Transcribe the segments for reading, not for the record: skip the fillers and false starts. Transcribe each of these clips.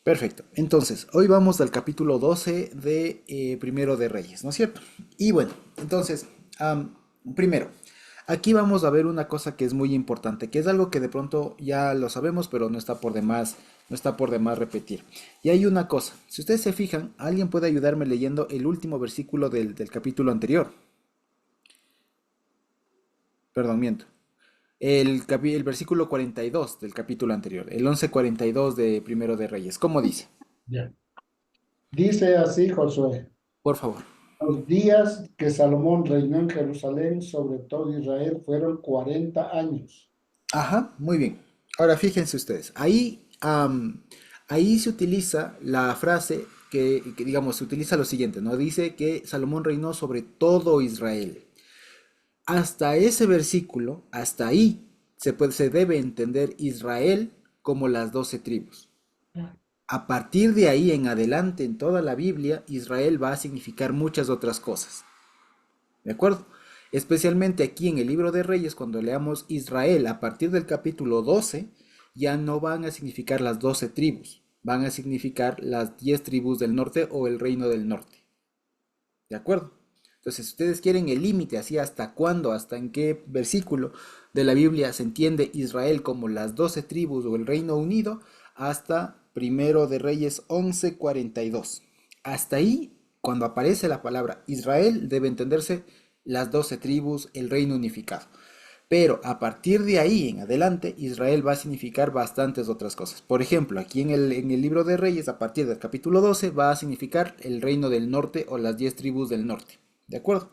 Perfecto. Entonces, hoy vamos al capítulo 12 de Primero de Reyes, ¿no es cierto? Y bueno, entonces, primero, aquí vamos a ver una cosa que es muy importante, que es algo que de pronto ya lo sabemos, pero no está por demás, no está por demás repetir. Y hay una cosa, si ustedes se fijan, alguien puede ayudarme leyendo el último versículo del capítulo anterior. Perdón, miento. El versículo 42 del capítulo anterior, el 11:42 de Primero de Reyes. ¿Cómo dice? Ya. Dice así Josué, Por favor. los días que Salomón reinó en Jerusalén sobre todo Israel fueron 40 años. Ajá, muy bien. Ahora fíjense ustedes, ahí se utiliza la frase digamos, se utiliza lo siguiente, ¿no? Dice que Salomón reinó sobre todo Israel. Hasta ese versículo, hasta ahí, se debe entender Israel como las 12 tribus. A partir de ahí en adelante, en toda la Biblia, Israel va a significar muchas otras cosas. ¿De acuerdo? Especialmente aquí en el libro de Reyes, cuando leamos Israel a partir del capítulo 12, ya no van a significar las 12 tribus, van a significar las 10 tribus del norte o el reino del norte. ¿De acuerdo? Entonces, si ustedes quieren el límite, así hasta cuándo, hasta en qué versículo de la Biblia se entiende Israel como las 12 tribus o el Reino Unido, hasta Primero de Reyes 11:42. Hasta ahí, cuando aparece la palabra Israel, debe entenderse las 12 tribus, el reino unificado. Pero a partir de ahí en adelante, Israel va a significar bastantes otras cosas. Por ejemplo, aquí en el libro de Reyes, a partir del capítulo 12, va a significar el reino del norte o las 10 tribus del norte. ¿De acuerdo?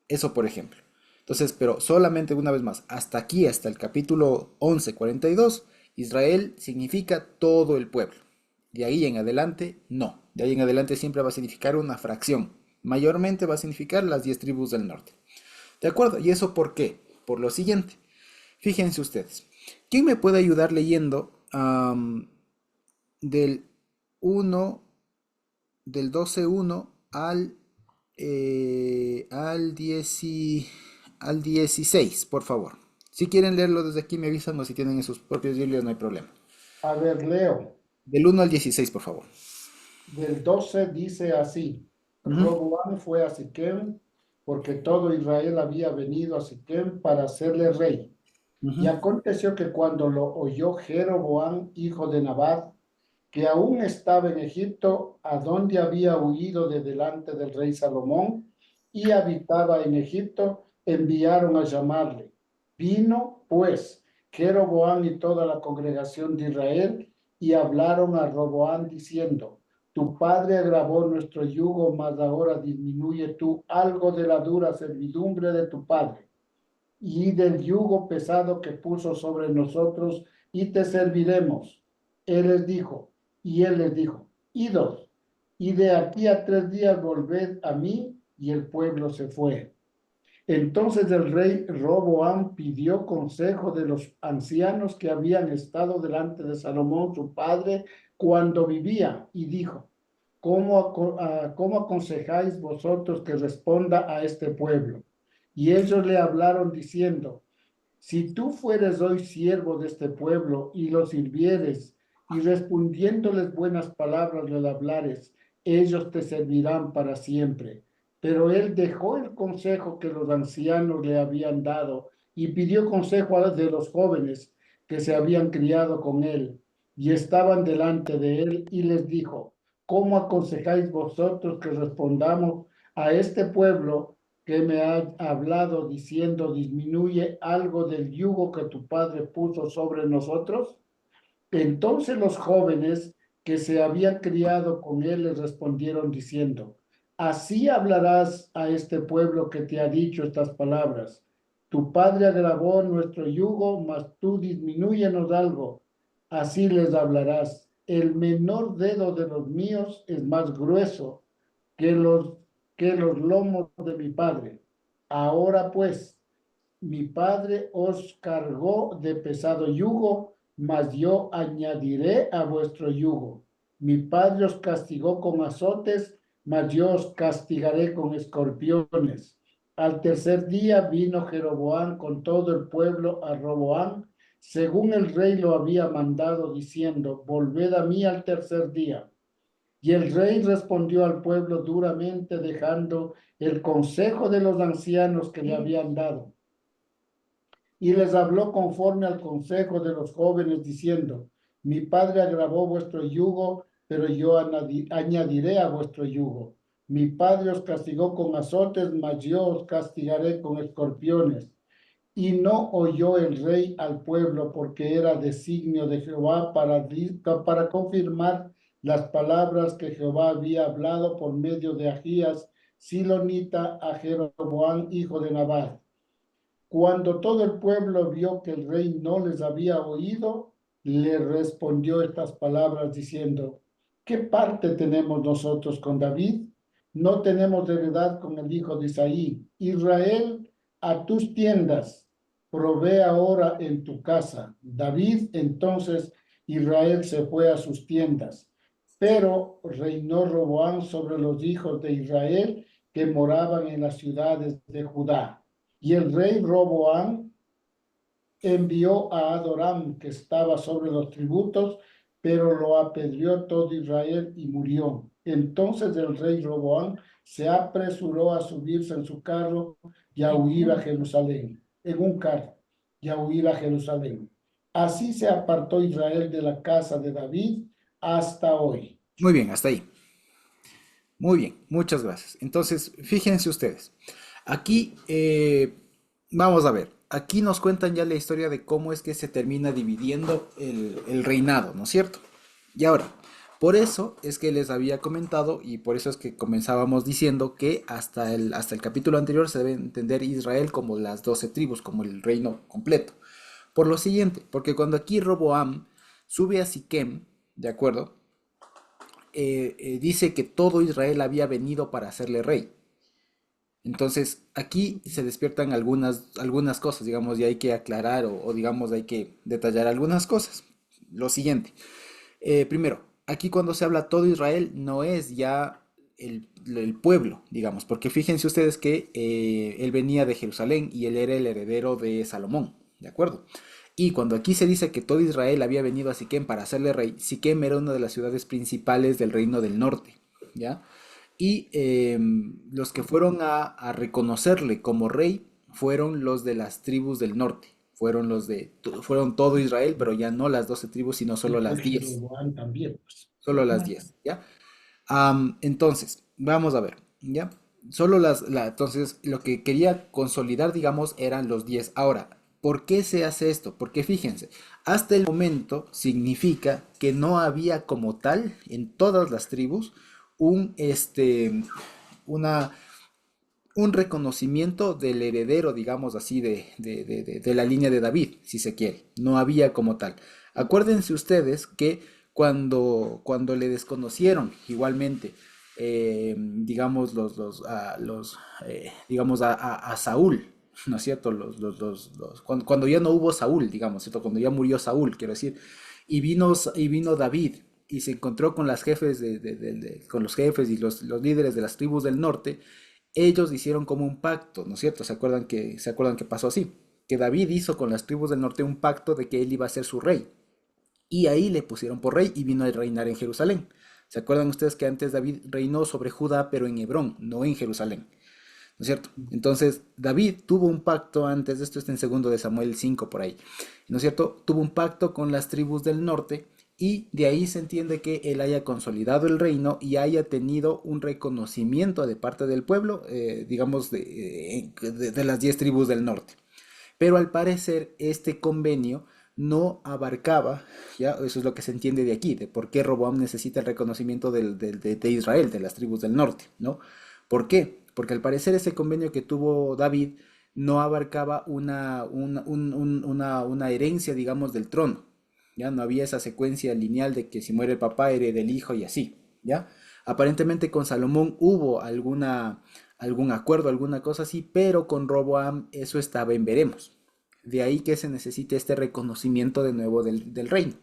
Eso por ejemplo. Entonces, pero solamente una vez más, hasta aquí, hasta el capítulo 11:42, Israel significa todo el pueblo. De ahí en adelante, no. De ahí en adelante siempre va a significar una fracción. Mayormente va a significar las 10 tribus del norte. ¿De acuerdo? ¿Y eso por qué? Por lo siguiente. Fíjense ustedes. ¿Quién me puede ayudar leyendo del uno del 12:1 al 16, por favor? Si quieren leerlo desde aquí, me avisan o si tienen en sus propios libros, no hay problema. A ver, leo. Del 1 al 16, por favor. Del 12 dice así, Ujú, Roboam fue a Siquem porque todo Israel había venido a Siquem para hacerle rey. Y ujú, aconteció que cuando lo oyó Jeroboam, hijo de Nabat, que aún estaba en Egipto, a donde había huido de delante del rey Salomón, y habitaba en Egipto, enviaron a llamarle. Vino, pues, Jeroboam y toda la congregación de Israel, y hablaron a Roboam diciendo, tu padre agravó nuestro yugo, mas ahora disminuye tú algo de la dura servidumbre de tu padre y del yugo pesado que puso sobre nosotros, y te serviremos. Él les dijo, y él les dijo, idos, y de aquí a 3 días volved a mí, y el pueblo se fue. Entonces el rey Roboam pidió consejo de los ancianos que habían estado delante de Salomón, su padre, cuando vivía, y dijo, ¿cómo aconsejáis vosotros que responda a este pueblo? Y ellos le hablaron diciendo, si tú fueres hoy siervo de este pueblo y los sirvieres, y respondiéndoles buenas palabras le hablares, ellos te servirán para siempre. Pero él dejó el consejo que los ancianos le habían dado y pidió consejo a de los jóvenes que se habían criado con él y estaban delante de él y les dijo, ¿cómo aconsejáis vosotros que respondamos a este pueblo que me ha hablado diciendo, disminuye algo del yugo que tu padre puso sobre nosotros? Entonces los jóvenes que se habían criado con él le respondieron diciendo, así hablarás a este pueblo que te ha dicho estas palabras. Tu padre agravó nuestro yugo, mas tú disminúyenos algo. Así les hablarás. El menor dedo de los míos es más grueso que los, que los lomos de mi padre. Ahora pues, mi padre os cargó de pesado yugo, mas yo añadiré a vuestro yugo. Mi padre os castigó con azotes, mas yo os castigaré con escorpiones. Al tercer día vino Jeroboam con todo el pueblo a Roboam, según el rey lo había mandado, diciendo, volved a mí al tercer día. Y el rey respondió al pueblo duramente, dejando el consejo de los ancianos que le habían dado. Y les habló conforme al consejo de los jóvenes, diciendo, mi padre agravó vuestro yugo, pero yo añadiré a vuestro yugo. Mi padre os castigó con azotes, mas yo os castigaré con escorpiones. Y no oyó el rey al pueblo, porque era designio de Jehová para confirmar las palabras que Jehová había hablado por medio de Ahías, Silonita, a Jeroboam, hijo de Nabat. Cuando todo el pueblo vio que el rey no les había oído, le respondió estas palabras diciendo, ¿qué parte tenemos nosotros con David? No tenemos heredad con el hijo de Isaí. Israel, a tus tiendas, provee ahora en tu casa. David, entonces Israel se fue a sus tiendas, pero reinó Roboam sobre los hijos de Israel que moraban en las ciudades de Judá. Y el rey Roboam envió a Adoram, que estaba sobre los tributos, pero lo apedreó todo Israel y murió. Entonces el rey Roboam se apresuró a subirse en su carro y a huir a Jerusalén, en un carro, y a huir a Jerusalén. Así se apartó Israel de la casa de David hasta hoy. Muy bien, hasta ahí. Muy bien, muchas gracias. Entonces, fíjense ustedes. Aquí, vamos a ver, aquí nos cuentan ya la historia de cómo es que se termina dividiendo el reinado, ¿no es cierto? Y ahora, por eso es que les había comentado y por eso es que comenzábamos diciendo que hasta el capítulo anterior se debe entender Israel como las 12 tribus, como el reino completo. Por lo siguiente, porque cuando aquí Roboam sube a Siquem, ¿de acuerdo? Dice que todo Israel había venido para hacerle rey. Entonces, aquí se despiertan algunas cosas, digamos, y hay que aclarar o, digamos, hay que detallar algunas cosas. Lo siguiente, primero, aquí cuando se habla todo Israel no es ya el pueblo, digamos, porque fíjense ustedes que él venía de Jerusalén y él era el heredero de Salomón, ¿de acuerdo? Y cuando aquí se dice que todo Israel había venido a Siquem para hacerle rey, Siquem era una de las ciudades principales del reino del norte, ¿ya? Y los que fueron a reconocerle como rey fueron los de las tribus del norte. Fueron todo Israel, pero ya no las 12 tribus, sino Y solo fue las 10. Jeroboam también, pues. Solo las 10, ¿ya? Entonces, vamos a ver, ¿ya? Entonces, lo que quería consolidar, digamos, eran los 10. Ahora, ¿por qué se hace esto? Porque fíjense, hasta el momento significa que no había como tal en todas las tribus un, este, una, un reconocimiento del heredero, digamos así, de la línea de David, si se quiere. No había como tal. Acuérdense ustedes que cuando le desconocieron igualmente, digamos, digamos, a Saúl, ¿no es cierto? Cuando ya no hubo Saúl, digamos, ¿cierto? Cuando ya murió Saúl, quiero decir, y vino David y se encontró con las jefes con los jefes y los líderes de las tribus del norte. Ellos hicieron como un pacto, ¿no es cierto? ¿Se acuerdan que pasó así? Que David hizo con las tribus del norte un pacto de que él iba a ser su rey. Y ahí le pusieron por rey y vino a reinar en Jerusalén. ¿Se acuerdan ustedes que antes David reinó sobre Judá, pero en Hebrón, no en Jerusalén? ¿No es cierto? Entonces, David tuvo un pacto antes, esto está en segundo de Samuel 5 por ahí, ¿no es cierto? Tuvo un pacto con las tribus del norte y de ahí se entiende que él haya consolidado el reino y haya tenido un reconocimiento de parte del pueblo, digamos, de las 10 tribus del norte. Pero al parecer este convenio no abarcaba, ya, eso es lo que se entiende de aquí, de por qué Roboam necesita el reconocimiento de Israel, de las tribus del norte, ¿no? ¿Por qué? Porque al parecer ese convenio que tuvo David no abarcaba una herencia, digamos, del trono, ¿ya? No había esa secuencia lineal de que si muere el papá hereda el hijo y así, ¿ya? Aparentemente con Salomón hubo algún acuerdo, alguna cosa así, pero con Roboam eso estaba en veremos. De ahí que se necesite este reconocimiento de nuevo del reino,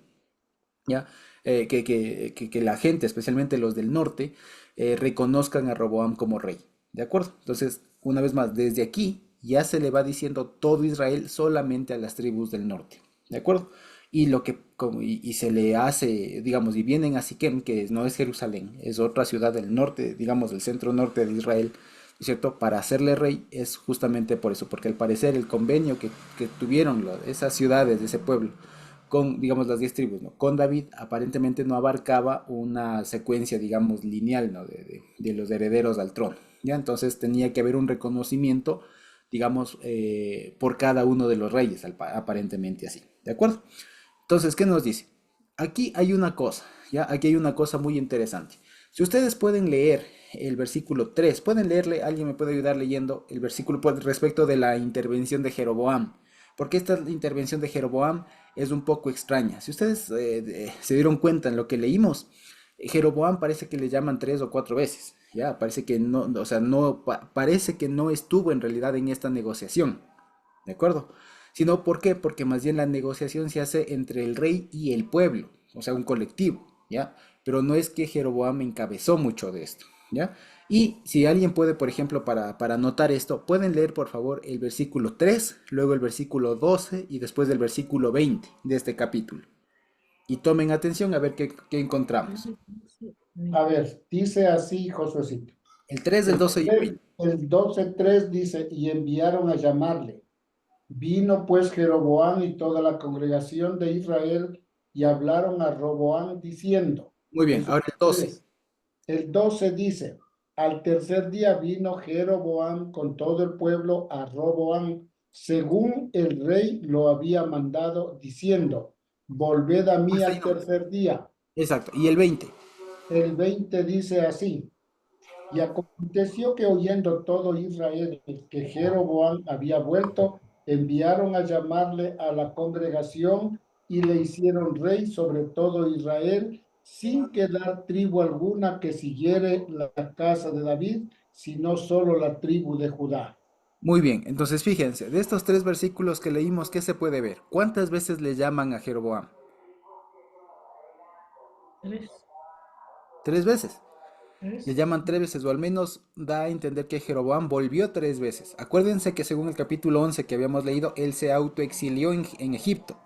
¿ya? Que la gente, especialmente los del norte, reconozcan a Roboam como rey, ¿de acuerdo? Entonces, una vez más, desde aquí ya se le va diciendo todo Israel solamente a las tribus del norte, ¿de acuerdo? Y lo que y se le hace, digamos, y vienen a Siquem, que no es Jerusalén, es otra ciudad del norte, digamos, del centro norte de Israel, ¿cierto? Para hacerle rey es justamente por eso, porque al parecer el convenio que tuvieron esas ciudades de ese pueblo con, digamos, las 10 tribus, ¿no? Con David aparentemente no abarcaba una secuencia, digamos, lineal, ¿no? De los herederos al trono, ¿ya? Entonces tenía que haber un reconocimiento, digamos, por cada uno de los reyes, aparentemente así, ¿de acuerdo? Entonces, ¿qué nos dice? Aquí hay una cosa, ¿ya? Aquí hay una cosa muy interesante. Si ustedes pueden leer el versículo 3, pueden leerle, alguien me puede ayudar leyendo el versículo respecto de la intervención de Jeroboam, porque esta intervención de Jeroboam es un poco extraña. Si ustedes se dieron cuenta en lo que leímos, Jeroboam parece que le llaman 3 o 4 veces, ¿ya? Parece que no, o sea, no, parece que no estuvo en realidad en esta negociación. ¿De acuerdo? Sino, ¿por qué? Porque más bien la negociación se hace entre el rey y el pueblo, o sea, un colectivo, ¿ya? Pero no es que Jeroboam encabezó mucho de esto, ¿ya? Y si alguien puede, por ejemplo, para anotar esto, pueden leer, por favor, el versículo 3, luego el versículo 12 y después del versículo 20 de este capítulo. Y tomen atención a ver qué encontramos. A ver, dice así Josuecito. El 3, el El, 12 y el 20. el 12:3 dice, y enviaron a llamarle. Vino pues Jeroboam y toda la congregación de Israel y hablaron a Roboam diciendo, Muy bien, eso ahora el es 12. 3. El 12 dice, al tercer día vino Jeroboam con todo el pueblo a Roboam, según el rey lo había mandado, diciendo, volved a mí Hasta ahí al nomás. tercer día. Exacto. Y el 20. El 20 dice así, y aconteció que oyendo todo Israel que Jeroboam había vuelto, enviaron a llamarle a la congregación y le hicieron rey sobre todo Israel, sin quedar tribu alguna que siguiere la casa de David, sino solo la tribu de Judá. Muy bien, entonces fíjense, de estos 3 versículos que leímos, ¿qué se puede ver? ¿Cuántas veces le llaman a Jeroboam? 3 veces. Le llaman 3 veces, o al menos da a entender que Jeroboam volvió 3 veces. Acuérdense que según el capítulo 11 que habíamos leído, él se autoexilió en Egipto,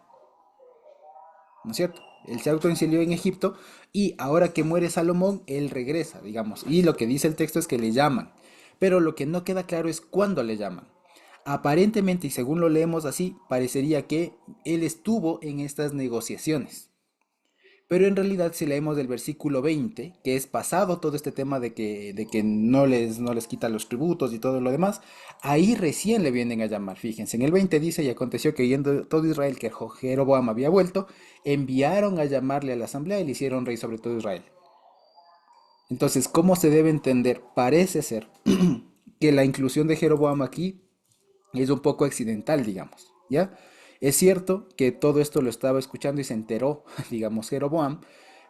¿no es cierto? Él se autoexilió en Egipto y ahora que muere Salomón, él regresa, digamos. Y lo que dice el texto es que le llaman. Pero lo que no queda claro es cuándo le llaman. Aparentemente, y según lo leemos así, parecería que él estuvo en estas negociaciones. Pero en realidad, si leemos del versículo 20, que es pasado todo este tema de que no les quita los tributos y todo lo demás, ahí recién le vienen a llamar. Fíjense, en el 20 dice, y aconteció que yendo todo Israel que Jeroboam había vuelto, enviaron a llamarle a la asamblea y le hicieron rey sobre todo Israel. Entonces, ¿cómo se debe entender? Parece ser que la inclusión de Jeroboam aquí es un poco accidental, digamos, ¿ya? Es cierto que todo esto lo estaba escuchando y se enteró, digamos, Jeroboam,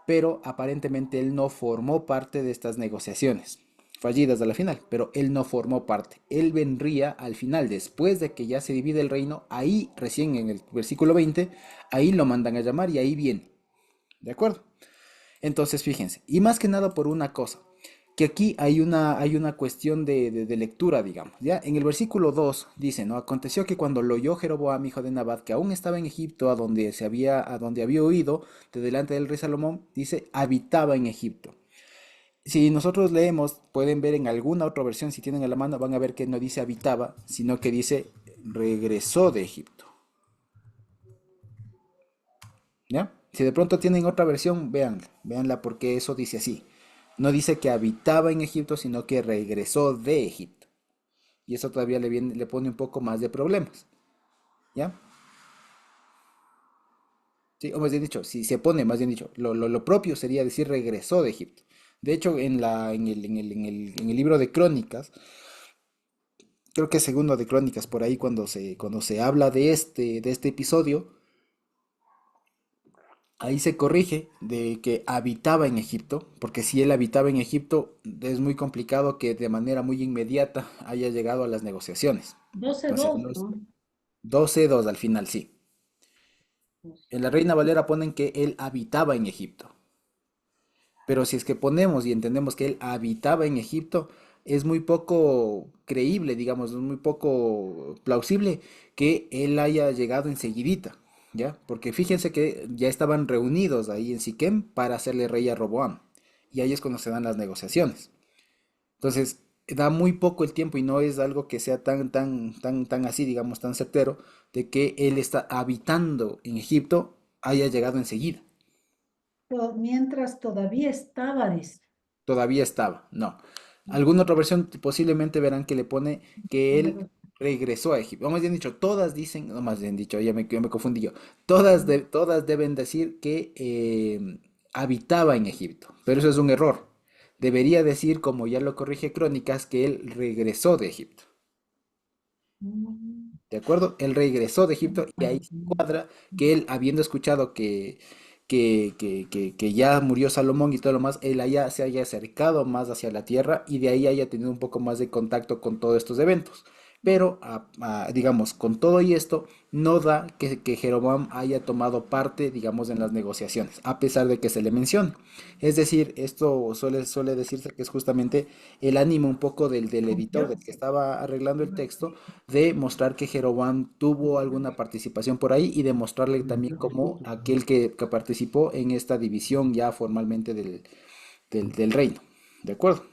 pero aparentemente él no formó parte de estas negociaciones, fallidas a la final, pero él no formó parte. Él vendría al final, después de que ya se divide el reino, ahí recién en el versículo 20, ahí lo mandan a llamar y ahí viene, ¿de acuerdo? Entonces, fíjense, y más que nada por una cosa, que aquí hay una cuestión de lectura, digamos, ¿ya? En el versículo 2 dice, ¿no? Aconteció que cuando lo oyó Jeroboam, hijo de Nabat, que aún estaba en Egipto, a donde había huido, de delante del rey Salomón, dice, habitaba en Egipto. Si nosotros leemos, pueden ver en alguna otra versión, si tienen a la mano, van a ver que no dice habitaba, sino que dice regresó de Egipto, ¿ya? Si de pronto tienen otra versión, véanla porque eso dice así. No dice que habitaba en Egipto, sino que regresó de Egipto. Y eso todavía le pone un poco más de problemas, ¿ya? Sí, o más bien dicho, si se pone, más bien dicho, lo propio sería decir regresó de Egipto. De hecho, en el libro de Crónicas, creo que es segundo de Crónicas, por ahí cuando se habla de este episodio, ahí se corrige de que habitaba en Egipto, porque si él habitaba en Egipto, es muy complicado que de manera muy inmediata haya llegado a las negociaciones. Entonces, 12:2, no es ¿no? 12-2 al final, sí. En la Reina Valera ponen que él habitaba en Egipto. Pero si es que ponemos y entendemos que él habitaba en Egipto, es muy poco creíble, digamos, es muy poco plausible que él haya llegado enseguidita. ¿ya? Porque fíjense que ya estaban reunidos ahí en Siquem para hacerle rey a Roboam. Y ahí es cuando se dan las negociaciones. Entonces, da muy poco el tiempo y no es algo que sea tan así, digamos, tan certero, de que él está habitando en Egipto, haya llegado enseguida. Mientras todavía estaba, dice. Todavía estaba, no. Alguna otra versión posiblemente verán que le pone que él regresó a Egipto. Vamos bien dicho, todas dicen, no más bien dicho, ya me confundí yo. Todas deben decir que habitaba en Egipto, pero eso es un error. Debería decir, como ya lo corrige Crónicas, que él regresó de Egipto. Mm, ¿De acuerdo? Él regresó de Egipto y ahí se cuadra que él, habiendo escuchado que ya murió Salomón y todo lo más, él se haya acercado más hacia la tierra y de ahí haya tenido un poco más de contacto con todos estos eventos. Pero, digamos, con todo y esto, no da que Jeroboam haya tomado parte, digamos, en las negociaciones, a pesar de que se le menciona. Es decir, esto suele decirse que es justamente el ánimo un poco del editor, del que estaba arreglando el texto, de mostrar que Jeroboam tuvo alguna participación por ahí y demostrarle también como aquel que participó en esta división ya formalmente del reino. ¿De acuerdo?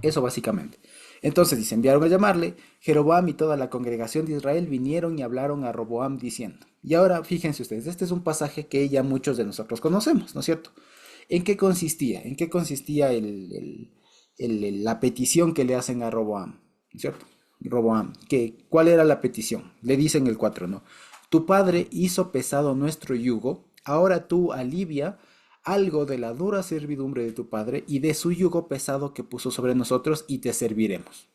Eso básicamente. Entonces dice, enviaron a llamarle, Jeroboam y toda la congregación de Israel vinieron y hablaron a Roboam diciendo. Y ahora fíjense ustedes, este es un pasaje que ya muchos de nosotros conocemos, ¿no es cierto? ¿En qué consistía? ¿En qué consistía la petición que le hacen a Roboam? ¿No es cierto? Roboam, ¿cuál era la petición? Le dicen el 4, ¿no? Tu padre hizo pesado nuestro yugo, ahora tú alivia algo de la dura servidumbre de tu padre y de su yugo pesado que puso sobre nosotros y te serviremos.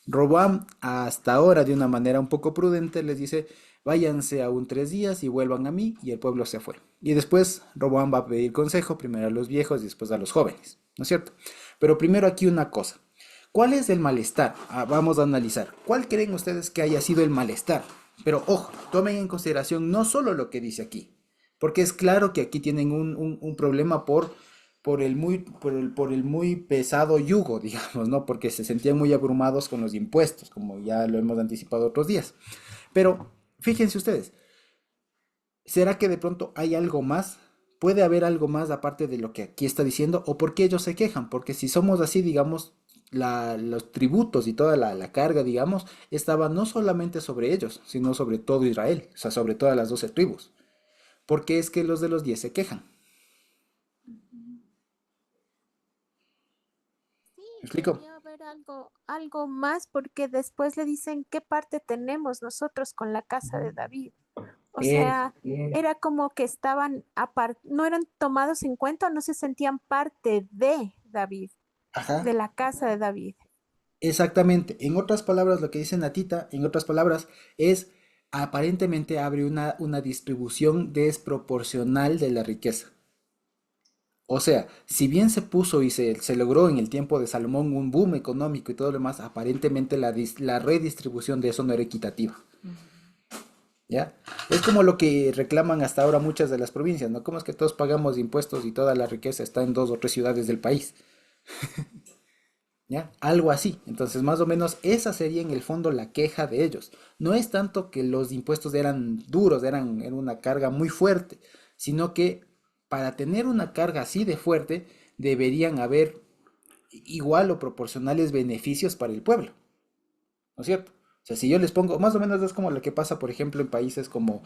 Roboam, hasta ahora de una manera un poco prudente, les dice, váyanse aún 3 días y vuelvan a mí, y el pueblo se fue. Y después Roboam va a pedir consejo, primero a los viejos y después a los jóvenes, ¿no es cierto? Pero primero aquí una cosa. ¿Cuál es el malestar? Vamos a analizar. ¿Cuál creen ustedes que haya sido el malestar? Pero ojo, tomen en consideración no solo lo que dice aquí, porque es claro que aquí tienen un problema por el muy pesado yugo, digamos, ¿no? Porque se sentían muy abrumados con los impuestos, como ya lo hemos anticipado otros días. Pero fíjense ustedes, ¿será que de pronto hay algo más? ¿Puede haber algo más aparte de lo que aquí está diciendo? ¿O por qué ellos se quejan? Porque si somos así, digamos, los tributos y toda la carga, digamos, estaba no solamente sobre ellos, sino sobre todo Israel, o sea, sobre todas las 12 tribus. ¿Por qué es que los de los 10 se quejan? Sí, ¿Me explico? debió haber algo más porque después le dicen qué parte tenemos nosotros con la casa de David. O Eh, sea, era como que estaban no eran tomados en cuenta o no se sentían parte de David, de ajá. la casa de David. Exactamente. En otras palabras, lo que dice Natita, en otras palabras, es aparentemente abre una distribución desproporcional de la riqueza. O sea, si bien se puso y se logró en el tiempo de Salomón un boom económico y todo lo demás, aparentemente la redistribución de eso no era equitativa. ¿Ya? Es como lo que reclaman hasta ahora muchas de las provincias, ¿no? ¿Cómo es que todos pagamos impuestos y toda la riqueza está en 2 o 3 ciudades del país? ¿Ya? Algo así. Entonces, más o menos, esa sería en el fondo la queja de ellos. No es tanto que los impuestos eran duros, era una carga muy fuerte, sino que para tener una carga así de fuerte, deberían haber igual o proporcionales beneficios para el pueblo, ¿no es cierto? O sea, si yo les pongo, más o menos es como lo que pasa, por ejemplo, en países como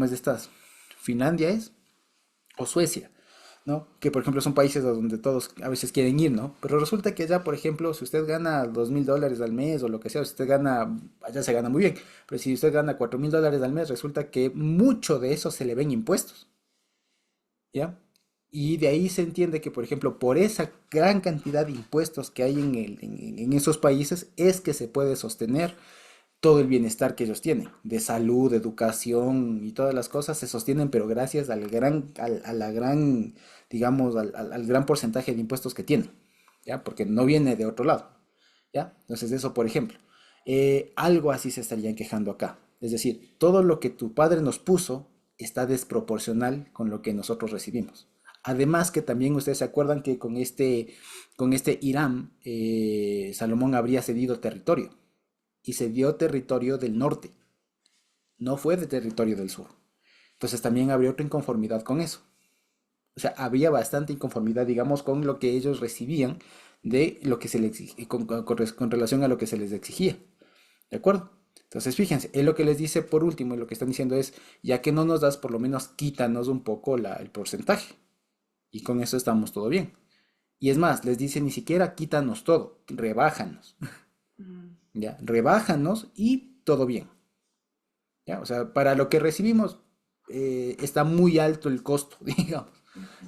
es de estas, Finlandia es, o Suecia, ¿no? Que por ejemplo son países a donde todos a veces quieren ir, ¿no? Pero resulta que allá, por ejemplo, si usted gana $2.000 al mes o lo que sea, si usted gana, allá se gana muy bien, pero si usted gana $4.000 al mes, resulta que mucho de eso se le ven impuestos, ¿ya? Y de ahí se entiende que, por ejemplo, por esa gran cantidad de impuestos que hay en esos países, es que se puede sostener todo el bienestar que ellos tienen, de salud, educación y todas las cosas se sostienen, pero gracias a la gran, digamos, al gran porcentaje de impuestos que tienen, ¿ya? Porque no viene de otro lado, ¿ya? Entonces eso, por ejemplo, algo así se estarían quejando acá. Es decir, todo lo que tu padre nos puso está desproporcional con lo que nosotros recibimos. Además que también ustedes se acuerdan que con este Irán, Salomón habría cedido territorio y se dio territorio del norte, no fue de territorio del sur. Entonces también habría otra inconformidad con eso. O sea, había bastante inconformidad, digamos, con lo que ellos recibían de lo que se les exigía, con relación a lo que se les exigía. ¿De acuerdo? Entonces, fíjense, él lo que les dice por último, y lo que están diciendo es, ya que no nos das, por lo menos quítanos un poco el porcentaje. Y con eso estamos todo bien. Y es más, les dice, ni siquiera quítanos todo, rebájanos. ¿Ya? Rebájanos y todo bien. ¿Ya? O sea, para lo que recibimos está muy alto el costo, digamos.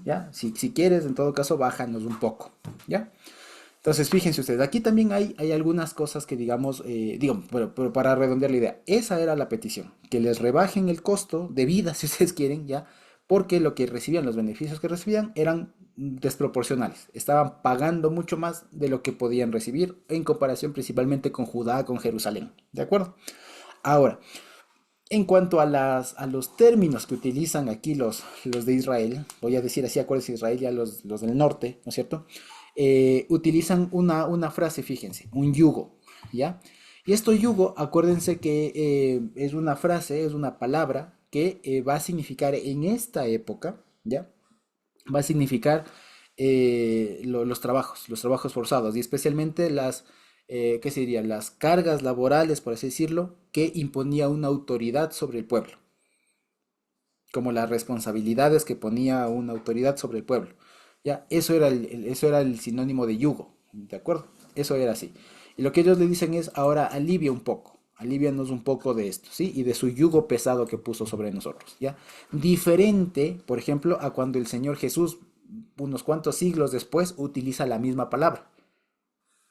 ¿Ya? Si quieres, en todo caso, bájanos un poco. ¿Ya? Entonces, fíjense ustedes, aquí también hay algunas cosas que digamos, digo, pero para redondear la idea, esa era la petición, que les rebajen el costo de vida, si ustedes quieren, ¿ya? Porque lo que recibían, los beneficios que recibían eran desproporcionales, estaban pagando mucho más de lo que podían recibir en comparación principalmente con Judá, con Jerusalén, ¿de acuerdo? Ahora, en cuanto a los términos que utilizan aquí los de Israel, voy a decir así, acuérdense Israel, ya los del norte, ¿no es cierto? Utilizan una frase, fíjense, un yugo, ¿ya? Y esto yugo, acuérdense que es una frase, es una palabra que va a significar en esta época, ¿ya? Va a significar los trabajos forzados y especialmente ¿qué se diría? Las cargas laborales, por así decirlo, que imponía una autoridad sobre el pueblo, como las responsabilidades que ponía una autoridad sobre el pueblo. Ya, eso era el sinónimo de yugo, ¿de acuerdo? Eso era así. Y lo que ellos le dicen es, ahora alivia un poco, alivianos un poco de esto, ¿sí? Y de su yugo pesado que puso sobre nosotros, ¿ya? Diferente, por ejemplo, a cuando el Señor Jesús, unos cuantos siglos después, utiliza la misma palabra,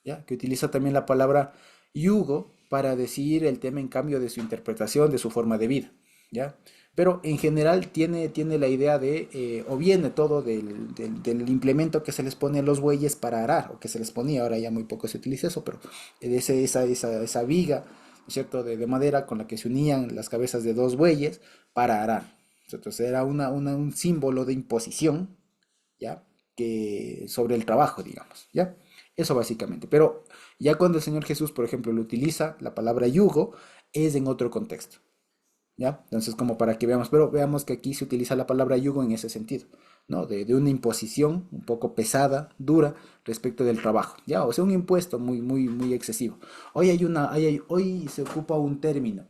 ¿ya? Que utiliza también la palabra yugo para decir el tema en cambio de su interpretación, de su forma de vida, ¿ya? Pero en general tiene la idea de, o viene todo del implemento que se les pone a los bueyes para arar, o que se les ponía, ahora ya muy poco se utiliza eso, pero esa viga, ¿no es cierto?, de madera con la que se unían las cabezas de dos bueyes para arar. Entonces era un símbolo de imposición, ¿ya? Que sobre el trabajo, digamos, ¿ya? Eso básicamente. Pero ya cuando el Señor Jesús, por ejemplo, lo utiliza, la palabra yugo, es en otro contexto, ¿ya? Entonces, como para que veamos, pero veamos que aquí se utiliza la palabra yugo en ese sentido, ¿no? De una imposición un poco pesada, dura, respecto del trabajo, ¿ya? O sea, un impuesto muy excesivo. Hoy se ocupa un término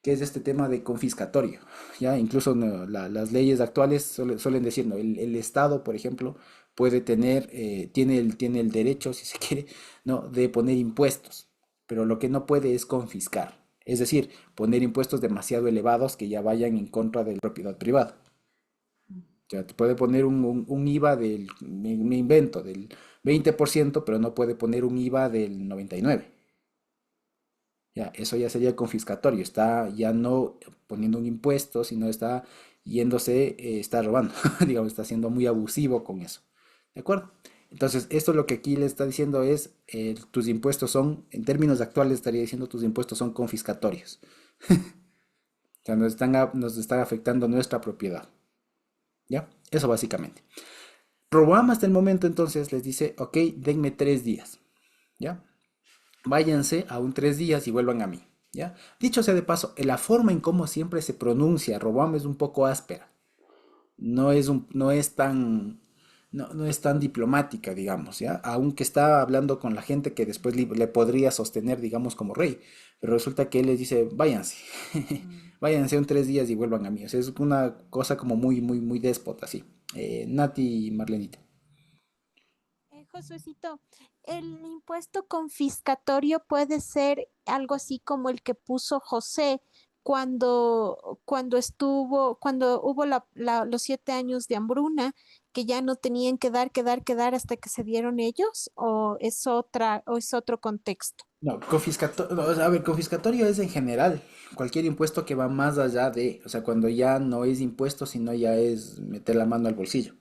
que es este tema de confiscatorio, ¿ya? Incluso no, las leyes actuales suelen decir, ¿no? El Estado, por ejemplo, puede tener, tiene el derecho, si se quiere, ¿no? De poner impuestos, pero lo que no puede es confiscar, es decir, poner impuestos demasiado elevados que ya vayan en contra de la propiedad privada. Ya te puede poner un IVA me invento, del 20%, pero no puede poner un IVA del 99%. Ya, eso ya sería confiscatorio, está ya no poniendo un impuesto, sino está yéndose, está robando, digamos, está siendo muy abusivo con eso. ¿De acuerdo? Entonces, esto lo que aquí le está diciendo es, tus impuestos son, en términos actuales estaría diciendo tus impuestos son confiscatorios. O sea, nos están afectando nuestra propiedad. ¿Ya? Eso básicamente. Roboam hasta el momento entonces les dice, ok, denme 3 días. ¿Ya? Váyanse aún 3 días y vuelvan a mí, ¿ya? Dicho sea de paso, la forma en cómo siempre se pronuncia Roboam es un poco áspera, no es tan, no es tan diplomática, digamos, ¿ya? Aunque está hablando con la gente que después le podría sostener, digamos, como rey, pero resulta que él les dice, váyanse, váyanse aún 3 días y vuelvan a mí, o sea, es una cosa como muy déspota, así. Nati y Marlenita. Josuecito, el impuesto confiscatorio puede ser algo así como el que puso José cuando hubo los 7 años de hambruna, que ya no tenían que dar hasta que se dieron ellos, o es otro contexto. No, confiscatorio, no, o sea, a ver, confiscatorio es en general, cualquier impuesto que va más allá de, o sea, cuando ya no es impuesto, sino ya es meter la mano al bolsillo,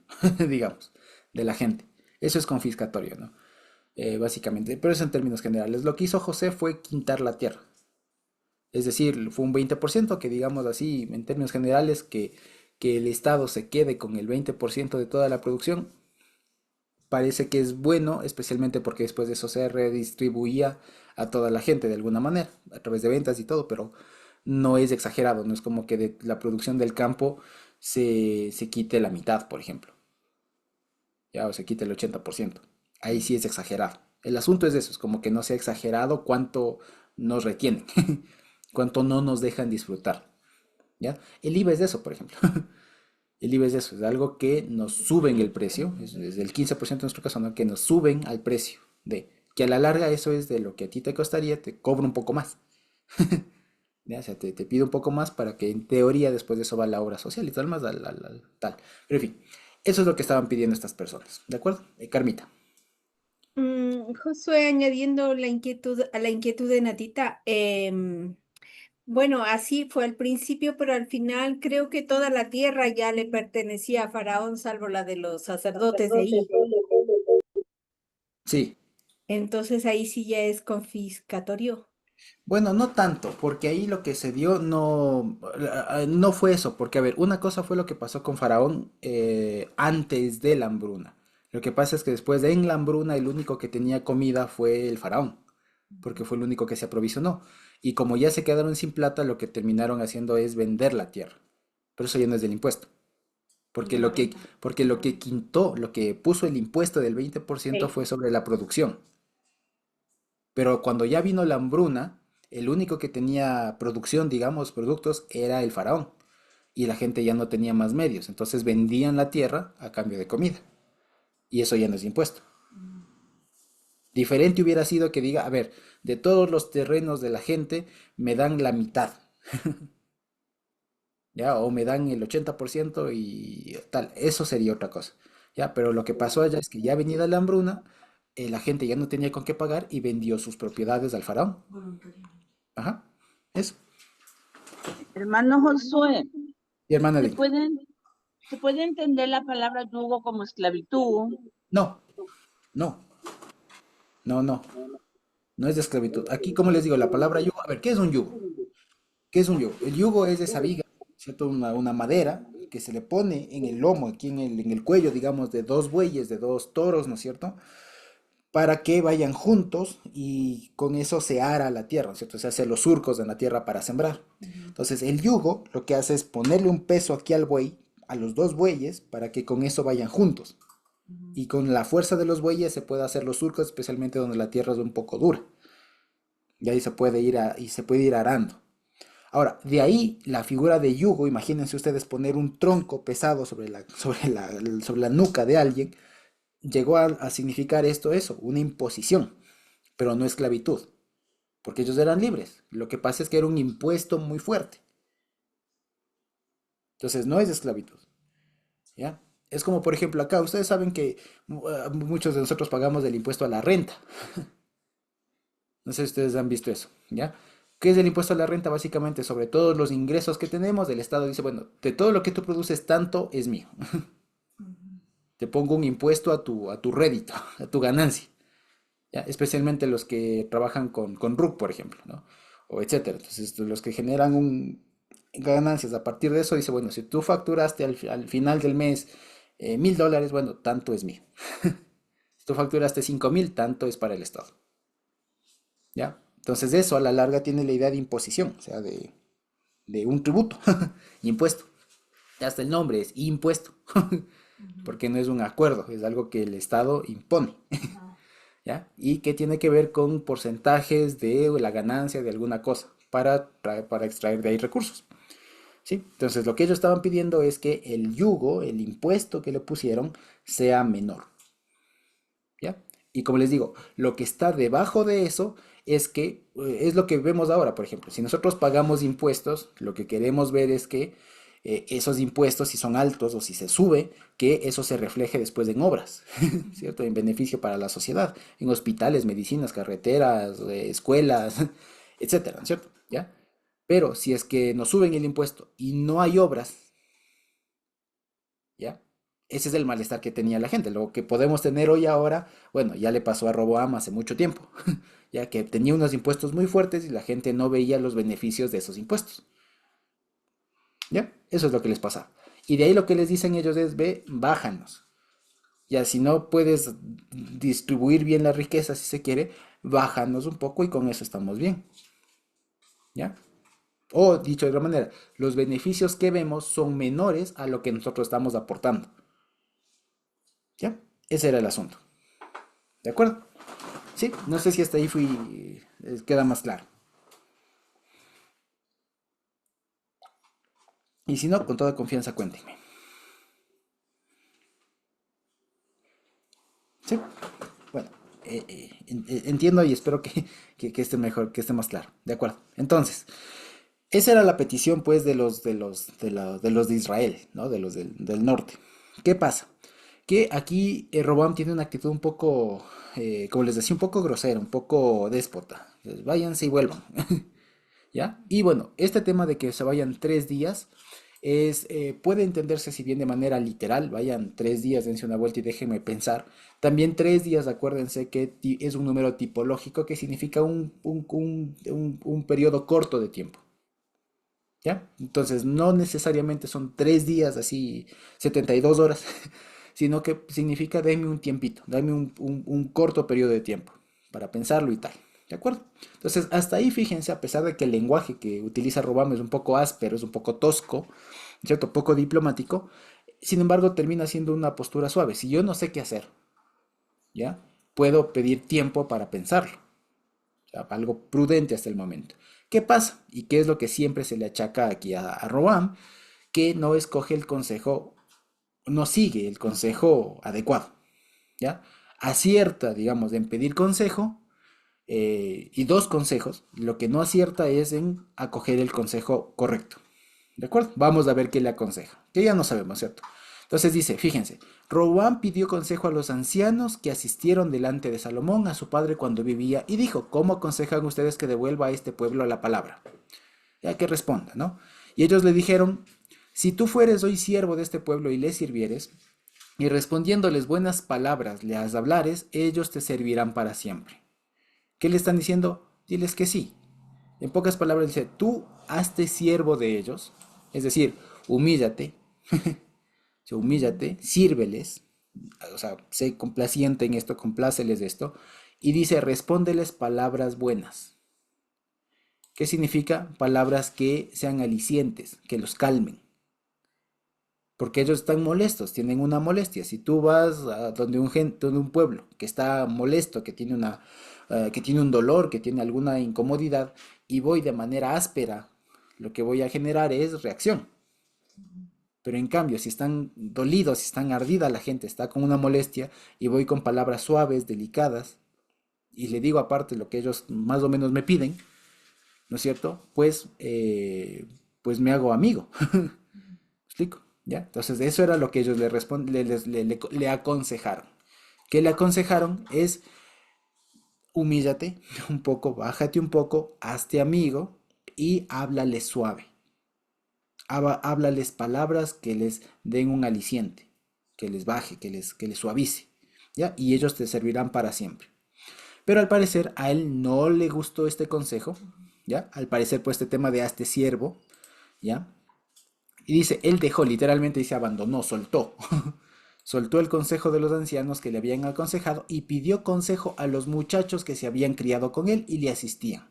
digamos, de la gente. Eso es confiscatorio, ¿no? Básicamente, pero eso en términos generales. Lo que hizo José fue quintar la tierra, es decir, fue un 20% que digamos así, en términos generales, que el Estado se quede con el 20% de toda la producción parece que es bueno, especialmente porque después de eso se redistribuía a toda la gente de alguna manera, a través de ventas y todo, pero no es exagerado, no es como que de la producción del campo se quite la mitad, por ejemplo, ya, o se quite el 80%. Ahí sí es exagerado. El asunto es eso, es como que no sea exagerado cuánto nos retienen, cuánto no nos dejan disfrutar, ¿ya? El IVA es de eso, por ejemplo. El IVA es de eso, es algo que nos suben el precio, es del 15% en nuestro caso, ¿no? Que nos suben al precio, de que a la larga eso es de lo que a ti te costaría, te cobro un poco más. ¿Ya? O sea, te pide un poco más para que en teoría después de eso va la obra social y tal, más tal. Pero en fin, eso es lo que estaban pidiendo estas personas, ¿de acuerdo? Carmita. Josué, añadiendo a la inquietud de Natita, bueno, así fue al principio, pero al final creo que toda la tierra ya le pertenecía a Faraón, salvo la de los sacerdotes de ahí. Sí, Entonces ahí sí ya es confiscatorio. bueno, no tanto, porque ahí lo que se dio no fue eso, porque a ver, una cosa fue lo que pasó con Faraón antes de la hambruna. Lo que pasa es que después de en la hambruna el único que tenía comida fue el Faraón, porque fue el único que se aprovisionó. Y como ya se quedaron sin plata, lo que terminaron haciendo es vender la tierra. Pero eso ya no es del impuesto, porque lo que quintó, lo que puso el impuesto del 20% Sí. fue sobre la producción. Pero cuando ya vino la hambruna, el único que tenía producción, digamos, productos, era el faraón. Y la gente ya no tenía más medios. Entonces vendían la tierra a cambio de comida. Y eso ya no es impuesto. Diferente hubiera sido que diga, a ver, de todos los terrenos de la gente, me dan la mitad. ¿Ya? O me dan el 80% y tal. Eso sería otra cosa. ¿Ya? Pero lo que pasó allá es que ya venida la hambruna, la gente ya no tenía con qué pagar y vendió sus propiedades al faraón. Ajá. Eso. Hermano Josué, Y hermana ¿se Dina. puede, se puede entender la palabra yugo como esclavitud? No, no, no. No es de esclavitud. Aquí, como les digo, la palabra yugo. A ver, ¿qué es un yugo? ¿Qué es un yugo? El yugo es esa viga, ¿cierto? Una madera que se le pone en el lomo, aquí en el cuello, digamos, de dos bueyes, de dos toros, ¿no es cierto? Para que vayan juntos y con eso se ara la tierra, ¿no es cierto? Se hace los surcos en la tierra para sembrar. Entonces, el yugo lo que hace es ponerle un peso aquí al buey, a los dos bueyes, para que con eso vayan juntos. Y con la fuerza de los bueyes se puede hacer los surcos, especialmente donde la tierra es un poco dura. Y ahí se puede y se puede ir arando. Ahora, de ahí la figura de yugo, imagínense ustedes poner un tronco pesado sobre la nuca de alguien, llegó a significar eso, una imposición, pero no esclavitud, porque ellos eran libres. Lo que pasa es que era un impuesto muy fuerte. Entonces no es esclavitud, ¿ya? Es como, por ejemplo, acá, ustedes saben que muchos de nosotros pagamos el impuesto a la renta. No sé si ustedes han visto eso, ¿ya? ¿Qué es el impuesto a la renta? Básicamente, sobre todos los ingresos que tenemos, el Estado dice, bueno, de todo lo que tú produces, tanto es mío. Te pongo un impuesto a tu rédito, a tu ganancia, ¿ya? Especialmente los que trabajan con RUC, por ejemplo, ¿no? O etcétera. Entonces, los que generan ganancias a partir de eso, dice, bueno, si tú facturaste al final del mes $1,000, bueno, tanto es mío. Si tú facturaste 5,000, tanto es para el Estado. ¿Ya? Entonces eso a la larga tiene la idea de imposición, o sea, de un tributo, impuesto. Hasta el nombre es impuesto, porque no es un acuerdo, es algo que el Estado impone, ¿ya? Y que tiene que ver con porcentajes de la ganancia de alguna cosa para extraer de ahí recursos, ¿sí? Entonces lo que ellos estaban pidiendo es que el yugo, el impuesto que le pusieron, sea menor. ¿Ya? Y como les digo, lo que está debajo de eso es que es lo que vemos ahora, por ejemplo, si nosotros pagamos impuestos, lo que queremos ver es que esos impuestos, si son altos o si se sube, que eso se refleje después en obras, ¿cierto? En beneficio para la sociedad, en hospitales, medicinas, carreteras, escuelas, etcétera, ¿cierto? ¿Ya? Pero si es que nos suben el impuesto y no hay obras, ¿ya? Ese es el malestar que tenía la gente. Lo que podemos tener hoy ahora, bueno, ya le pasó a Roboam hace mucho tiempo, ya que tenía unos impuestos muy fuertes y la gente no veía los beneficios de esos impuestos. ¿Ya? Eso es lo que les pasa. Y de ahí lo que les dicen ellos es, ve, bájanos. Ya si no puedes distribuir bien la riqueza, si se quiere, bájanos un poco y con eso estamos bien. ¿Ya? O dicho de otra manera, los beneficios que vemos son menores a lo que nosotros estamos aportando. ¿Ya? Ese era el asunto. ¿De acuerdo? Sí, no sé si hasta ahí queda más claro. Y si no, con toda confianza cuéntenme. Sí, bueno, entiendo y espero que esté mejor, que esté más claro. De acuerdo. Entonces, esa era la petición, pues, de los de Israel, ¿no? De los del norte. ¿Qué pasa? Que aquí Roboam tiene una actitud un poco, como les decía, un poco grosera, un poco déspota. Entonces, váyanse y vuelvan. ¿Ya? Y bueno, este tema de que se vayan 3 días puede entenderse si bien de manera literal, vayan 3 días, dense una vuelta y déjenme pensar. También 3 días, acuérdense que es un número tipológico que significa un periodo corto de tiempo. ¿Ya? Entonces, no necesariamente son 3 días así, 72 horas, sino que significa dame un tiempito, dame un corto periodo de tiempo para pensarlo y tal. ¿De acuerdo? Entonces, hasta ahí fíjense, a pesar de que el lenguaje que utiliza Robam es un poco áspero, es un poco tosco, ¿cierto? Poco diplomático, sin embargo, termina siendo una postura suave. Si yo no sé qué hacer, ¿ya? Puedo pedir tiempo para pensarlo, sea, algo prudente hasta el momento. ¿Qué pasa? ¿Y qué es lo que siempre se le achaca aquí a Roam? Que no escoge el consejo, no sigue el consejo adecuado, ¿ya? Acierta, digamos, en pedir consejo y dos consejos. Lo que no acierta es en acoger el consejo correcto. ¿De acuerdo? Vamos a ver qué le aconseja. Que ya no sabemos, ¿cierto? Entonces dice, fíjense, Roboam pidió consejo a los ancianos que asistieron delante de Salomón, a su padre cuando vivía, y dijo, ¿cómo aconsejan ustedes que devuelva a este pueblo la palabra? Ya que responda, ¿no? Y ellos le dijeron, si tú fueres hoy siervo de este pueblo y les sirvieres, y respondiéndoles buenas palabras les hablares, ellos te servirán para siempre. ¿Qué le están diciendo? Diles que sí. En pocas palabras dice, tú hazte siervo de ellos, es decir, humíllate, humíllate, sírveles, o sea, sé complaciente en esto, compláceles de esto, y dice, respóndeles palabras buenas. ¿Qué significa? Palabras que sean alicientes, que los calmen. Porque ellos están molestos, tienen una molestia. Si tú vas a donde un pueblo que está molesto, que tiene un dolor, que tiene alguna incomodidad, y voy de manera áspera, lo que voy a generar es reacción. Pero en cambio, si están dolidos, si están ardida la gente, está con una molestia, y voy con palabras suaves, delicadas, y le digo aparte lo que ellos más o menos me piden, ¿no es cierto? Pues me hago amigo. ¿Me explico? ¿Ya? Entonces, eso era lo que ellos le aconsejaron. ¿Qué le aconsejaron? Es humíllate un poco, bájate un poco, hazte amigo y háblales suave. Háblales palabras que les den un aliciente, que les baje, que les suavice, ¿ya? Y ellos te servirán para siempre. Pero al parecer a él no le gustó este consejo, ¿ya? Al parecer por este tema de hazte siervo, ¿ya? Y dice, él dejó, literalmente dice, abandonó, soltó. Soltó el consejo de los ancianos que le habían aconsejado y pidió consejo a los muchachos que se habían criado con él y le asistían.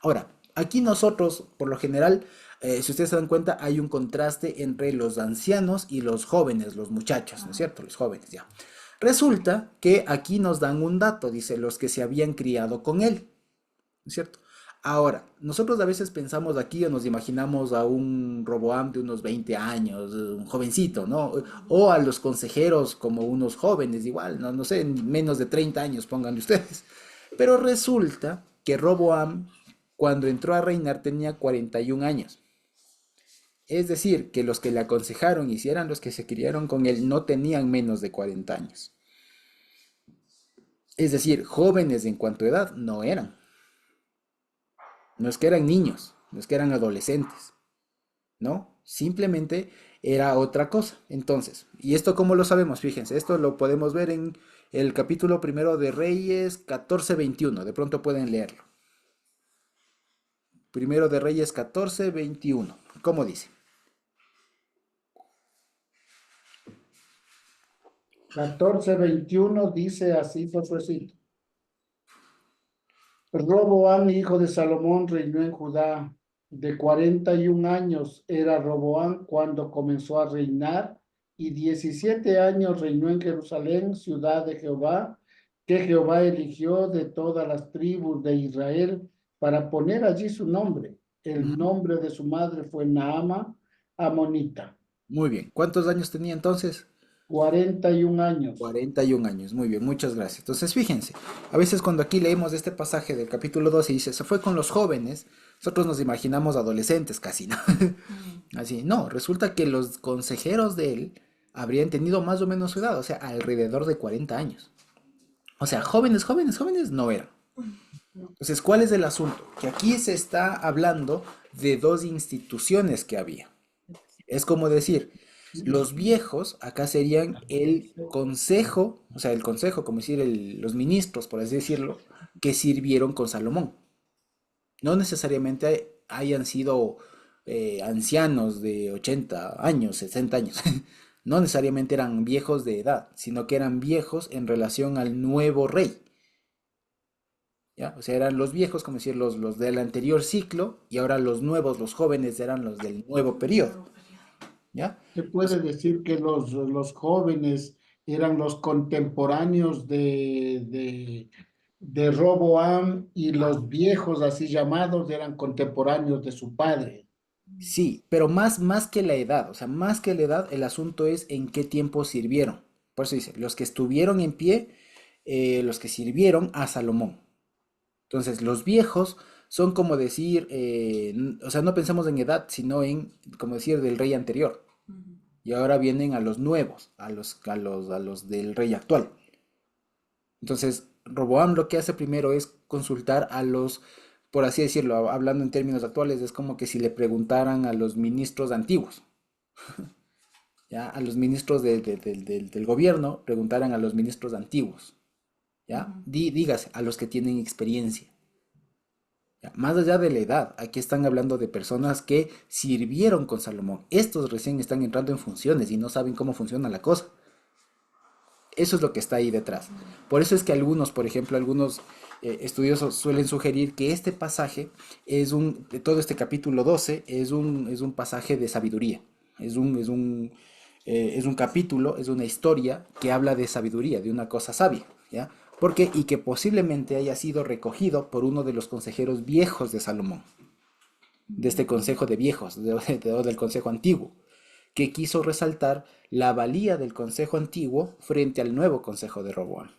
Ahora, aquí nosotros, por lo general, si ustedes se dan cuenta, hay un contraste entre los ancianos y los jóvenes, los muchachos, ¿no es cierto? Los jóvenes, ya. Resulta que aquí nos dan un dato, dice, los que se habían criado con él, ¿no es cierto? Ahora, nosotros a veces pensamos aquí o nos imaginamos a un Roboam de unos 20 años, un jovencito, ¿no? O a los consejeros como unos jóvenes igual, no sé, menos de 30 años, pónganle ustedes. Pero resulta que Roboam, cuando entró a reinar, tenía 41 años. Es decir, que los que le aconsejaron y si eran los que se criaron con él no tenían menos de 40 años. Es decir, jóvenes en cuanto a edad no eran. No es que eran niños, no es que eran adolescentes, ¿no? Simplemente era otra cosa. Entonces, ¿y esto cómo lo sabemos? Fíjense, esto lo podemos ver en el capítulo primero de Reyes 14:21. De pronto pueden leerlo. Primero de Reyes 14:21. ¿Cómo dice? 14:21 dice así, Josuecito. Roboam, hijo de Salomón, reinó en Judá De 41 años era Roboam cuando comenzó a reinar, y 17 años reinó en Jerusalén, ciudad de Jehová, que Jehová eligió de todas las tribus de Israel para poner allí su nombre. El Ujú. nombre de su madre fue Naama, amonita. Muy bien. ¿Cuántos años tenía entonces? 41 años. 41 años, muy bien, muchas gracias. Entonces, fíjense, a veces cuando aquí leemos este pasaje del capítulo 12 y dice, se fue con los jóvenes, nosotros nos imaginamos adolescentes casi, ¿no? Así, no, resulta que los consejeros de él habrían tenido más o menos su edad, o sea, alrededor de 40 años. O sea, jóvenes, jóvenes, jóvenes no eran. Entonces, ¿cuál es el asunto? Que aquí se está hablando de dos instituciones que había. Es como decir, los viejos acá serían el consejo, o sea, el consejo, como decir, los ministros, por así decirlo, que sirvieron con Salomón. No necesariamente hayan sido ancianos de 80 años, 60 años. No necesariamente eran viejos de edad, sino que eran viejos en relación al nuevo rey. ¿Ya? O sea, eran los viejos, como decir, los del anterior ciclo, y ahora los nuevos, los jóvenes, eran los del nuevo periodo. ¿Ya? Se puede decir que los jóvenes eran los contemporáneos de Roboam, y los viejos, así llamados, eran contemporáneos de su padre. Sí, pero más que la edad, o sea, más que la edad, el asunto es en qué tiempo sirvieron. Por eso dice, los que estuvieron en pie, los que sirvieron a Salomón. Entonces, los viejos son como decir, o sea, no pensamos en edad, sino en, como decir, del rey anterior. Y ahora vienen a los nuevos, a los del rey actual. Entonces, Roboam lo que hace primero es consultar a los, por así decirlo, hablando en términos actuales, es como que si le preguntaran a los ministros antiguos, ¿ya? A los ministros del gobierno, preguntaran a los ministros antiguos, ¿ya? Dígase, a los que tienen experiencia. ¿Ya? Más allá de la edad, aquí están hablando de personas que sirvieron con Salomón. Estos recién están entrando en funciones y no saben cómo funciona la cosa. Eso es lo que está ahí detrás. Por eso es que algunos, por ejemplo, algunos estudiosos suelen sugerir que este pasaje de todo este capítulo 12 es un pasaje de sabiduría. Es un capítulo, es una historia que habla de sabiduría, de una cosa sabia, ¿ya? Porque, y que posiblemente haya sido recogido por uno de los consejeros viejos de Salomón, de este consejo de viejos, del consejo antiguo, que quiso resaltar la valía del consejo antiguo frente al nuevo consejo de Roboam.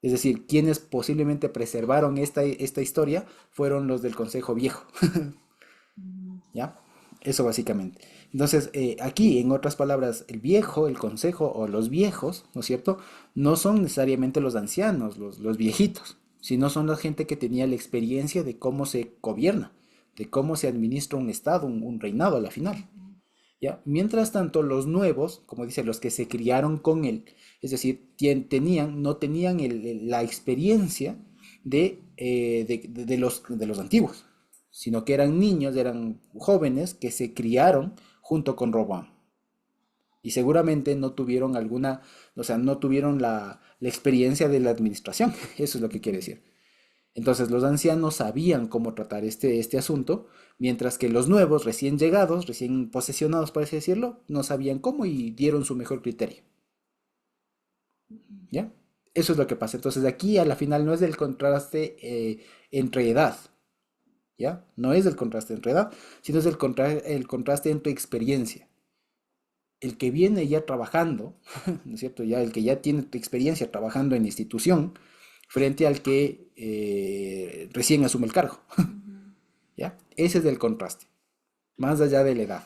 Es decir, quienes posiblemente preservaron esta historia fueron los del consejo viejo. ¿Ya? Eso básicamente. Entonces, aquí, en otras palabras, el viejo, el consejo o los viejos, ¿no es cierto? No son necesariamente los ancianos, los viejitos, sino son la gente que tenía la experiencia de cómo se gobierna, de cómo se administra un estado, un reinado a la final. ¿Ya? Mientras tanto, los nuevos, como dice, los que se criaron con él, es decir, no tenían la experiencia de los antiguos, sino que eran niños, eran jóvenes que se criaron junto con Roboam. Y seguramente no tuvieron o sea, no tuvieron la experiencia de la administración. Eso es lo que quiere decir. Entonces los ancianos sabían cómo tratar este asunto, mientras que los nuevos, recién llegados, recién posesionados, por así decirlo, no sabían cómo y dieron su mejor criterio. ¿Ya? Eso es lo que pasa. Entonces aquí a la final no es del contraste entre edad, ¿ya? No es el contraste entre edad, sino es el contraste entre experiencia. El que viene ya trabajando, ¿no es cierto? Ya el que ya tiene experiencia trabajando en institución, frente al que recién asume el cargo, ¿ya? Ese es el contraste, más allá de la edad.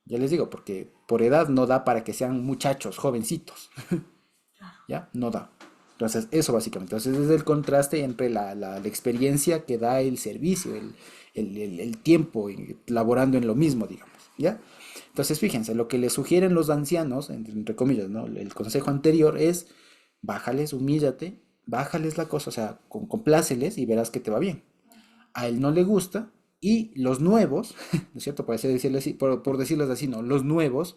Ya les digo, porque por edad no da para que sean muchachos, jovencitos, ¿ya? No da. Entonces, eso básicamente. Entonces, es el contraste entre la experiencia que da el servicio, el tiempo laborando en lo mismo, digamos, ¿ya? Entonces, fíjense, lo que le sugieren los ancianos, entre comillas, ¿no? El consejo anterior es, bájales, humíllate, bájales la cosa, o sea, compláceles y verás que te va bien. A él no le gusta, y los nuevos, ¿no es cierto? Por decirles así, por decirles así, no, los nuevos,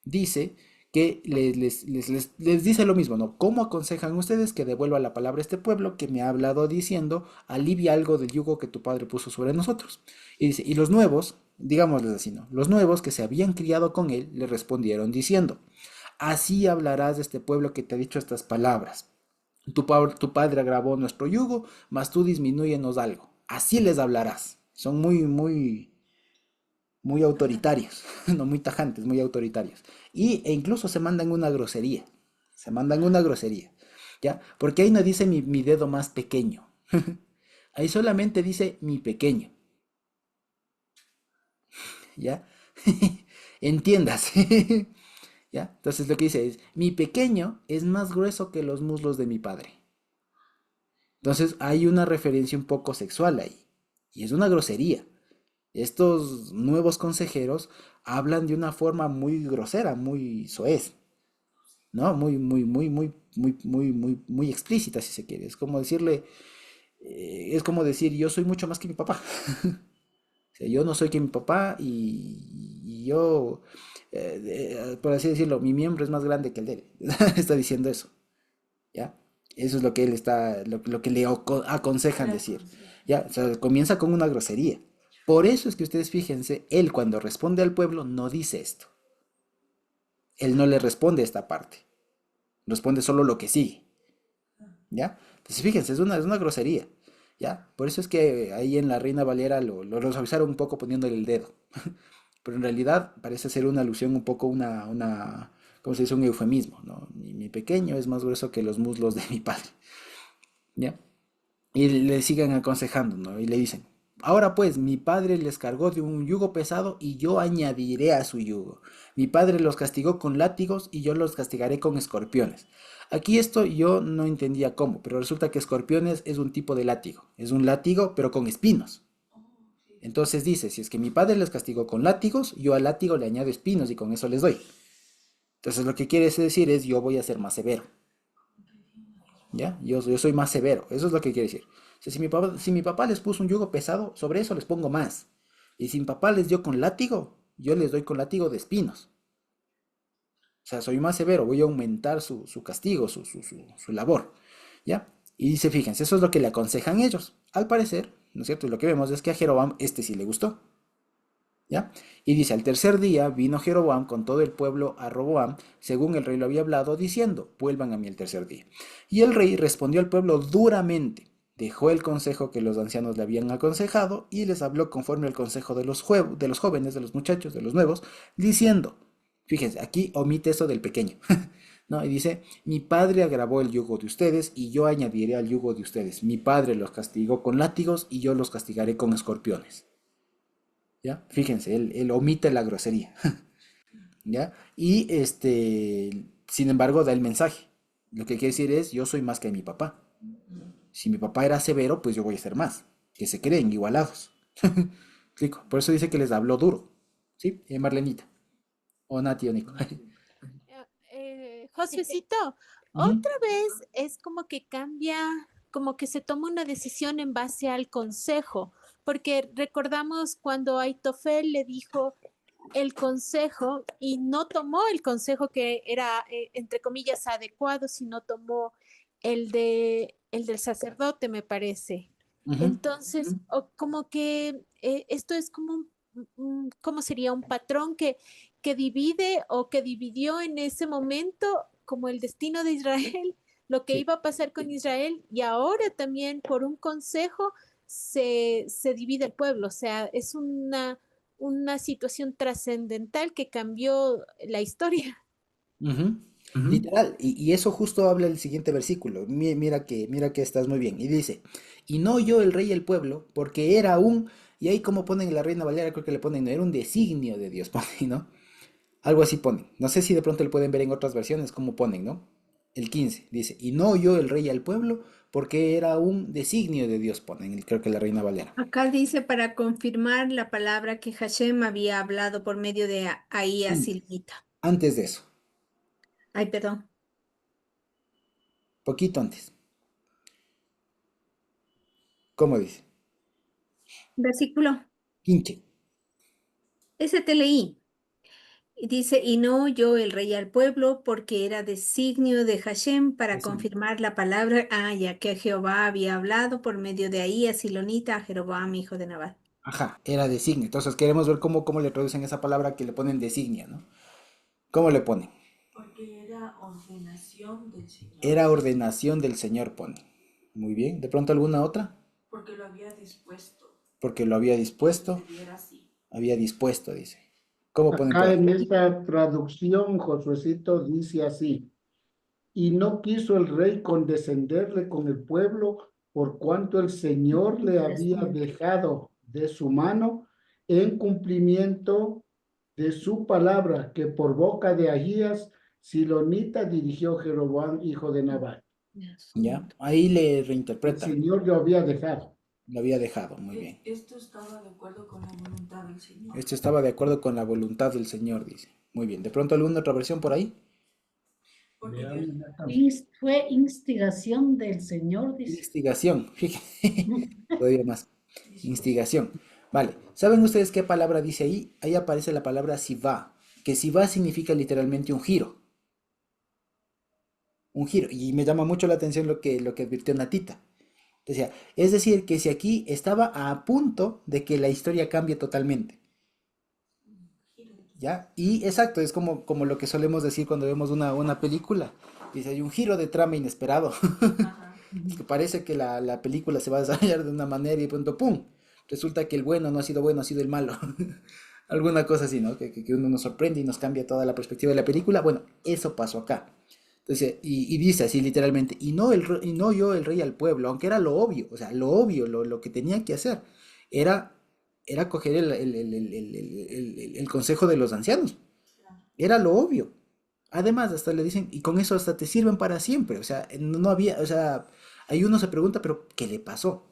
dice que les dice lo mismo, ¿no? ¿Cómo aconsejan ustedes que devuelva la palabra a este pueblo que me ha hablado diciendo, alivia algo del yugo que tu padre puso sobre nosotros? Y dice, y los nuevos, digámosles así, ¿no? Los nuevos que se habían criado con él le respondieron diciendo, así hablarás de este pueblo que te ha dicho estas palabras. Tu padre agravó nuestro yugo, mas tú disminúyenos algo. Así les hablarás. Son muy autoritarios, no muy tajantes, muy autoritarios. E incluso se mandan una grosería. Se mandan una grosería. ¿Ya? Porque ahí no dice mi dedo más pequeño. Ahí solamente dice mi pequeño. ¿Ya? Entiendas. ¿Ya? Entonces lo que dice es, mi pequeño es más grueso que los muslos de mi padre. Entonces hay una referencia un poco sexual ahí. Y es una grosería. Estos nuevos consejeros hablan de una forma muy grosera, muy soez, ¿no? Muy explícita, si se quiere. Es como decirle, es como decir, yo soy mucho más que mi papá. O sea, yo no soy que mi papá y yo, por así decirlo, mi miembro es más grande que el de él. Está diciendo eso, ¿ya? Eso es lo que él está, lo que le aconsejan decir, ¿ya? O sea, comienza con una grosería. Por eso es que ustedes fíjense, él cuando responde al pueblo no dice esto. Él no le responde esta parte. Responde solo lo que sigue, ¿ya? Entonces fíjense, es una grosería, ¿ya? Por eso es que ahí en la Reina Valera lo suavizaron un poco poniéndole el dedo. Pero en realidad parece ser una alusión un poco ¿cómo se dice? Un eufemismo, ¿no? Mi pequeño es más grueso que los muslos de mi padre, ¿ya? Y le siguen aconsejando, ¿no? Y le dicen, ahora pues, mi padre les cargó de un yugo pesado y yo añadiré a su yugo. Mi padre los castigó con látigos y yo los castigaré con escorpiones. Aquí esto yo no entendía cómo, pero resulta que escorpiones es un tipo de látigo. Es un látigo, pero con espinos. Entonces dice, si es que mi padre les castigó con látigos, yo al látigo le añado espinos y con eso les doy. Entonces lo que quiere decir es, yo voy a ser más severo. ¿Ya? Yo soy más severo, eso es lo que quiere decir. O sea, si mi papá les puso un yugo pesado, sobre eso les pongo más. Y si mi papá les dio con látigo, yo les doy con látigo de espinos. O sea, soy más severo, voy a aumentar su castigo, su labor. ¿Ya? Y dice, fíjense, eso es lo que le aconsejan ellos. Al parecer, ¿no es cierto? Y lo que vemos es que a Jeroboam este sí le gustó. ¿Ya? Y dice, al tercer día vino Jeroboam con todo el pueblo a Roboam, según el rey lo había hablado, diciendo, vuelvan a mí el tercer día. Y el rey respondió al pueblo duramente, dejó el consejo que los ancianos le habían aconsejado y les habló conforme al consejo de los jóvenes, de los muchachos, de los nuevos, diciendo, fíjense, aquí omite eso del pequeño, ¿no? Y dice, mi padre agravó el yugo de ustedes y yo añadiré al yugo de ustedes. Mi padre los castigó con látigos y yo los castigaré con escorpiones. ¿Ya? Fíjense, él omite la grosería, ¿ya? Y sin embargo, da el mensaje. Lo que quiere decir es, yo soy más que mi papá. Si mi papá era severo, pues yo voy a ser más. Que se creen igualados. Explico. Por eso dice que les habló duro. ¿Sí? Marlenita. O Nati o Nico. Josuecito, Ujú. otra vez es como que cambia, como que se toma una decisión en base al consejo, porque recordamos cuando Aitofel le dijo el consejo y no tomó el consejo que era, entre comillas, adecuado, sino tomó el del sacerdote, me parece. Ujú. Entonces, como que esto es como ¿cómo sería? Un patrón que divide o que dividió en ese momento como el destino de Israel, lo que Sí. iba a pasar con Israel, y ahora también por un consejo se divide el pueblo. O sea, es una situación trascendental que cambió la historia. Ujú. Literal, y eso justo habla el siguiente versículo. Mira que estás muy bien. Y dice, y no yo el rey y el pueblo, porque era y ahí como ponen en la Reina Valera, creo que le ponen, no, era un designio de Dios, ponen, ¿no? Algo así ponen. No sé si de pronto lo pueden ver en otras versiones, como ponen, ¿no? El 15 dice, y no yo el rey y el pueblo, porque era un designio de Dios, ponen, creo que la Reina Valera. Acá dice para confirmar la palabra que Hashem había hablado por medio de ahí a Antes, Silmita. antes de eso, Ay, perdón. poquito antes. ¿Cómo dice? Versículo. 15. Ese te leí. Y dice, y no oyó el rey al pueblo porque era designio de Hashem para Designio. confirmar la palabra, ya que Jehová había hablado por medio de ahí a Silonita, a Jeroboam, hijo de Nabat. Ajá, era designio. Entonces queremos ver cómo le traducen esa palabra que le ponen designia, ¿no? ¿Cómo le ponen? Porque era ordenación del Señor. Era ordenación del Señor, pone. Muy bien. ¿De pronto alguna otra? Porque lo había dispuesto. Porque lo había dispuesto. Que diera así. Había dispuesto, dice. ¿Cómo ponen por Acá ahí? en esta traducción, Josuecito dice así: y no quiso el rey condescenderle con el pueblo, por cuanto el Señor le había dejado de su mano en cumplimiento de su palabra, que por boca de Ahías Silonita dirigió Jeroboam, hijo de Nabat. ¿Ya? Ahí le El reinterpreta. Señor lo había dejado. Lo había dejado, muy bien. Esto estaba de acuerdo con la voluntad del Señor. Esto estaba de acuerdo con la voluntad del Señor, dice. Muy bien. ¿De pronto alguna otra versión por ahí? Porque Fue instigación del Señor, dice. Instigación, fíjense. Todavía más. Instigación. Vale. ¿Saben ustedes qué palabra dice ahí? Ahí aparece la palabra sivá, que sivá significa literalmente un giro. Un giro. Y me llama mucho la atención lo que advirtió Natita. Decía, es decir, que si aquí estaba a punto de que la historia cambie totalmente. ¿Ya? Y exacto, es como lo que solemos decir cuando vemos una película. Dice, hay un giro de trama inesperado. Que parece que la película se va a desarrollar de una manera y de pronto, ¡pum! Resulta que el bueno no ha sido bueno, ha sido el malo. Alguna cosa así, ¿no? Que uno nos sorprende y nos cambia toda la perspectiva de la película. Bueno, eso pasó acá. Entonces, y dice así literalmente, y no oyó el rey al pueblo, aunque era lo obvio, o sea, lo obvio, lo que tenía que hacer, era, era coger el consejo de los ancianos, era lo obvio. Además, hasta le dicen, y con eso hasta te sirven para siempre, o sea, no había, o sea, ahí uno se pregunta, pero ¿qué le pasó?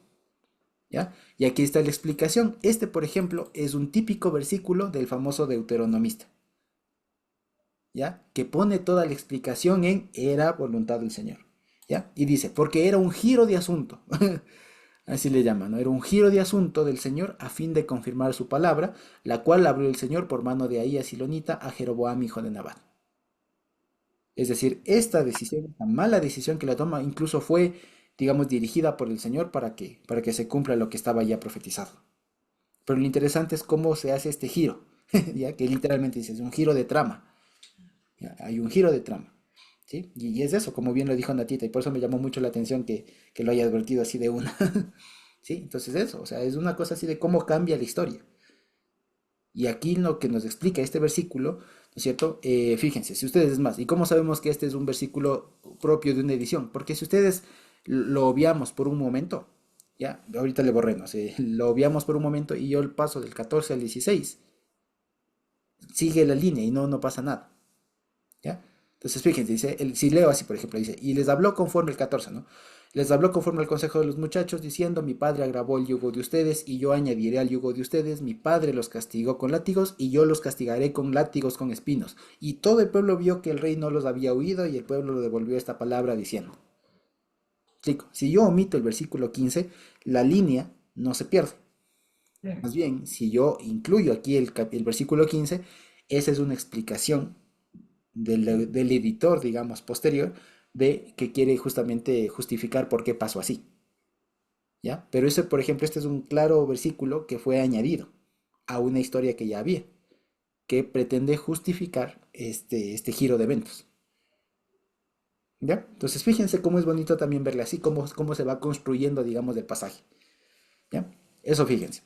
¿Ya? Y aquí está la explicación. Este, por ejemplo, es un típico versículo del famoso deuteronomista. ¿Ya? Que pone toda la explicación en era voluntad del Señor, ¿ya? Y dice, porque era un giro de asunto, así le llaman, ¿no? Era un giro de asunto del Señor a fin de confirmar su palabra, la cual abrió el Señor por mano de Ahías Silonita a Jeroboam, hijo de Nabat. Es decir, esta decisión, esta mala decisión que la toma, incluso fue, digamos, dirigida por el Señor para que se cumpla lo que estaba ya profetizado. Pero lo interesante es cómo se hace este giro, ¿ya? Que literalmente dice, es un giro de trama. ¿Ya? Hay un giro de trama, ¿sí? Y es eso, como bien lo dijo Natita, y por eso me llamó mucho la atención que lo haya advertido así de una, ¿sí? Entonces eso, o sea, es una cosa así de cómo cambia la historia. Y aquí lo que nos explica este versículo, ¿no es cierto? Fíjense, si ustedes es más, ¿y cómo sabemos que este es un versículo propio de una edición? Porque si ustedes lo obviamos por un momento, ya, ahorita le borré, no sé, lo obviamos por un momento y yo el paso del 14 al 16, sigue la línea y no pasa nada. ¿Ya? Entonces, fíjense, dice, si leo así, por ejemplo, dice, y les habló conforme el 14, ¿no? Les habló conforme al consejo de los muchachos, diciendo, mi padre agravó el yugo de ustedes, y yo añadiré al yugo de ustedes, mi padre los castigó con látigos, y yo los castigaré con látigos con espinos. Y todo el pueblo vio que el rey no los había oído, y el pueblo le devolvió esta palabra diciendo. Explico, si yo omito el versículo 15, la línea no se pierde. Más bien, si yo incluyo aquí el versículo 15, esa es una explicación del editor, digamos, posterior, de que quiere justamente justificar por qué pasó así. ¿Ya? Pero ese, por ejemplo, este es un claro versículo que fue añadido a una historia que ya había, que pretende justificar este giro de eventos. ¿Ya? Entonces, fíjense cómo es bonito también verle así, cómo se va construyendo, digamos, el pasaje. ¿Ya? Eso fíjense.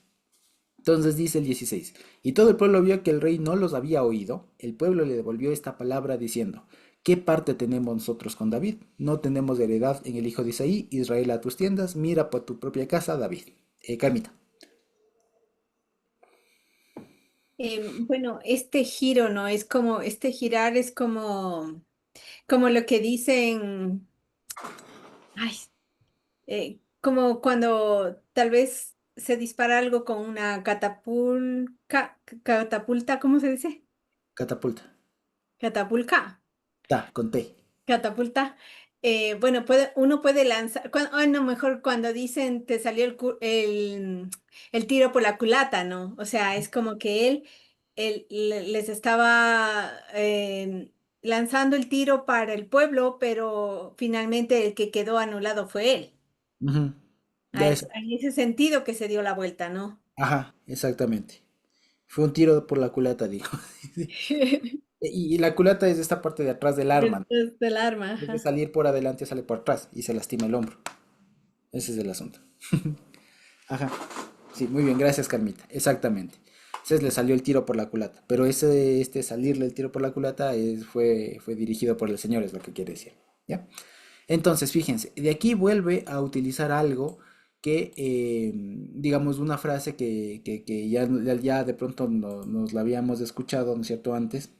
Entonces dice el 16, y todo el pueblo vio que el rey no los había oído, el pueblo le devolvió esta palabra diciendo, ¿qué parte tenemos nosotros con David? No tenemos heredad en el hijo de Isaí, Israel a tus tiendas, mira por tu propia casa, David. Carmita. Bueno, este giro, ¿no? Es como, este girar es como lo que dicen, ay, como cuando tal vez se dispara algo con una catapulta, ¿cómo se dice? Catapulta. Catapulta. Con T. Catapulta. Bueno, uno puede lanzar, no, mejor cuando dicen te salió el tiro por la culata, ¿no? O sea, es como que él les estaba lanzando el tiro para el pueblo, pero finalmente el que quedó anulado fue él. Ujú. Ya es, En ese sentido que se dio la vuelta, ¿no? ajá, exactamente. Fue un tiro por la culata, digo. Y la culata es esta parte de atrás del arma, ¿no? Después del arma, En vez de ajá. salir por adelante, sale por atrás y se lastima el hombro. Ese es el asunto. Ajá. Sí, muy bien, gracias, Carmita. Exactamente. Entonces le salió el tiro por la culata. Pero este salirle el tiro por la culata fue dirigido por el Señor, es lo que quiere decir. ¿Ya? Entonces, fíjense, de aquí vuelve a utilizar algo que, digamos, una frase que ya de pronto nos la habíamos escuchado, ¿no es cierto?, antes.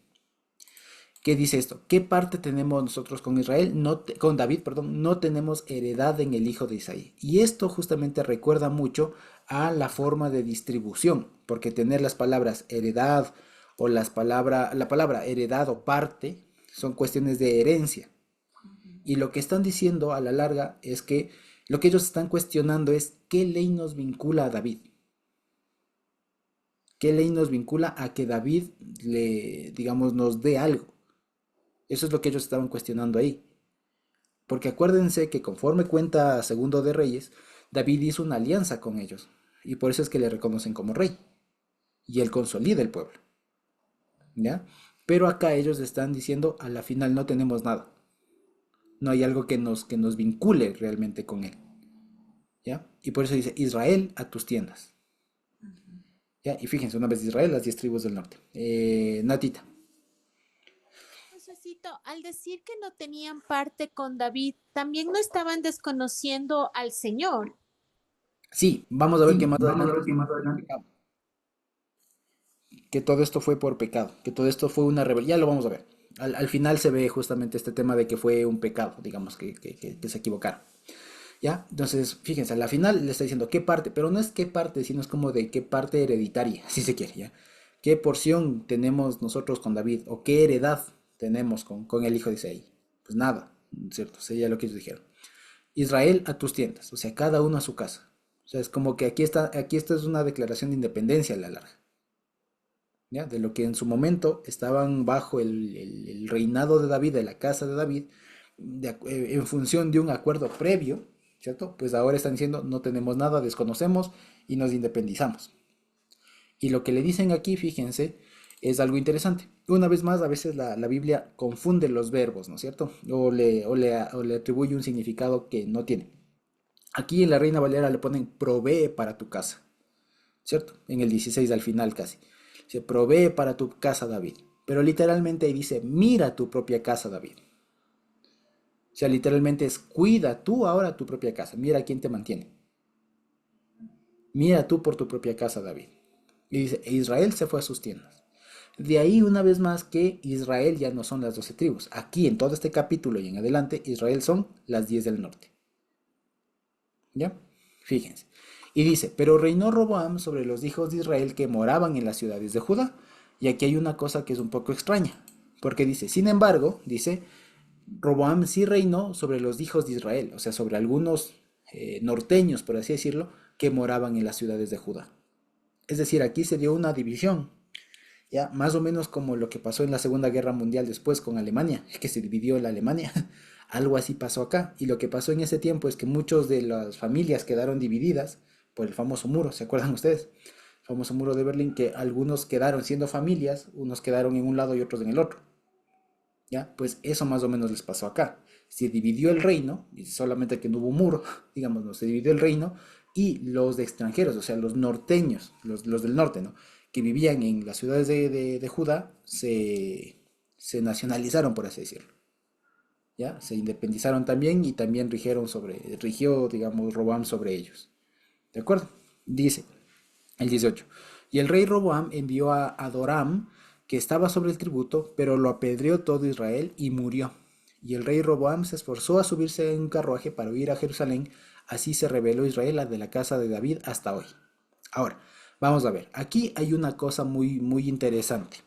¿Qué dice esto? ¿Qué parte tenemos nosotros con Israel? Con David, perdón, no tenemos heredad en el hijo de Isaí. Y esto justamente recuerda mucho a la forma de distribución, porque tener las palabras heredad o la palabra heredad o parte son cuestiones de herencia. Y lo que están diciendo a la larga es que lo que ellos están cuestionando es qué ley nos vincula a David. ¿Qué ley nos vincula a que David digamos, nos dé algo? Eso es lo que ellos estaban cuestionando ahí. Porque acuérdense que conforme cuenta Segundo de Reyes, David hizo una alianza con ellos. Y por eso es que le reconocen como rey. Y él consolida el pueblo. ¿Ya? Pero acá ellos están diciendo, a la final no tenemos nada. No hay algo que nos vincule realmente con él. ¿Ya? Y por eso dice, Israel, a tus tiendas. ¿Ya? Y fíjense, una vez Israel, las 10 tribus del norte. Natita. Josécito, al decir que no tenían parte con David, también no estaban desconociendo al Señor. Sí, vamos a ver que Sí, más vamos a adelante ver qué más adelante. que todo esto fue por pecado, que todo esto fue una rebelión, ya lo vamos a ver. Al final se ve justamente este tema de que fue un pecado, digamos, que se equivocaron. ¿Ya? Entonces, fíjense, a la final le está diciendo qué parte, pero no es qué parte, sino es como de qué parte hereditaria, si se quiere, ¿ya? ¿Qué porción tenemos nosotros con David? ¿O qué heredad tenemos con el hijo de Isaí? Pues nada, ¿cierto? Sería lo que ellos dijeron. Israel a tus tiendas, o sea, cada uno a su casa. O sea, es como que aquí esta es una declaración de independencia a la larga. ¿Ya? De lo que en su momento estaban bajo el reinado de David, de la casa de David, en función de un acuerdo previo, ¿cierto? Pues ahora están diciendo, no tenemos nada, desconocemos y nos independizamos. Y lo que le dicen aquí, fíjense, es algo interesante. Una vez más, a veces la Biblia confunde los verbos, ¿no es cierto? O le atribuye un significado que no tiene. Aquí en la Reina Valera le ponen provee para tu casa, ¿cierto? En el 16 al final casi. Se provee para tu casa, David. Pero literalmente ahí dice, mira tu propia casa, David. O sea, literalmente es, cuida tú ahora tu propia casa. Mira quién te mantiene. Mira tú por tu propia casa, David. Y dice, e Israel se fue a sus tiendas. De ahí una vez más que Israel ya no son las 12 tribus. Aquí en todo este capítulo y en adelante, Israel son las 10 del norte. ¿Ya? Fíjense. Y dice, pero reinó Roboam sobre los hijos de Israel que moraban en las ciudades de Judá. Y aquí hay una cosa que es un poco extraña. Porque dice, sin embargo, dice, Roboam sí reinó sobre los hijos de Israel. O sea, sobre algunos norteños, por así decirlo, que moraban en las ciudades de Judá. Es decir, aquí se dio una división. Ya, más o menos como lo que pasó en la Segunda Guerra Mundial después con Alemania, que se dividió la Alemania. Algo así pasó acá. Y lo que pasó en ese tiempo es que muchas de las familias quedaron divididas por el famoso muro, ¿se acuerdan ustedes? El famoso muro de Berlín, que algunos quedaron siendo familias, unos quedaron en un lado y otros en el otro. ¿Ya? Pues eso más o menos les pasó acá. Se dividió el reino, y solamente que no hubo muro, digamos, no se dividió el reino, y los de extranjeros, o sea, los norteños, los del norte, ¿no? Que vivían en las ciudades de Judá, se nacionalizaron, por así decirlo. ¿Ya? Se independizaron también y también rigió, digamos, Robam sobre ellos. ¿De acuerdo? Dice el 18. Y el rey Roboam envió a Adoram, que estaba sobre el tributo, pero lo apedreó todo Israel y murió. Y el rey Roboam se esforzó a subirse en un carruaje para huir a Jerusalén. Así se rebeló Israel de la casa de David hasta hoy. Ahora, vamos a ver. Aquí hay una cosa muy, muy interesante.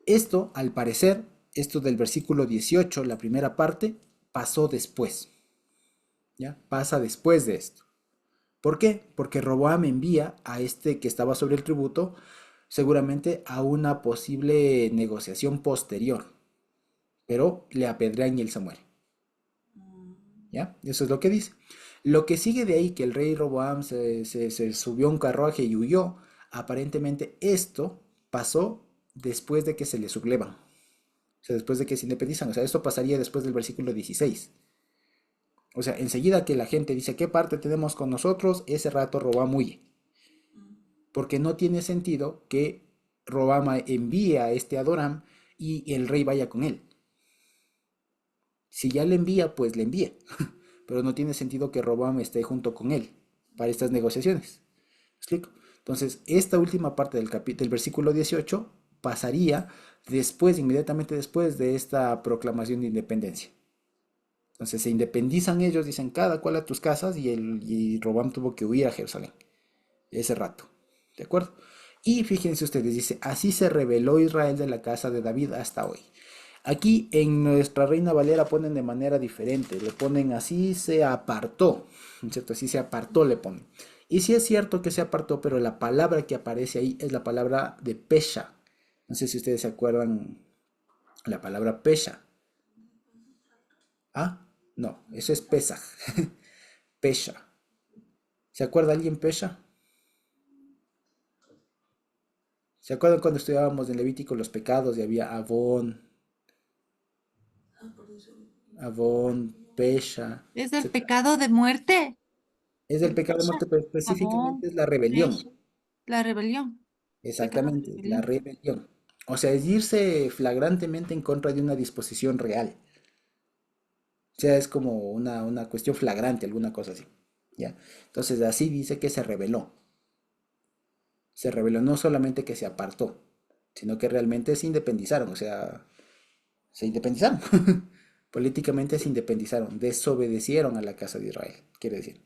Esto, al parecer, esto del versículo 18, la primera parte, pasó después. ¿Ya? Pasa después de esto. ¿Por qué? Porque Roboam envía a este que estaba sobre el tributo seguramente a una posible negociación posterior, pero le apedrean y él se muere. ¿Ya? Eso es lo que dice. Lo que sigue de ahí, que el rey Roboam se subió a un carruaje y huyó, aparentemente esto pasó después de que se le sublevan, o sea, después de que se independizan, o sea, esto pasaría después del versículo 16. O sea, enseguida que la gente dice, ¿qué parte tenemos con nosotros? Ese rato Roboam huye, porque no tiene sentido que Roboam envíe a este Adoram y el rey vaya con él. Si ya le envía, pues le envía. Pero no tiene sentido que Roboam esté junto con él para estas negociaciones. ¿Me explico? Entonces, esta última parte del versículo 18 pasaría después, inmediatamente después de esta proclamación de independencia. Entonces se independizan ellos, dicen cada cual a tus casas y Roboam tuvo que huir a Jerusalén ese rato. ¿De acuerdo? Y fíjense ustedes, dice, así se rebeló Israel de la casa de David hasta hoy. Aquí en nuestra Reina Valera ponen de manera diferente, le ponen así se apartó, ¿cierto? Así se apartó le ponen. Y sí es cierto que se apartó, pero la palabra que aparece ahí es la palabra de Pesha. No sé si ustedes se acuerdan la palabra Pesha. Ah, no, eso es Pesaj. Pesha. ¿Se acuerda alguien Pesha? ¿Se acuerdan cuando estudiábamos en Levítico los pecados y había Avón, Pesha? ¿Es el pecado de muerte? Es el pecado de muerte, pero específicamente Abón, es la rebelión. Pesh, la rebelión. Pecado de Exactamente, la rebelión. rebelión. O sea, es irse flagrantemente en contra de una disposición real. O sea, es como una cuestión flagrante, alguna cosa así. ¿Ya? Entonces, así dice que se rebeló. Se rebeló no solamente que se apartó, sino que realmente se independizaron. O sea, se independizaron. Políticamente se independizaron, desobedecieron a la casa de Israel, quiere decir.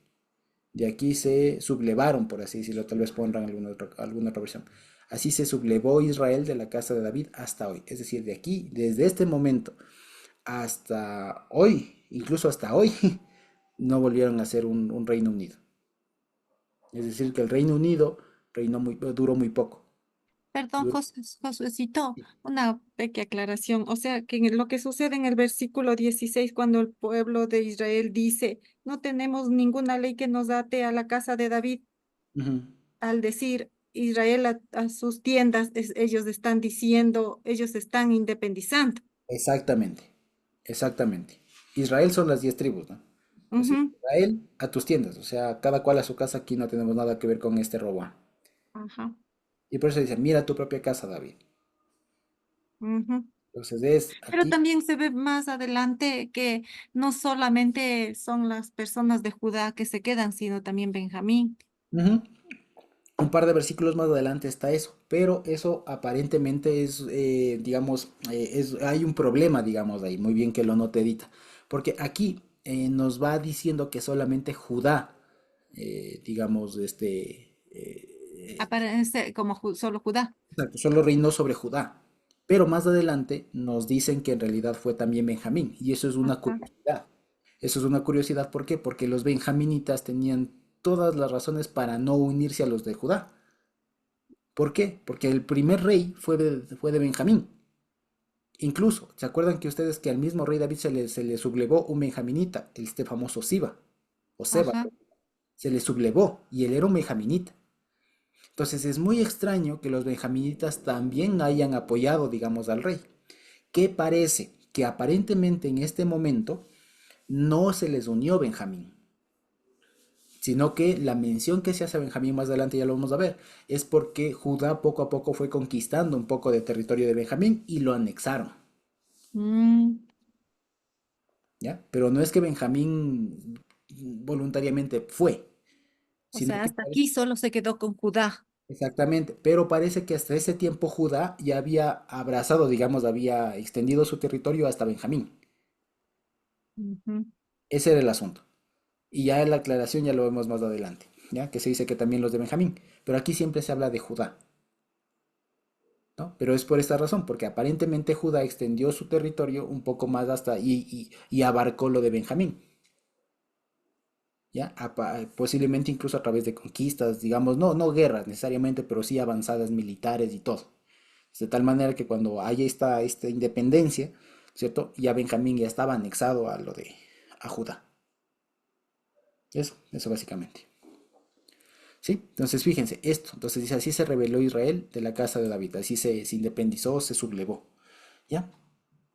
De aquí se sublevaron, por así decirlo, tal vez pondrán alguna otra versión. Así se sublevó Israel de la casa de David hasta hoy. Es decir, de aquí, desde este momento hasta hoy, incluso hasta hoy, no volvieron a ser un Reino Unido. Es decir, que el Reino Unido duró muy poco. Perdón, Duró- Josuecito, una pequeña aclaración. O sea, que lo que sucede en el versículo 16, cuando el pueblo de Israel dice, no tenemos ninguna ley que nos ate a la casa de David, Ujú. al decir Israel a sus tiendas, ellos están diciendo, ellos se están independizando. Exactamente, exactamente. Israel son las 10 tribus, ¿no? Así, Ujú, Israel a tus tiendas, o sea, cada cual a su casa, aquí no tenemos nada que ver con este robo. ajá, Y por eso dice, mira tu propia casa, David. ujú. Entonces es Pero aquí. también se ve más adelante que no solamente son las personas de Judá que se quedan, sino también Benjamín. Ujú. Un par de versículos más adelante está eso, pero eso aparentemente es, digamos, hay un problema, digamos, ahí, muy bien que lo note Edita, porque aquí nos va diciendo que solamente Judá, digamos, Aparece como solo Judá. exacto, solo reinó sobre Judá, pero más adelante nos dicen que en realidad fue también Benjamín, y eso es una Ajá. curiosidad. Eso es una curiosidad, ¿por qué? Porque los benjaminitas tenían todas las razones para no unirse a los de Judá. ¿Por qué? Porque el primer rey fue de Benjamín. Incluso, ¿se acuerdan que ustedes que al mismo rey David se le sublevó un benjaminita, este famoso Siba, o Seba, Ajá. se le sublevó y él era un benjaminita? Entonces es muy extraño que los benjaminitas también hayan apoyado, digamos, al rey. ¿Qué parece? Que aparentemente en este momento no se les unió Benjamín, sino que la mención que se hace a Benjamín más adelante, ya lo vamos a ver, es porque Judá poco a poco fue conquistando un poco de territorio de Benjamín y lo anexaron, Mm, ¿ya? Pero no es que Benjamín voluntariamente fue, o sino sea, que hasta aquí solo se quedó con Judá. exactamente, pero parece que hasta ese tiempo Judá ya había abrazado, digamos, había extendido su territorio hasta Benjamín. Ujú. Ese era el asunto. Y ya en la aclaración ya lo vemos más adelante, ¿ya? Que se dice que también los de Benjamín, pero aquí siempre se habla de Judá. ¿No? Pero es por esta razón, porque aparentemente Judá extendió su territorio un poco más hasta y abarcó lo de Benjamín. ¿ya? Posiblemente incluso a través de conquistas, digamos, no guerras necesariamente, pero sí avanzadas militares y todo. De tal manera que cuando haya esta independencia, ¿cierto? Ya Benjamín ya estaba anexado a Judá. Eso básicamente. ¿Sí? Entonces fíjense, esto. Entonces dice, así se rebeló Israel de la casa de David, así se independizó, se sublevó. ¿Ya?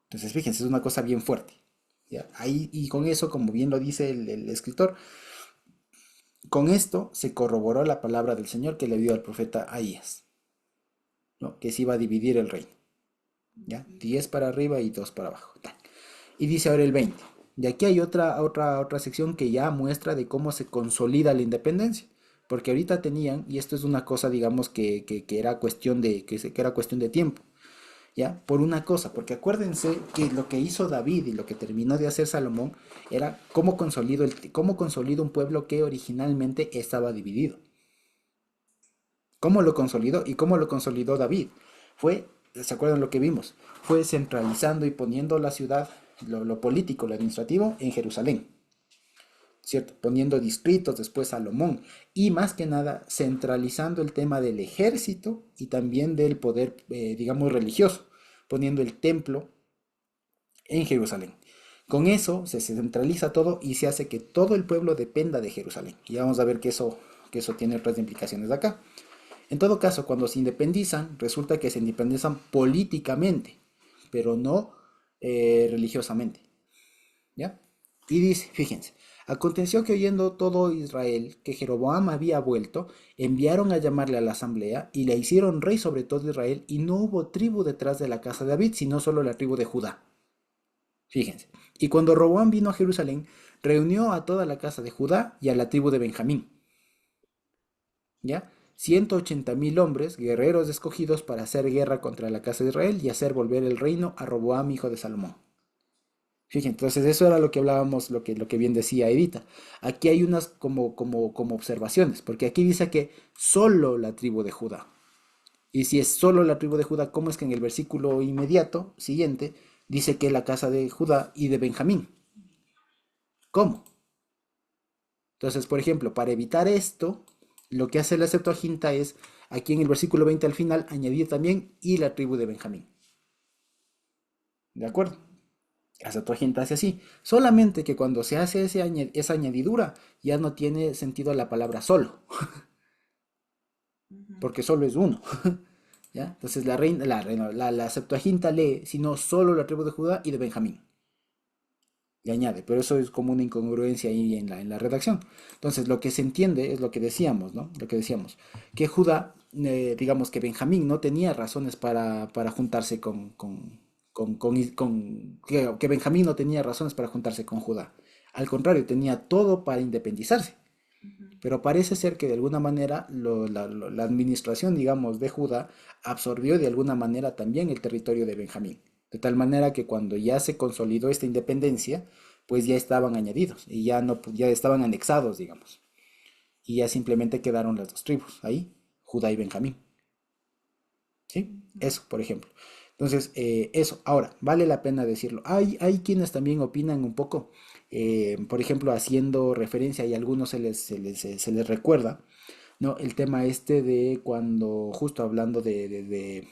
Entonces fíjense, es una cosa bien fuerte. ¿Ya? Ahí, y con eso, como bien lo dice el escritor, con esto se corroboró la palabra del Señor que le dio al profeta Ahías, ¿no? Que se iba a dividir el reino. ¿Ya? 10 para arriba y 2 para abajo. Tal. Y dice ahora el 20. Y aquí hay otra sección que ya muestra de cómo se consolida la independencia. Porque ahorita tenían, y esto es una cosa, digamos, que era cuestión que era cuestión de tiempo. ¿Ya? Por una cosa, porque acuérdense que lo que hizo David y lo que terminó de hacer Salomón era cómo consolidó un pueblo que originalmente estaba dividido. ¿Cómo lo consolidó? ¿Y cómo lo consolidó David? ¿Se acuerdan lo que vimos? Fue centralizando y poniendo la ciudad, lo político, lo administrativo, en Jerusalén, ¿cierto? Poniendo distritos, después Salomón, y más que nada centralizando el tema del ejército y también del poder, digamos, religioso, poniendo el templo en Jerusalén. Con eso se centraliza todo y se hace que todo el pueblo dependa de Jerusalén. Y vamos a ver que eso tiene otras implicaciones de acá. En todo caso, cuando se independizan, resulta que se independizan políticamente, pero no religiosamente. ¿Ya? Y dice, fíjense, aconteció que oyendo todo Israel que Jeroboam había vuelto, enviaron a llamarle a la asamblea y le hicieron rey sobre todo Israel, y no hubo tribu detrás de la casa de David, sino solo la tribu de Judá. Fíjense. Y cuando Roboam vino a Jerusalén, reunió a toda la casa de Judá y a la tribu de Benjamín. ¿Ya? 180.000 hombres, guerreros escogidos para hacer guerra contra la casa de Israel y hacer volver el reino a Roboam, hijo de Salomón. Fíjense, entonces eso era lo que hablábamos, lo que bien decía Edita. Aquí hay unas como observaciones, porque aquí dice que solo la tribu de Judá. Y si es solo la tribu de Judá, ¿cómo es que en el versículo inmediato, siguiente, dice que la casa de Judá y de Benjamín? ¿Cómo? Entonces, por ejemplo, para evitar esto, lo que hace la Septuaginta es, aquí en el versículo 20 al final, añadir también y la tribu de Benjamín. ¿De acuerdo? La Septuaginta hace así. Solamente que cuando se hace esa añadidura, ya no tiene sentido la palabra solo, porque solo es uno. ¿Ya? Entonces la Septuaginta lee, sino solo la tribu de Judá y de Benjamín. Le añade, pero eso es como una incongruencia ahí en la redacción. Entonces, lo que se entiende es lo que decíamos, ¿no? Lo que decíamos, que Judá, digamos que Benjamín no tenía razones para juntarse que Benjamín no tenía razones para juntarse con Judá. Al contrario, tenía todo para independizarse. Pero parece ser que de alguna manera la administración, digamos, de Judá absorbió de alguna manera también el territorio de Benjamín. De tal manera que cuando ya se consolidó esta independencia, pues ya estaban añadidos y ya no, ya estaban anexados, digamos. Y ya simplemente quedaron las dos tribus ahí, Judá y Benjamín. ¿Sí? Eso, por ejemplo. Entonces, eso. Ahora, vale la pena decirlo. Hay quienes también opinan un poco, por ejemplo, haciendo referencia, y a algunos se les recuerda, ¿no? El tema este de cuando, justo hablando de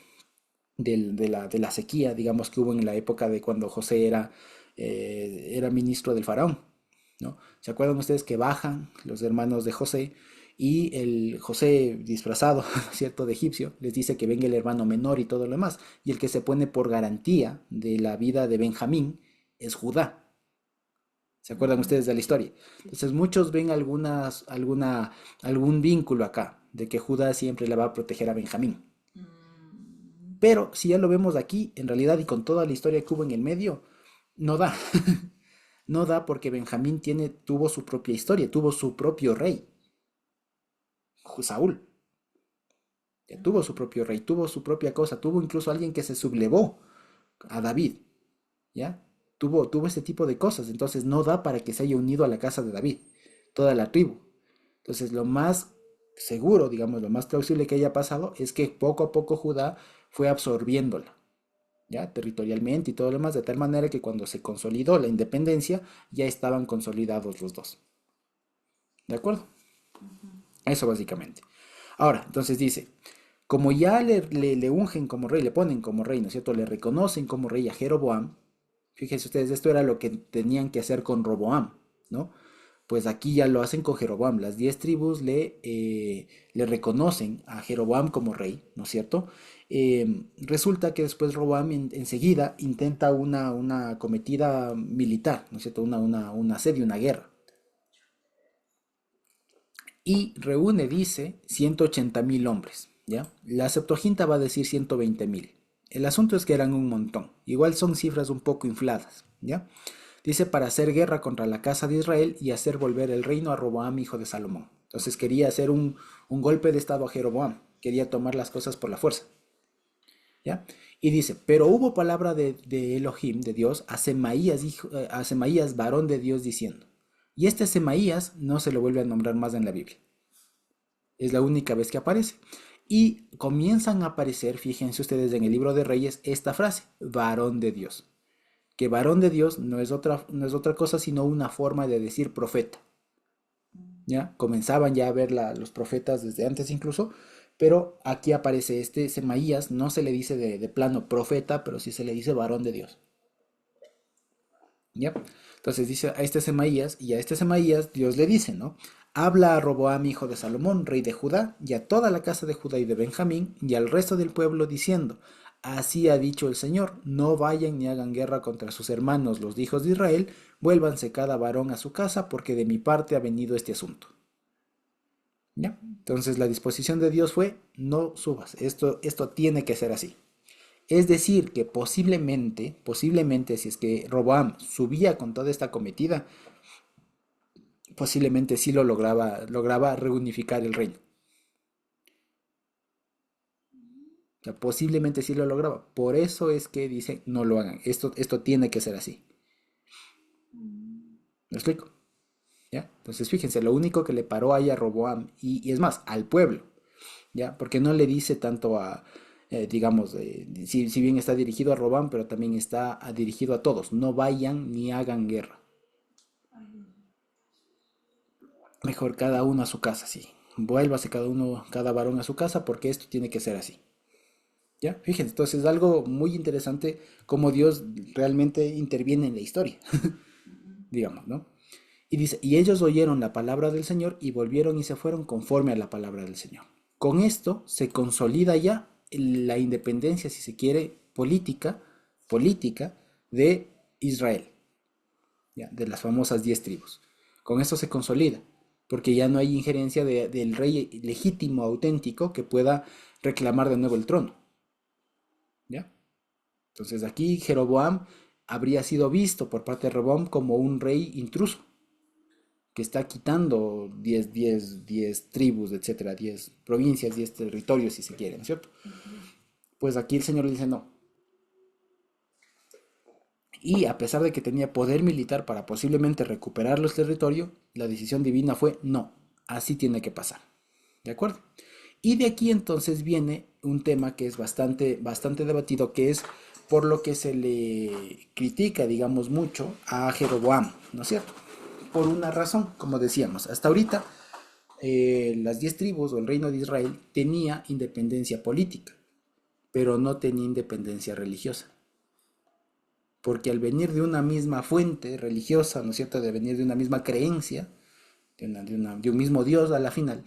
la sequía, digamos, que hubo en la época de cuando José era ministro del faraón, ¿no? ¿Se acuerdan ustedes que bajan los hermanos de José y el José disfrazado, ¿cierto?, de egipcio, les dice que venga el hermano menor y todo lo demás, y el que se pone por garantía de la vida de Benjamín es Judá? ¿Se acuerdan ustedes de la historia? Entonces muchos ven algún vínculo acá, de que Judá siempre le va a proteger a Benjamín. Pero si ya lo vemos aquí, en realidad, y con toda la historia que hubo en el medio, no da. No da porque Benjamín tuvo su propia historia, tuvo su propio rey, Saúl. Ya tuvo su propio rey, tuvo su propia cosa, tuvo incluso alguien que se sublevó a David, ¿ya? Tuvo ese tipo de cosas, entonces no da para que se haya unido a la casa de David, toda la tribu. Entonces lo más seguro, digamos, lo más plausible que haya pasado es que poco a poco Judá fue absorbiéndola, ¿ya? Territorialmente y todo lo demás, de tal manera que cuando se consolidó la independencia, ya estaban consolidados los dos. ¿De acuerdo? Eso básicamente. Ahora, entonces dice, como ya le ungen como rey, le ponen como rey, ¿no es cierto? Le reconocen como rey a Jeroboam. Fíjense ustedes, esto era lo que tenían que hacer con Roboam, ¿no? Pues aquí ya lo hacen con Jeroboam. Las 10 tribus le reconocen a Jeroboam como rey, ¿no es cierto? Resulta que después Roboam enseguida intenta una cometida militar, ¿no es cierto? Un asedio, una guerra. Y reúne, dice, 180.000 hombres, ¿ya? La Septuaginta va a decir 120.000. El asunto es que eran un montón. Igual son cifras un poco infladas, ¿ya? Dice para hacer guerra contra la casa de Israel y hacer volver el reino a Roboam, hijo de Salomón. Entonces quería hacer un golpe de estado a Jeroboam. Quería tomar las cosas por la fuerza, ¿ya? Y dice, pero hubo palabra de Elohim, de Dios, a Semaías, varón de Dios, diciendo. Y este Semaías no se lo vuelve a nombrar más en la Biblia. Es la única vez que aparece. Y comienzan a aparecer, fíjense ustedes en el libro de Reyes, esta frase, varón de Dios. Que varón de Dios no es otra cosa sino una forma de decir profeta. ¿Ya? Comenzaban ya a ver los profetas desde antes incluso, pero aquí aparece este Semaías, no se le dice de plano profeta, pero sí se le dice varón de Dios. ¿Ya? Entonces dice a este Semaías, y a este Semaías Dios le dice, ¿no? Habla a Roboam, hijo de Salomón, rey de Judá, y a toda la casa de Judá y de Benjamín, y al resto del pueblo, diciendo, así ha dicho el Señor, no vayan ni hagan guerra contra sus hermanos, los hijos de Israel, vuélvanse cada varón a su casa, porque de mi parte ha venido este asunto. ¿Ya? Entonces la disposición de Dios fue, no subas, esto tiene que ser así. Es decir, que posiblemente, si es que Roboam subía con toda esta cometida, posiblemente sí lo lograba reunificar el reino. O sea, posiblemente sí lo lograba. Por eso es que dice, no lo hagan. Esto tiene que ser así. ¿Me explico? ¿Ya? Entonces fíjense, lo único que le paró ahí a Roboam, y es más, al pueblo, ¿ya? Porque no le dice tanto a, digamos, si bien está dirigido a Roboam, pero también está dirigido a todos. No vayan ni hagan guerra. Mejor cada uno a su casa, sí. Vuélvase cada varón a su casa, porque esto tiene que ser así. ¿Ya? Fíjense, entonces es algo muy interesante cómo Dios realmente interviene en la historia, digamos, ¿no? Y dice, y ellos oyeron la palabra del Señor y volvieron y se fueron conforme a la palabra del Señor. Con esto se consolida ya la independencia, si se quiere, política de Israel, ¿ya? De las famosas 10 tribus. Con esto se consolida, porque ya no hay injerencia del rey legítimo, auténtico, que pueda reclamar de nuevo el trono. ¿Ya? Entonces aquí Jeroboam habría sido visto por parte de Roboam como un rey intruso, que está quitando 10 tribus, etcétera, 10 provincias, 10 territorios, si se quiere, ¿no es cierto? Pues aquí el Señor le dice no. Y a pesar de que tenía poder militar para posiblemente recuperar los territorios, la decisión divina fue no, así tiene que pasar. ¿De acuerdo? Y de aquí entonces viene un tema que es bastante debatido, que es por lo que se le critica, digamos, mucho a Jeroboam, ¿no es cierto? Por una razón, como decíamos, hasta ahorita las 10 tribus o el reino de Israel tenía independencia política, pero no tenía independencia religiosa. Porque al venir de una misma fuente religiosa, ¿no es cierto?, de venir de una misma creencia, de un mismo Dios a la final,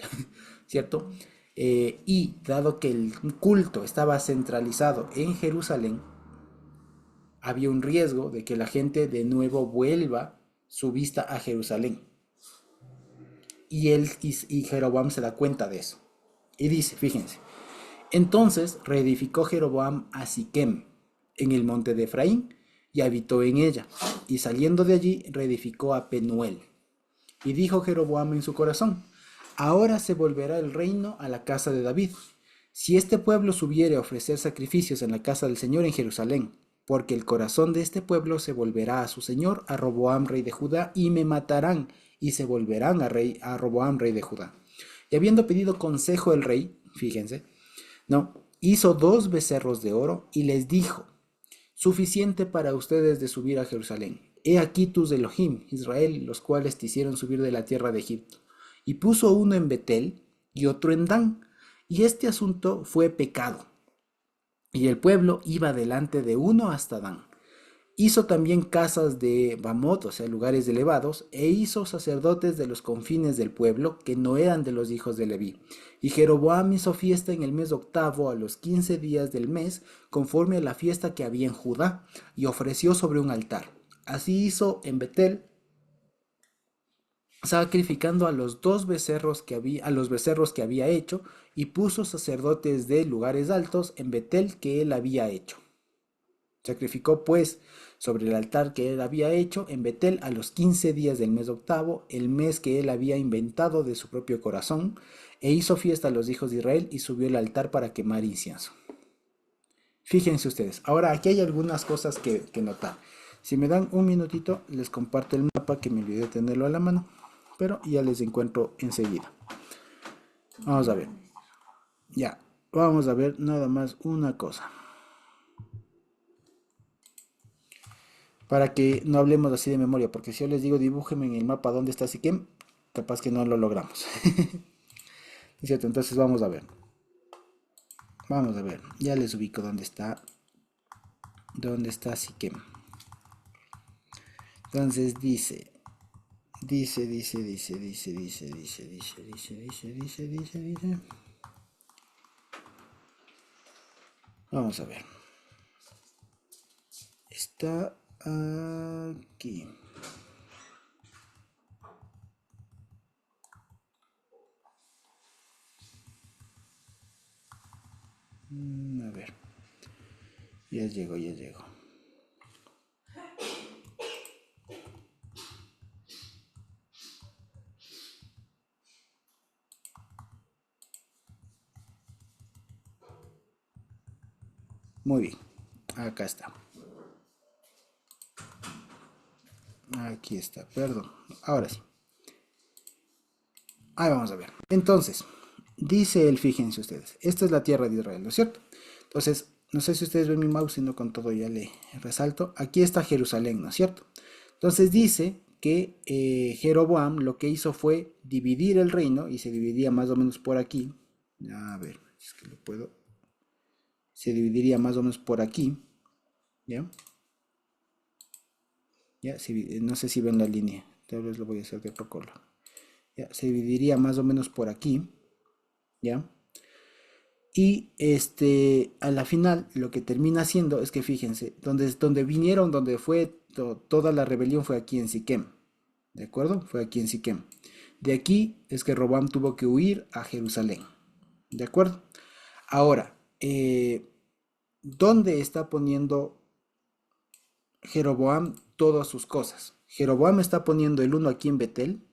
¿cierto? Y dado que el culto estaba centralizado en Jerusalén, había un riesgo de que la gente de nuevo vuelva su vista a Jerusalén. Y Jeroboam se da cuenta de eso. Y dice, fíjense, entonces reedificó Jeroboam a Siquem, en el monte de Efraín, y habitó en ella. Y saliendo de allí, reedificó a Penuel. Y dijo Jeroboam en su corazón, ahora se volverá el reino a la casa de David, si este pueblo subiere a ofrecer sacrificios en la casa del Señor en Jerusalén, porque el corazón de este pueblo se volverá a su señor, a Roboam, rey de Judá, y me matarán, y se volverán a Roboam, rey de Judá. Y habiendo pedido consejo el rey, fíjense, no, hizo 2 becerros de oro, y les dijo, suficiente para ustedes de subir a Jerusalén. He aquí tus Elohim, Israel, los cuales te hicieron subir de la tierra de Egipto. y puso uno en Betel y otro en Dan. Y este asunto fue pecado. Y el pueblo iba delante de uno hasta Dan. Hizo también casas de Bamot, o sea, lugares elevados, e hizo sacerdotes de los confines del pueblo, que no eran de los hijos de Leví. Y Jeroboam hizo fiesta en el mes octavo, a los 15 días del mes, conforme a la fiesta que había en Judá, y ofreció sobre un altar. Así hizo en Betel, sacrificando a los dos becerros que había, a los becerros que había hecho, y puso sacerdotes de lugares altos en Betel que él había hecho. Sacrificó pues sobre el altar que él había hecho en Betel a los 15 días del mes octavo, el mes que él había inventado de su propio corazón, e hizo fiesta a los hijos de Israel y subió el altar para quemar incienso. Fíjense ustedes, ahora aquí hay algunas cosas que notar. Si me dan un minutito, les comparto el mapa, que me olvidé de tenerlo a la mano, pero ya les encuentro enseguida. Vamos a ver. Ya, vamos a ver nada más una cosa. Para que no hablemos así de memoria, porque si yo les digo dibújenme en el mapa dónde está Siquem, capaz que no lo logramos. ¿Es cierto? Entonces vamos a ver. Vamos a ver, ya les ubico dónde está Siquem. Entonces dice. Vamos a ver. Está aquí. A ver. Ya llego. Muy bien. Acá está. Aquí está, perdón. Ahora sí. Ahí vamos a ver. Entonces, dice él, fíjense ustedes, esta es la tierra de Israel, ¿no es cierto? Entonces, no sé si ustedes ven mi mouse, sino con todo ya le resalto. Aquí está Jerusalén, ¿no es cierto? Entonces dice que Jeroboam lo que hizo fue dividir el reino, y se dividía más o menos por aquí. A ver, es que lo puedo. Se dividiría más o menos por aquí. ¿Ya? Ya, no sé si ven la línea, tal vez lo voy a hacer de otro color. Ya, se dividiría más o menos por aquí, ¿ya? Y a la final lo que termina haciendo es que fíjense, donde fue toda la rebelión fue aquí en Siquem, ¿de acuerdo? Fue aquí en Siquem. De aquí es que Robam tuvo que huir a Jerusalén, ¿de acuerdo? Ahora, ¿dónde está poniendo Jeroboam todas sus cosas? Jeroboam está poniendo el uno aquí en Betel,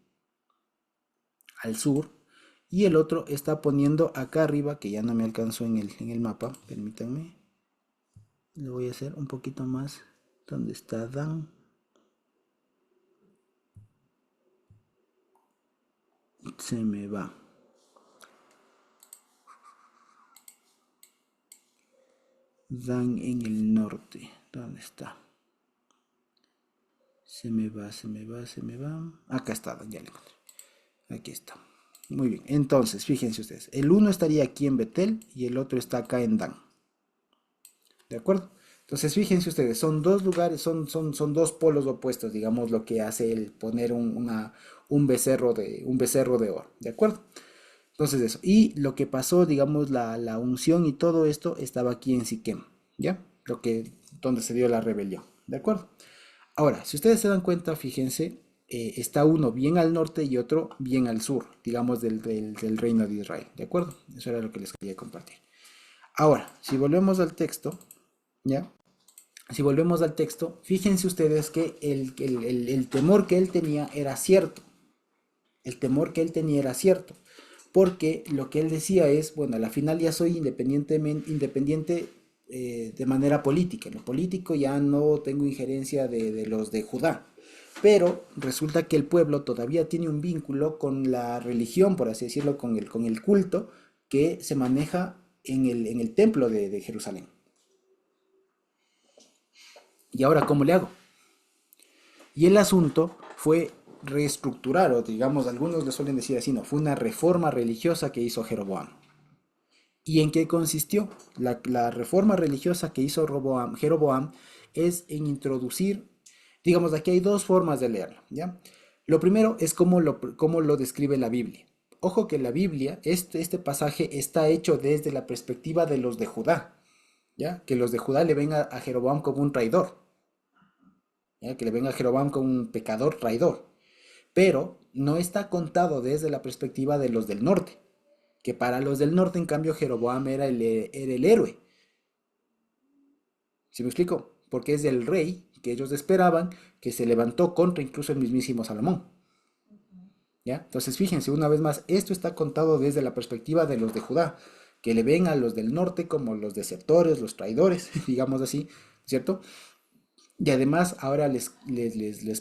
al sur, y el otro está poniendo acá arriba, que ya no me alcanzó en el mapa, permítanme, lo voy a hacer un poquito más, ¿dónde está Dan? Se me va. Dan en el norte, ¿dónde está? Se me va. Acá está, ya le encontré. Aquí está. Muy bien. Entonces, fíjense ustedes. El uno estaría aquí en Betel y el otro está acá en Dan. ¿De acuerdo? Entonces, fíjense ustedes, son dos lugares, son dos polos opuestos, digamos, lo que hace el poner un becerro de oro. ¿De acuerdo? Entonces, eso. Y lo que pasó, digamos, la unción y todo esto estaba aquí en Siquem. ¿Ya? Donde se dio la rebelión. ¿De acuerdo? Ahora, si ustedes se dan cuenta, fíjense, está uno bien al norte y otro bien al sur, digamos, del reino de Israel. ¿De acuerdo? Eso era lo que les quería compartir. Ahora, si volvemos al texto, ¿ya? Si volvemos al texto, fíjense ustedes que el temor que él tenía era cierto. El temor que él tenía era cierto. Porque lo que él decía es, bueno, a la final ya soy independiente de manera política. En lo político ya no tengo injerencia de los de Judá. Pero resulta que el pueblo todavía tiene un vínculo con la religión, por así decirlo, con el culto que se maneja en el templo de Jerusalén. ¿Y ahora cómo le hago? Y el asunto fue reestructurar, o digamos, algunos le suelen decir así, no, fue una reforma religiosa que hizo Jeroboam. ¿Y en qué consistió? La reforma religiosa que hizo Jeroboam es en introducir, digamos, aquí hay dos formas de leerlo, ¿ya? Lo primero es cómo lo describe la Biblia. Ojo que la Biblia, este pasaje está hecho desde la perspectiva de los de Judá, ¿ya? Que los de Judá le ven a Jeroboam como un traidor, ¿ya? Que le ven a Jeroboam como un pecador traidor. Pero no está contado desde la perspectiva de los del norte, que para los del norte, en cambio, Jeroboam era el héroe. ¿Sí me explico? Porque es el rey que ellos esperaban, que se levantó contra incluso el mismísimo Salomón. ¿Ya? Entonces, fíjense, una vez más, esto está contado desde la perspectiva de los de Judá, que le ven a los del norte como los desertores, los traidores, digamos así, ¿cierto? Y además ahora les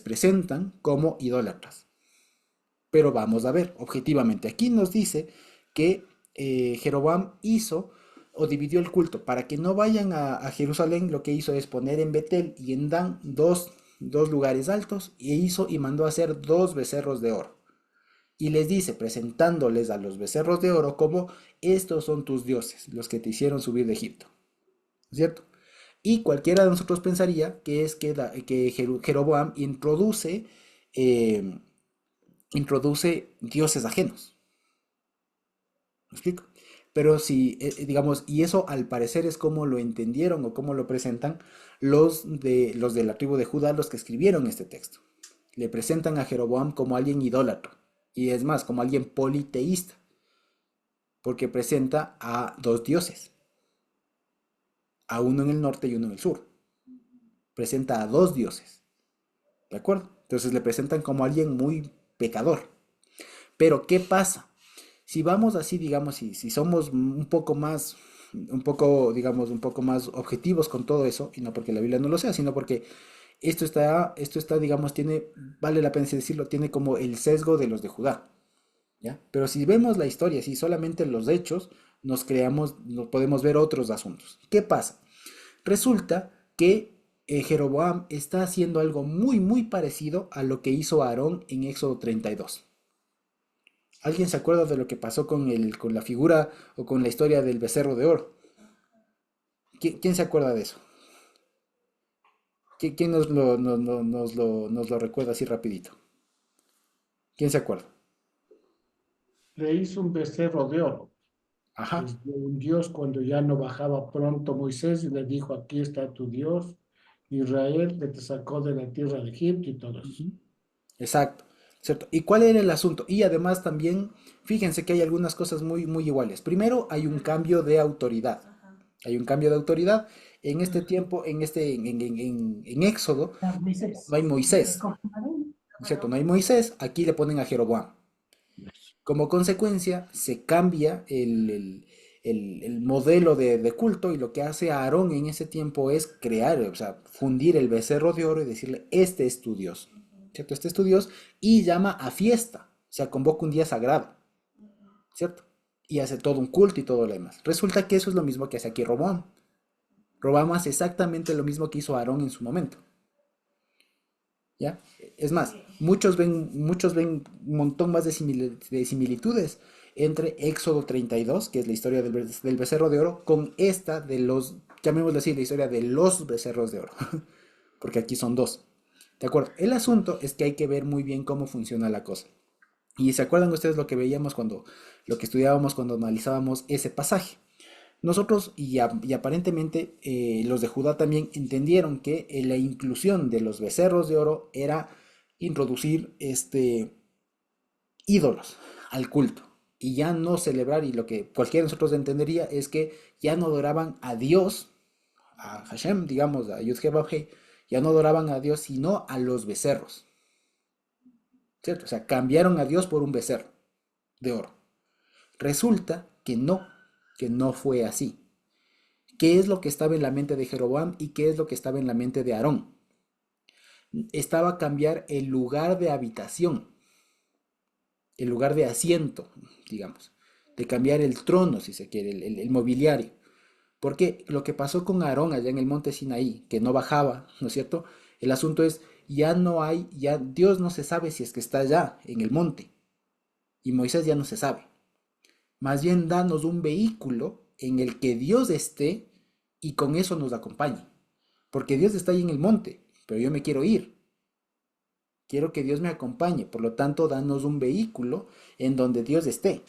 presentan como idólatras. Pero vamos a ver, objetivamente, aquí nos dice que Jeroboam hizo o dividió el culto. Para que no vayan a Jerusalén, lo que hizo es poner en Betel y en Dan dos lugares altos, y mandó a hacer 2 becerros de oro. Y les dice, presentándoles a los becerros de oro como, estos son tus dioses, los que te hicieron subir de Egipto. ¿Cierto? Y cualquiera de nosotros pensaría que es que Jeroboam introduce dioses ajenos. ¿Me explico? Pero si, digamos, y eso al parecer es como lo entendieron o como lo presentan los de la tribu de Judá, los que escribieron este texto. Le presentan a Jeroboam como alguien idólatra. Y es más, como alguien politeísta, porque presenta a 2 dioses, a uno en el norte y uno en el sur. Presenta a 2 dioses, ¿de acuerdo? Entonces le presentan como alguien muy pecador. Pero, ¿qué pasa? Si vamos así, digamos, si somos un poco más objetivos con todo eso, y no porque la Biblia no lo sea, sino porque esto está, digamos, vale la pena decirlo, tiene como el sesgo de los de Judá, ¿ya? Pero si vemos la historia, si solamente los hechos, nos podemos ver otros asuntos. ¿Qué pasa? Resulta que Jeroboam está haciendo algo muy, muy parecido a lo que hizo Aarón en Éxodo 32. ¿Alguien se acuerda de lo que pasó con la figura o con la historia del becerro de oro? ¿Quién se acuerda de eso? ¿Quién nos lo recuerda así rapidito? ¿Quién se acuerda? Le hizo un becerro de oro. Ajá. Les dio un Dios cuando ya no bajaba pronto Moisés y le dijo, aquí está tu Dios, Israel, que te sacó de la tierra de Egipto y todo eso. Ujú. Exacto, ¿cierto? ¿Y cuál era el asunto? Y además también, fíjense que hay algunas cosas muy, muy iguales. Primero, hay un cambio de autoridad. Hay un cambio de autoridad. En este tiempo, en Éxodo, Moisés. no hay Moisés, ¿cierto? No hay Moisés, aquí le ponen a Jeroboam. Como consecuencia, se cambia el modelo de culto, y lo que hace Aarón en ese tiempo es crear, o sea, fundir el becerro de oro y decirle, este es tu Dios, ¿cierto? Este es tu Dios, y llama a fiesta, o sea, convoca un día sagrado, ¿cierto? Y hace todo un culto y todo lo demás. Resulta que eso es lo mismo que hace aquí Roboam. Roboam hace exactamente lo mismo que hizo Aarón en su momento. ¿Ya? Es más, muchos ven un montón más de similitudes entre Éxodo 32, que es la historia del becerro de oro, con esta de llamémoslo así, la historia de los becerros de oro, porque aquí son 2. ¿De acuerdo? El asunto es que hay que ver muy bien cómo funciona la cosa. Y se acuerdan ustedes lo que veíamos lo que estudiábamos cuando analizábamos ese pasaje. Nosotros, y aparentemente los de Judá también entendieron que la inclusión de los becerros de oro era introducir ídolos al culto y ya no celebrar, y lo que cualquiera de nosotros entendería es que ya no adoraban a Dios, a Hashem, digamos, a Yud-Heh-Vav-Heh, ya no adoraban a Dios, sino a los becerros, ¿cierto? O sea, cambiaron a Dios por un becerro de oro. Resulta que no fue así. ¿Qué es lo que estaba en la mente de Jeroboam y qué es lo que estaba en la mente de Aarón? Estaba cambiar el lugar de habitación, el lugar de asiento, digamos, de cambiar el trono, si se quiere, el mobiliario. Porque lo que pasó con Aarón allá en el monte Sinaí, que no bajaba, ¿no es cierto? El asunto es, ya no hay, ya Dios no se sabe si es que está allá en el monte, y Moisés ya no se sabe. Más bien danos un vehículo en el que Dios esté y con eso nos acompañe. Porque Dios está ahí en el monte, pero yo me quiero ir. Quiero que Dios me acompañe. Por lo tanto, danos un vehículo en donde Dios esté.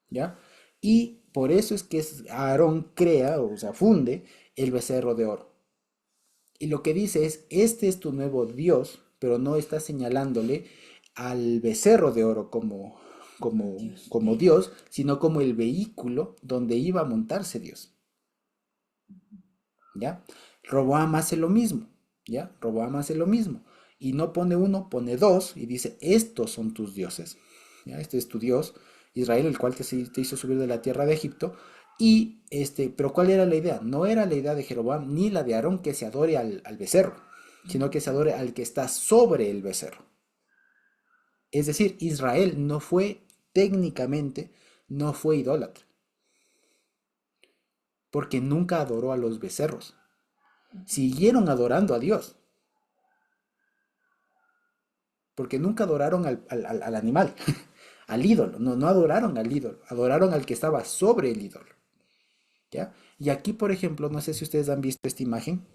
¿Ya? Y por eso es que Aarón crea, o sea, funde el becerro de oro. Y lo que dice es, este es tu nuevo Dios, pero no está señalándole al becerro de oro como Dios, sino como el vehículo donde iba a montarse Dios. ¿Ya? Roboam hace lo mismo, ¿ya? Roboam hace lo mismo. Y no pone uno, pone dos, y dice, estos son tus dioses, ¿ya? Este es tu Dios, Israel, el cual te hizo subir de la tierra de Egipto. Y pero ¿cuál era la idea? No era la idea de Jeroboam ni la de Aarón que se adore al becerro, sino que se adore al que está sobre el becerro. Es decir, Israel no fue, técnicamente, no fue idólatra, porque nunca adoró a los becerros. Siguieron adorando a Dios, porque nunca adoraron al animal, al ídolo, no adoraron al ídolo, adoraron al que estaba sobre el ídolo. ¿Ya? Y aquí, por ejemplo, no sé si ustedes han visto esta imagen,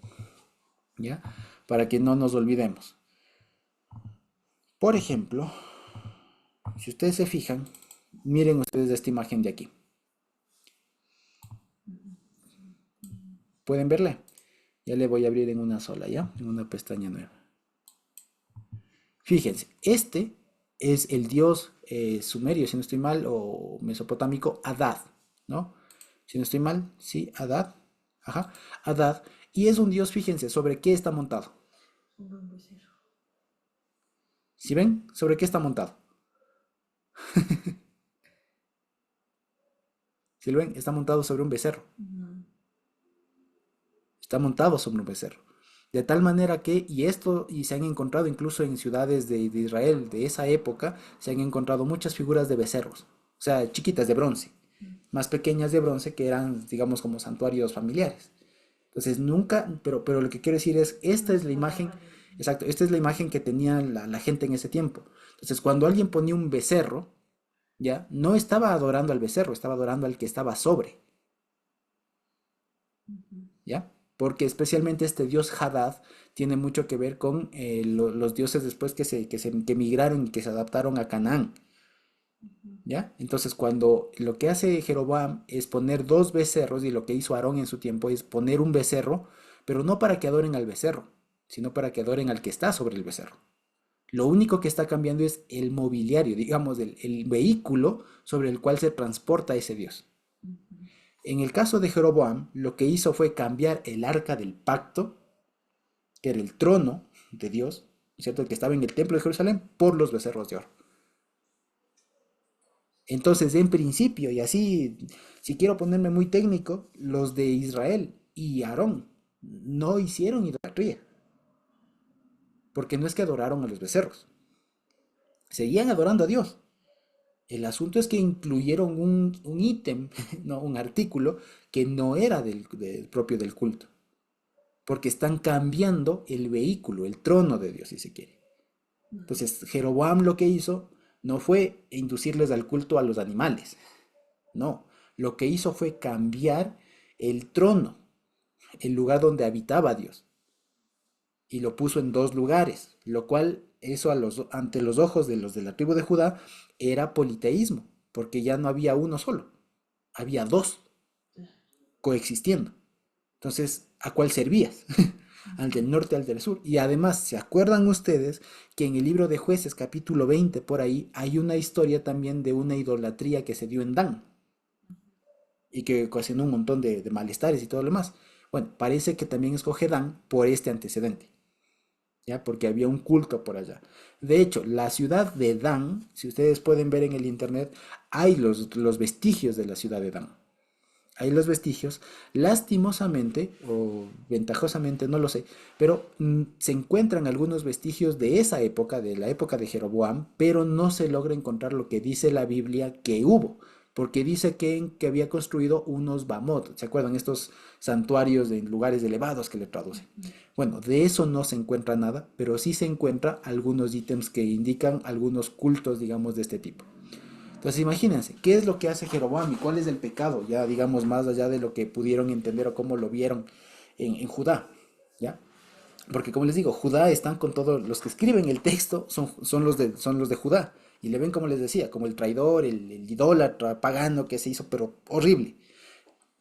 ¿ya? Para que no nos olvidemos. Por ejemplo, si ustedes se fijan, miren ustedes esta imagen de aquí. ¿Pueden verla? Ya le voy a abrir en una sola, ¿ya? En una pestaña nueva. Fíjense, este es el dios sumerio, si no estoy mal, o mesopotámico, Adad, ¿no? Si no estoy mal, sí, Adad. Ajá, Adad. Y es un dios, fíjense, ¿sobre qué está montado? ¿Sí ven? ¿Sobre qué está montado? ¿Sí lo ven? Está montado sobre un becerro. Está montado sobre un becerro. De tal manera que, y se han encontrado incluso en ciudades de Israel de esa época, se han encontrado muchas figuras de becerros, o sea, chiquitas de bronce, más pequeñas de bronce que eran, digamos, como santuarios familiares. Entonces, nunca, pero lo que quiero decir es, esta es la imagen, exacto, esta es la imagen que tenía la gente en ese tiempo. Entonces, cuando alguien ponía un becerro, ¿ya? No estaba adorando al becerro, estaba adorando al que estaba sobre, ¿ya? Porque especialmente este dios Hadad tiene mucho que ver con los dioses después que migraron y que se adaptaron a Canaán, ¿ya? Entonces cuando lo que hace Jeroboam es poner dos becerros, y lo que hizo Aarón en su tiempo es poner un becerro, pero no para que adoren al becerro, sino para que adoren al que está sobre el becerro. Lo único que está cambiando es el mobiliario, digamos, el vehículo sobre el cual se transporta ese dios. En el caso de Jeroboam, lo que hizo fue cambiar el arca del pacto, que era el trono de Dios, ¿cierto? El que estaba en el templo de Jerusalén, por los becerros de oro. Entonces, en principio, y así, si quiero ponerme muy técnico, los de Israel y Aarón no hicieron idolatría, porque no es que adoraron a los becerros, seguían adorando a Dios. El asunto es que incluyeron un ítem, no, un artículo que no era propio del culto, porque están cambiando el vehículo, el trono de Dios, si se quiere. Entonces, Jeroboam lo que hizo no fue inducirles al culto a los animales, no, lo que hizo fue cambiar el trono, el lugar donde habitaba Dios, y lo puso en dos lugares, lo cual eso ante los ojos de los de la tribu de Judá era politeísmo, porque ya no había uno solo, había dos coexistiendo. Entonces, ¿a cuál servías? Al del norte, al del sur. Y además, ¿se acuerdan ustedes que en el libro de Jueces, capítulo 20, por ahí, hay una historia también de una idolatría que se dio en Dan y que ocasionó un montón de malestares y todo lo demás? Bueno, parece que también escoge Dan por este antecedente, ¿ya? Porque había un culto por allá. De hecho, la ciudad de Dan, si ustedes pueden ver en el internet, hay los vestigios de la ciudad de Dan. Hay los vestigios, lastimosamente o ventajosamente, no lo sé, pero se encuentran algunos vestigios de esa época, de la época de Jeroboam, pero no se logra encontrar lo que dice la Biblia que hubo, porque dice que había construido unos bamot, ¿se acuerdan? Estos santuarios en lugares elevados que le traducen. Bueno, de eso no se encuentra nada, pero sí se encuentra algunos ítems que indican algunos cultos, digamos, de este tipo. Entonces imagínense, ¿qué es lo que hace Jeroboam y cuál es el pecado? Ya digamos más allá de lo que pudieron entender o cómo lo vieron en Judá, ¿ya? Porque como les digo, Judá están con todos los que escriben el texto, son los de Judá. Y le ven como les decía, como el traidor, el idólatra, pagano que se hizo, pero horrible.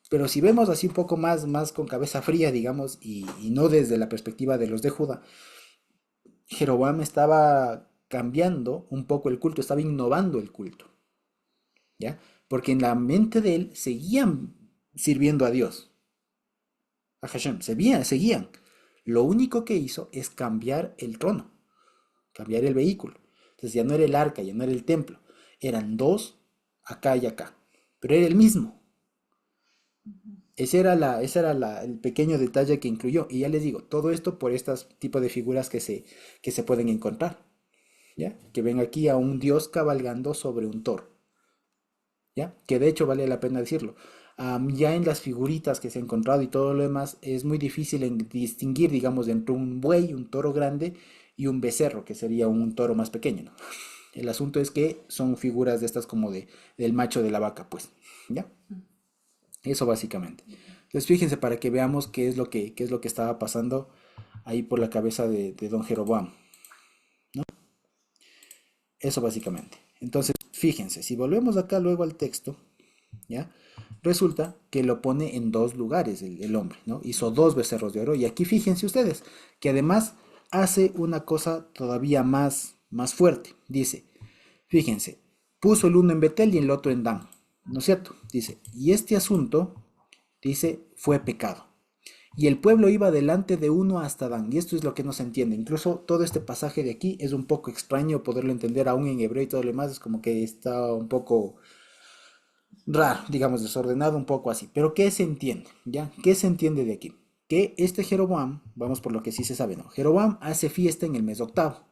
Pero si vemos así un poco más con cabeza fría, digamos, y no desde la perspectiva de los de Judá, Jeroboam estaba cambiando un poco el culto, estaba innovando el culto, ¿ya? Porque en la mente de él seguían sirviendo a Dios, a Hashem, seguían. Lo único que hizo es cambiar el trono, cambiar el vehículo. Entonces ya no era el arca, ya no era el templo, eran dos acá y acá, pero era el mismo. Ese era el pequeño detalle que incluyó. Y ya les digo, todo esto por estos tipos de figuras que se pueden encontrar. ¿Ya? Que ven aquí a un dios cabalgando sobre un toro. ¿Ya? Que de hecho vale la pena decirlo. Ya en las figuritas que se ha encontrado y todo lo demás, es muy difícil distinguir, digamos, entre un buey, un toro grande, y un becerro, que sería un toro más pequeño, ¿no? El asunto es que son figuras de estas como del macho de la vaca, pues. ¿Ya? Eso básicamente. Entonces fíjense para que veamos qué es lo que estaba pasando ahí por la cabeza de don Jeroboam, ¿no? Eso básicamente. Entonces, fíjense, si volvemos acá luego al texto, ¿ya? Resulta que lo pone en dos lugares el hombre, ¿no? Hizo dos becerros de oro. Y aquí fíjense ustedes, que además hace una cosa todavía más fuerte. Dice, fíjense, puso el uno en Betel y el otro en Dan, ¿no es cierto? Dice, y este asunto, dice, fue pecado. Y el pueblo iba delante de uno hasta Dan. Y esto es lo que no se entiende. Incluso todo este pasaje de aquí es un poco extraño poderlo entender aún en hebreo y todo lo demás. Es como que está un poco raro, digamos, desordenado, un poco así. Pero ¿qué se entiende? ¿Ya? ¿Qué se entiende de aquí? Que este Jeroboam, vamos por lo que sí se sabe, ¿no? Jeroboam hace fiesta en el mes octavo,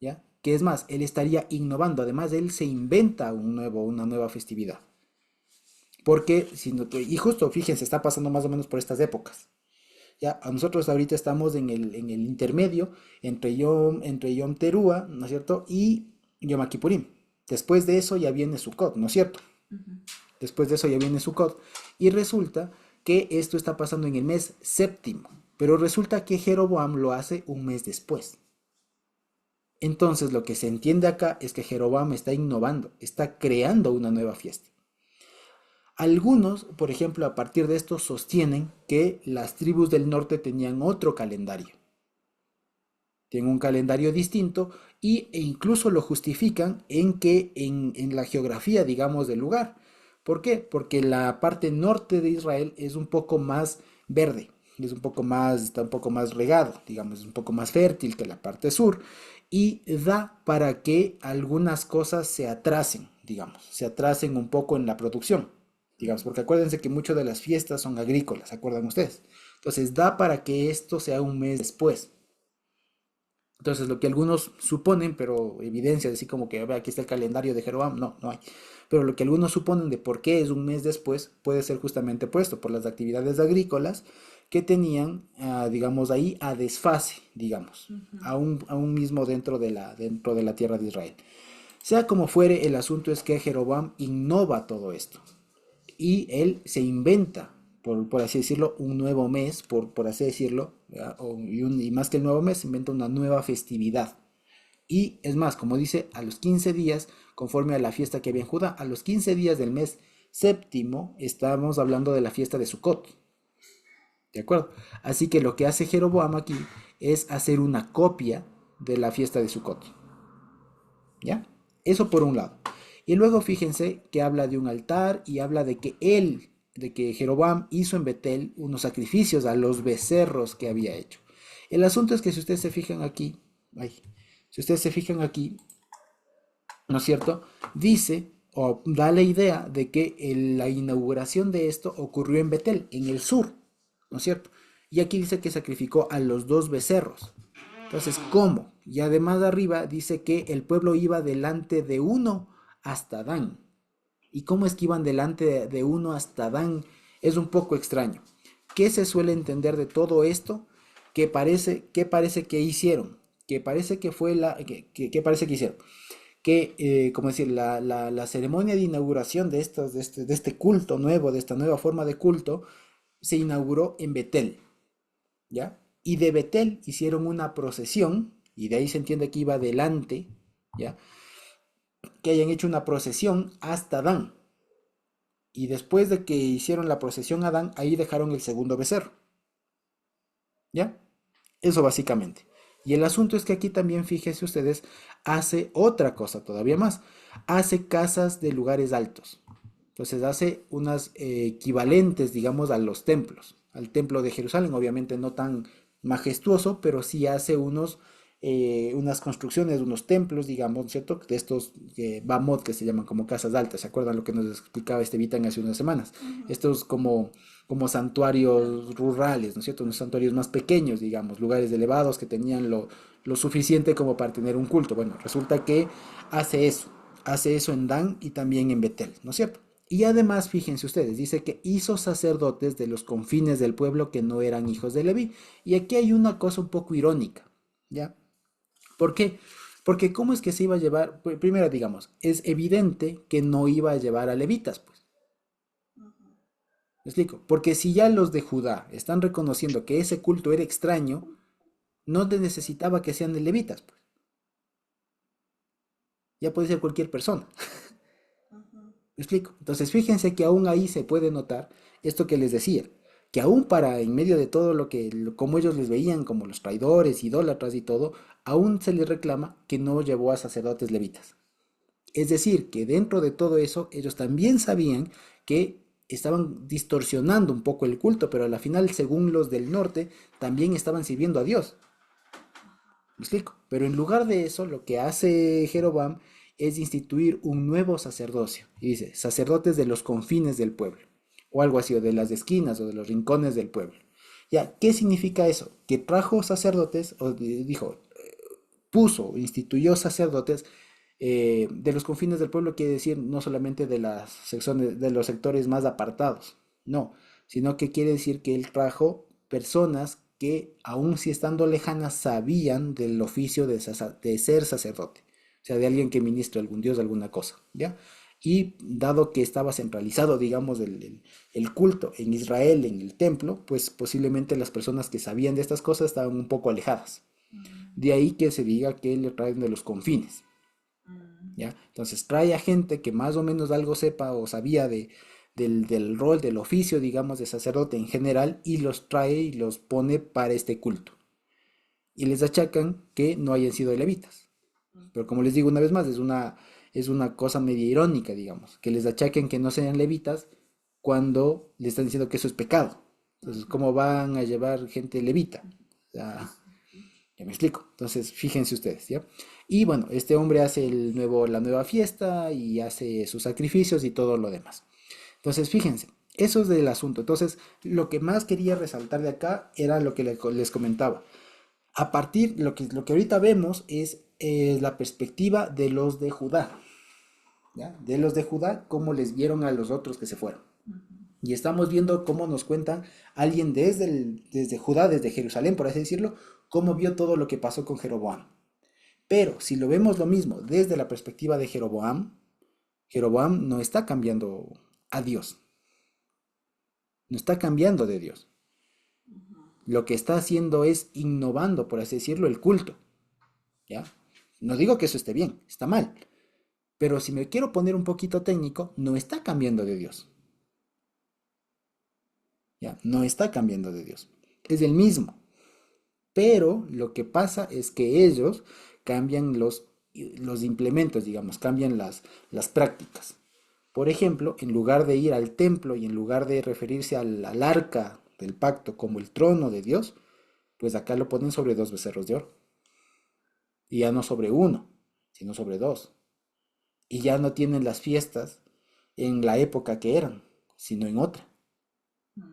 ¿ya? Que es más, él estaría innovando. Además, él se inventa una nueva festividad. Porque, y justo, fíjense, está pasando más o menos por estas épocas. Ya, a nosotros ahorita estamos en el intermedio entre Yom Teruah, ¿no es cierto? Y Yom Kippurim. Después de eso ya viene Sukkot, ¿no es cierto? Después de eso ya viene Sukkot. Y resulta que esto está pasando en el mes séptimo. Pero resulta que Jeroboam lo hace un mes después. Entonces lo que se entiende acá es que Jeroboam está innovando, está creando una nueva fiesta. Algunos, por ejemplo, a partir de esto sostienen que las tribus del norte tenían otro calendario. Tienen un calendario distinto e incluso lo justifican en la geografía, digamos, del lugar. ¿Por qué? Porque la parte norte de Israel es un poco más verde, está un poco más regado, digamos, es un poco más fértil que la parte sur y da para que algunas cosas se atrasen, digamos, se atrasen un poco en la producción. Digamos, porque acuérdense que muchas de las fiestas son agrícolas, ¿se acuerdan ustedes? Entonces da para que esto sea un mes después. Entonces lo que algunos suponen, pero evidencia, así como que aquí está el calendario de Jeroboam, no hay. Pero lo que algunos suponen de por qué es un mes después puede ser justamente puesto por las actividades agrícolas que tenían, digamos, ahí a desfase, digamos, aún mismo dentro de la tierra de Israel. Sea como fuere, el asunto es que Jeroboam innova todo esto. Y él se inventa, por así decirlo, un nuevo mes, por así decirlo, y más que el nuevo mes, se inventa una nueva festividad. Y es más, como dice, a los 15 días, conforme a la fiesta que había en Judá, a los 15 días del mes séptimo, estamos hablando de la fiesta de Sukkot. ¿De acuerdo? Así que lo que hace Jeroboam aquí es hacer una copia de la fiesta de Sukkot. ¿Ya? Eso por un lado. Y luego fíjense que habla de un altar y habla de que Jeroboam hizo en Betel unos sacrificios a los becerros que había hecho. El asunto es que si ustedes se fijan aquí, ¿no es cierto? Dice o da la idea de que la inauguración de esto ocurrió en Betel, en el sur, ¿no es cierto? Y aquí dice que sacrificó a los dos becerros. Entonces, ¿cómo? Y además de arriba dice que el pueblo iba delante de uno hasta Dan. ¿Y cómo es que iban delante de uno hasta Dan? Es un poco extraño. ¿Qué se suele entender de todo esto? ¿Qué parece que hicieron? ¿Qué parece que fue qué parece que hicieron? Como decir, la ceremonia de inauguración de este culto nuevo, de esta nueva forma de culto, se inauguró en Betel, ¿ya? Y de Betel hicieron una procesión, y de ahí se entiende que iba adelante, ¿ya? Que hayan hecho una procesión hasta Dan. Y después de que hicieron la procesión a Dan, ahí dejaron el segundo becerro, ¿ya? Eso básicamente. Y el asunto es que aquí también, fíjense ustedes, hace otra cosa todavía más. Hace casas de lugares altos. Entonces hace unas equivalentes, digamos, a los templos. Al templo de Jerusalén, obviamente no tan majestuoso, pero sí hace unas construcciones, unos templos, digamos, ¿cierto? De estos Bamot que se llaman como casas altas. ¿Se acuerdan lo que nos explicaba este Vitan hace unas semanas? Estos como santuarios rurales, ¿no es cierto? Unos santuarios más pequeños, digamos, lugares elevados que tenían lo suficiente como para tener un culto. Bueno, resulta que hace eso en Dan y también en Betel, ¿no es cierto? Y además, fíjense ustedes, dice que hizo sacerdotes de los confines del pueblo que no eran hijos de Leví. Y aquí hay una cosa un poco irónica, ¿ya? ¿Por qué? Porque ¿cómo es que se iba a llevar? Primero, digamos, es evidente que no iba a llevar a levitas, pues. ¿Me explico? Porque si ya los de Judá están reconociendo que ese culto era extraño, no necesitaba que sean de levitas, pues. Ya puede ser cualquier persona. ¿Me explico? Entonces, fíjense que aún ahí se puede notar esto que les decía, que aún en medio de todo como ellos les veían como los traidores, idólatras y todo, aún se les reclama que no llevó a sacerdotes levitas. Es decir, que dentro de todo eso, ellos también sabían que estaban distorsionando un poco el culto, pero a la final, según los del norte, también estaban sirviendo a Dios. ¿Me explico? Pero en lugar de eso, lo que hace Jeroboam es instituir un nuevo sacerdocio. Y dice, sacerdotes de los confines del pueblo. O algo así, o de las esquinas, o de los rincones del pueblo. Ya, ¿qué significa eso? Que trajo sacerdotes, instituyó sacerdotes de los confines del pueblo, quiere decir no solamente de las secciones, de los sectores más apartados, no, sino que quiere decir que él trajo personas que, aun si estando lejanas, sabían del oficio de ser sacerdote, o sea, de alguien que ministra algún dios, alguna cosa, ¿ya? Y dado que estaba centralizado, digamos, el culto en Israel, en el templo, pues posiblemente las personas que sabían de estas cosas estaban un poco alejadas. De ahí que se diga que le traen de los confines, ¿ya? Entonces trae a gente que más o menos algo sepa o sabía del rol, del oficio, digamos, de sacerdote en general, y los trae y los pone para este culto. Y les achacan que no hayan sido levitas. Pero como les digo una vez más, es una cosa media irónica, digamos, que les achaquen que no sean levitas cuando le están diciendo que eso es pecado. Entonces, ¿cómo van a llevar gente levita? O sea, ya me explico. Entonces, fíjense ustedes, ¿ya? Y bueno, este hombre hace la nueva fiesta y hace sus sacrificios y todo lo demás. Entonces, fíjense, eso es del asunto. Entonces, lo que más quería resaltar de acá era lo que les comentaba. A partir, lo que ahorita vemos es la perspectiva de los de Judá, ¿ya? De los de Judá, cómo les vieron a los otros que se fueron. Y estamos viendo cómo nos cuentan alguien desde Judá, desde Jerusalén, por así decirlo, cómo vio todo lo que pasó con Jeroboam. Pero si lo vemos lo mismo desde la perspectiva de Jeroboam, Jeroboam no está cambiando a Dios, no está cambiando de Dios. Lo que está haciendo es innovando, por así decirlo, el culto, ¿ya? No digo que eso esté bien, está mal. Pero si me quiero poner un poquito técnico, no está cambiando de Dios. ¿Ya? No está cambiando de Dios. Es el mismo. Pero lo que pasa es que ellos cambian los implementos, digamos, cambian las prácticas. Por ejemplo, en lugar de ir al templo y en lugar de referirse al arca del pacto como el trono de Dios, pues acá lo ponen sobre 2 becerros de oro. Y ya no sobre uno, sino sobre 2. Y ya no tienen las fiestas en la época que eran, sino en otra. ¿Me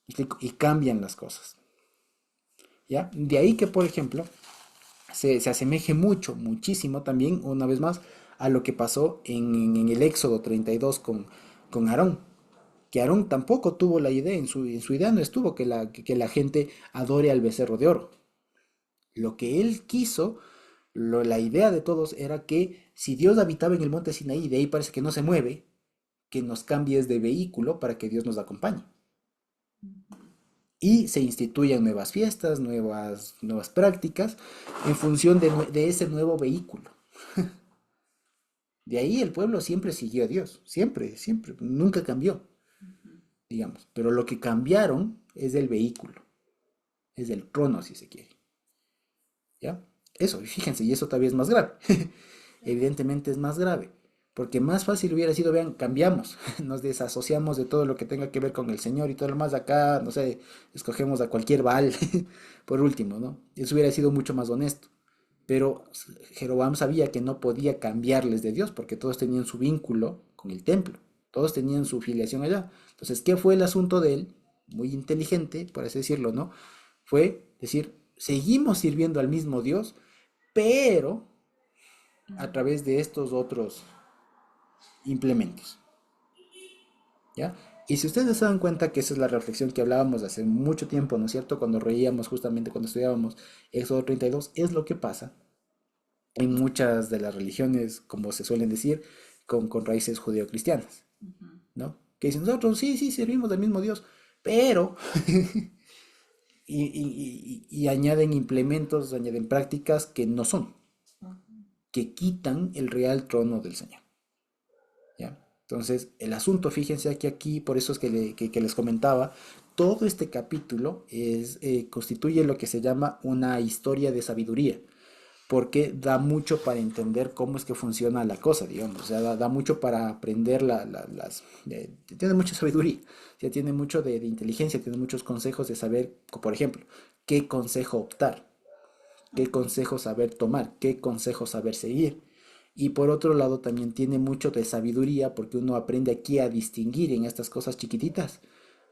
explico? Y cambian las cosas. ¿Ya? De ahí que, por ejemplo, se asemeje muchísimo también, una vez más, a lo que pasó en el Éxodo 32 con Aarón, que Aarón tampoco tuvo la idea, en su idea no estuvo que la gente adore al becerro de oro. Lo que él quiso, la idea de todos era que si Dios habitaba en el monte Sinaí, de ahí parece que no se mueve, que nos cambies de vehículo para que Dios nos acompañe. Y se instituyan nuevas fiestas, nuevas prácticas en función de ese nuevo vehículo. De ahí el pueblo siempre siguió a Dios, siempre, siempre, nunca cambió, digamos. Pero lo que cambiaron es el vehículo, es el trono, si se quiere. ¿Ya? Eso, y fíjense, y eso todavía es más grave. Evidentemente es más grave, porque más fácil hubiera sido, vean, cambiamos, nos desasociamos de todo lo que tenga que ver con el Señor y todo lo más acá, no sé, escogemos a cualquier Baal, por último, ¿no? Eso hubiera sido mucho más honesto. Pero Jeroboam sabía que no podía cambiarles de Dios, porque todos tenían su vínculo con el templo, todos tenían su filiación allá. Entonces, ¿qué fue el asunto de él? Muy inteligente, por así decirlo, ¿no? Fue decir, seguimos sirviendo al mismo Dios, pero a través de estos otros implementos, ¿ya? Y si ustedes se dan cuenta que esa es la reflexión que hablábamos hace mucho tiempo, ¿no es cierto? Cuando reíamos justamente cuando estudiábamos Éxodo 32, es lo que pasa en muchas de las religiones, como se suelen decir, con raíces judeocristianas, ¿no? Que dicen, nosotros sí, sí, servimos al mismo Dios, pero y añaden implementos, añaden prácticas que no son, que quitan el real trono del Señor. ¿Ya? Entonces, el asunto, fíjense que aquí, por eso es que les comentaba, todo este capítulo constituye lo que se llama una historia de sabiduría, porque da mucho para entender cómo es que funciona la cosa, digamos, o sea, da mucho para aprender tiene mucha sabiduría, o sea, tiene mucho de inteligencia, tiene muchos consejos de saber, por ejemplo, qué consejo optar, qué consejo saber tomar, qué consejo saber seguir. Y por otro lado también tiene mucho de sabiduría porque uno aprende aquí a distinguir en estas cosas chiquititas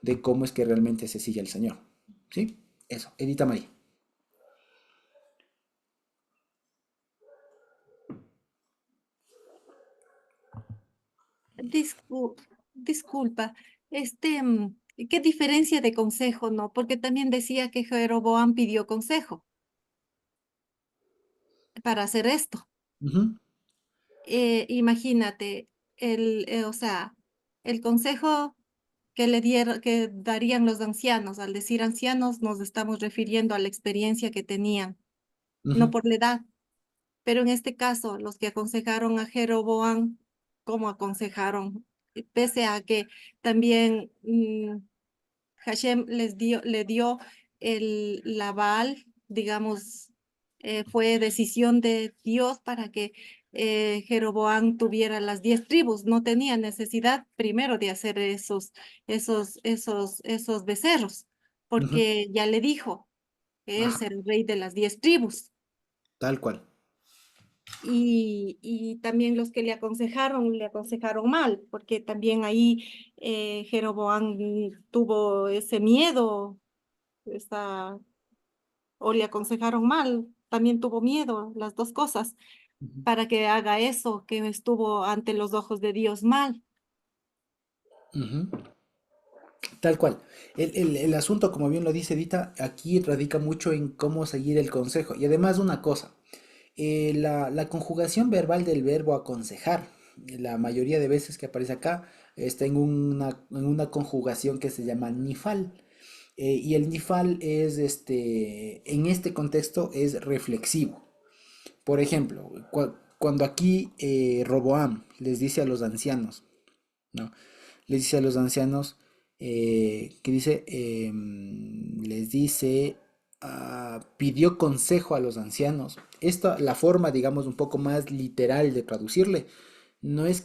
de cómo es que realmente se sigue al Señor. ¿Sí? Eso, Edita María. Discul- disculpa, ¿qué diferencia de consejo, no? Porque también decía que Jeroboam pidió consejo para hacer esto. Ujú, Imagínate, o sea, el consejo que darían los ancianos. Al decir ancianos, nos estamos refiriendo a la experiencia que tenían, no ujú, por la edad. Pero en este caso, los que aconsejaron a Jeroboam, ¿cómo aconsejaron? Pese a que también Hashem le dio la Baal, digamos, fue decisión de Dios para que Jeroboam tuviera las 10 tribus. No tenía necesidad primero de hacer esos becerros, ujú. porque ya le dijo que él Ajá, será el rey de las 10 tribus. tal cual. Y también los que le aconsejaron mal, porque también ahí Jeroboam tuvo ese miedo, esa, o le aconsejaron mal, también tuvo miedo, las dos cosas, Ujú, para que haga eso que estuvo ante los ojos de Dios mal. ujú. Tal cual. El asunto, como bien lo dice Edita, aquí radica mucho en cómo seguir el consejo. Y además una cosa, la conjugación verbal del verbo aconsejar, la mayoría de veces que aparece acá, está en una conjugación que se llama nifal. Y el nifal en este contexto es reflexivo. Por ejemplo, cuando aquí Roboam les dice a los ancianos, ¿no? Les dice a los ancianos, que dice, les dice, pidió consejo a los ancianos. Esta, la forma, digamos, un poco más literal de traducirle, no es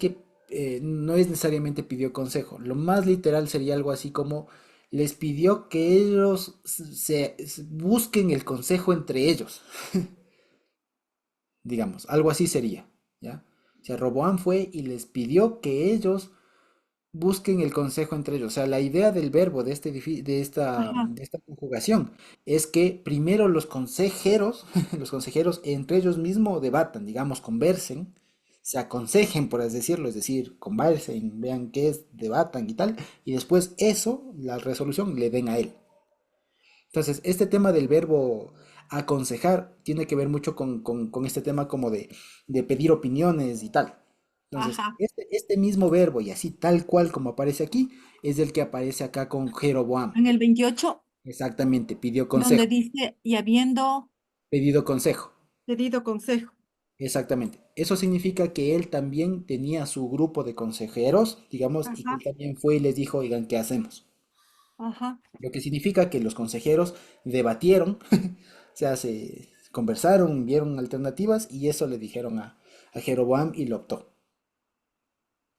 necesariamente pidió consejo. Lo más literal sería algo así como, les pidió que ellos busquen el consejo entre ellos, digamos, algo así sería, ¿ya? O sea, Roboam fue y les pidió que ellos busquen el consejo entre ellos. O sea, la idea del verbo de, este, edifi- Ajá. de esta conjugación es que primero los consejeros, los consejeros entre ellos mismos debatan, digamos, conversen, se aconsejen, por así decirlo, es decir, conversen, vean qué es, debatan y tal, y después eso, la resolución, le den a él. Entonces, este tema del verbo aconsejar tiene que ver mucho con este tema como de pedir opiniones y tal. Entonces, Ajá. este mismo verbo y así tal cual como aparece aquí, es el que aparece acá con Jeroboam. En el 28, Exactamente, pidió donde consejo, dice, y habiendo pedido consejo. pedido consejo. Exactamente. Eso significa que él también tenía su grupo de consejeros, digamos, y que él Ajá, también fue y les dijo, oigan, ¿qué hacemos? ajá. Lo que significa que los consejeros debatieron, o sea, se conversaron, vieron alternativas y eso le dijeron a Jeroboam y lo optó.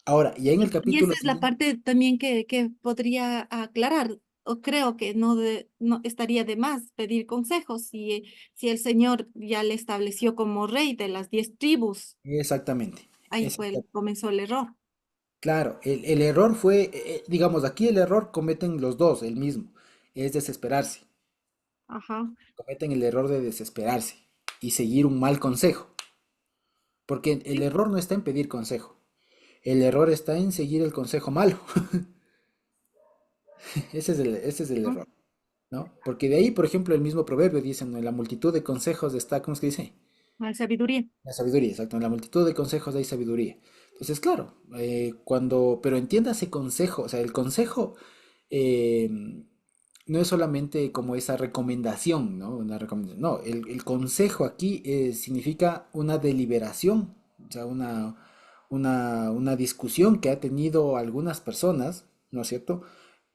Ahora, ya en el Y capítulo esa es la siguiente, parte también que podría aclarar, o creo que no estaría de más pedir consejos si el Señor ya le estableció como rey de las 10 tribus. exactamente, Ahí comenzó el error. claro, el error fue, digamos, aquí el error cometen los dos, el mismo, es desesperarse, Ajá, cometen el error de desesperarse y seguir un mal consejo, porque el sí, error no está en pedir consejo, el error está en seguir el consejo malo, ese es el ujú, error, ¿no? Porque de ahí, por ejemplo, el mismo proverbio dice, ¿no? En la multitud de consejos está, ¿cómo es que dice? la sabiduría. La sabiduría, exacto, en la multitud de consejos hay sabiduría. Entonces, claro, pero entiéndase consejo, o sea, el consejo eh, no es solamente como esa recomendación, ¿no? Una recomendación, no, el consejo aquí significa una deliberación, o sea, una discusión que ha tenido algunas personas, ¿no es cierto?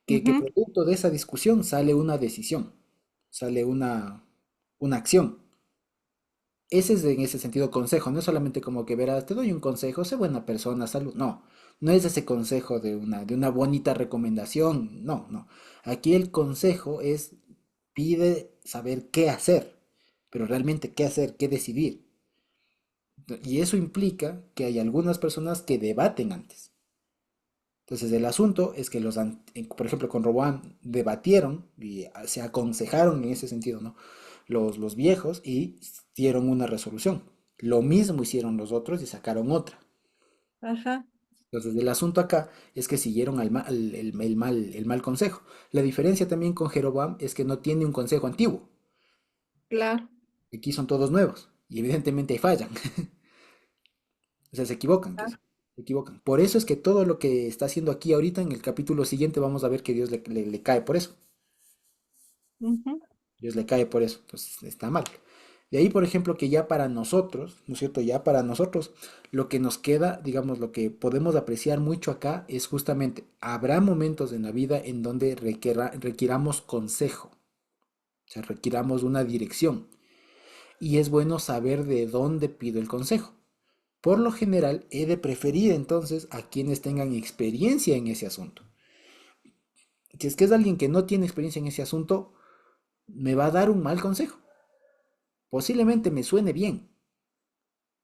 Que Ujú, producto de esa discusión sale una decisión, sale una acción. Ese es en ese sentido consejo, no es solamente como que verás, te doy un consejo, sé buena persona, salud. No, no es ese consejo de una bonita recomendación. No, no. Aquí el consejo es pide saber qué hacer, pero realmente qué hacer, qué decidir. Y eso implica que hay algunas personas que debaten antes. Entonces el asunto es que por ejemplo, con Roboam debatieron y se aconsejaron en ese sentido, ¿no? Los viejos y dieron una resolución. Lo mismo hicieron los otros y sacaron otra. ajá, Entonces el asunto acá es que siguieron el mal consejo. La diferencia también con Jeroboam es que no tiene un consejo antiguo. claro. Aquí son todos nuevos y evidentemente fallan. O sea, se equivocan, pues. Claro. Se equivocan. Por eso es que todo lo que está haciendo aquí ahorita en el capítulo siguiente vamos a ver que Dios le cae por eso. Ujú, Dios le cae por eso, entonces está mal. De ahí, por ejemplo, que ya para nosotros, ¿no es cierto? Ya para nosotros, lo que nos queda, digamos, lo que podemos apreciar mucho acá es justamente, habrá momentos en la vida en donde requiramos consejo, o sea, requiramos una dirección. Y es bueno saber de dónde pido el consejo. Por lo general, he de preferir entonces a quienes tengan experiencia en ese asunto. Si es que es alguien que no tiene experiencia en ese asunto, me va a dar un mal consejo. Posiblemente me suene bien,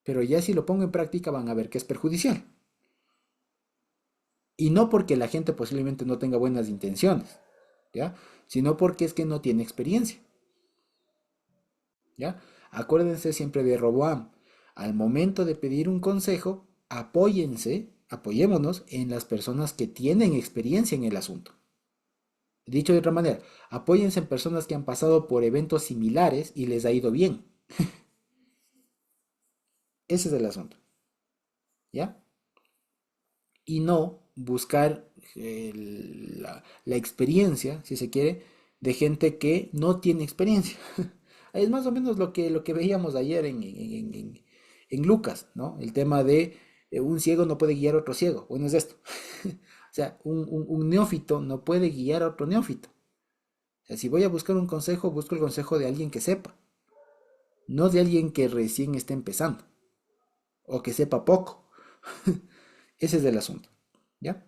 pero ya si lo pongo en práctica van a ver que es perjudicial. Y no porque la gente posiblemente no tenga buenas intenciones, ¿ya? Sino porque es que no tiene experiencia, ¿ya? Acuérdense siempre de Roboam. Al momento de pedir un consejo, apoyémonos en las personas que tienen experiencia en el asunto. Dicho de otra manera, apóyense en personas que han pasado por eventos similares y les ha ido bien. Ese es el asunto, ¿ya? Y no buscar la experiencia, si se quiere, de gente que no tiene experiencia. Es más o menos lo que veíamos ayer en Lucas, ¿no? El tema de un ciego no puede guiar a otro ciego. Bueno, es esto. O sea, un neófito no puede guiar a otro neófito. O sea, si voy a buscar un consejo, busco el consejo de alguien que sepa, no de alguien que recién esté empezando o que sepa poco. Ese es el asunto, ¿ya?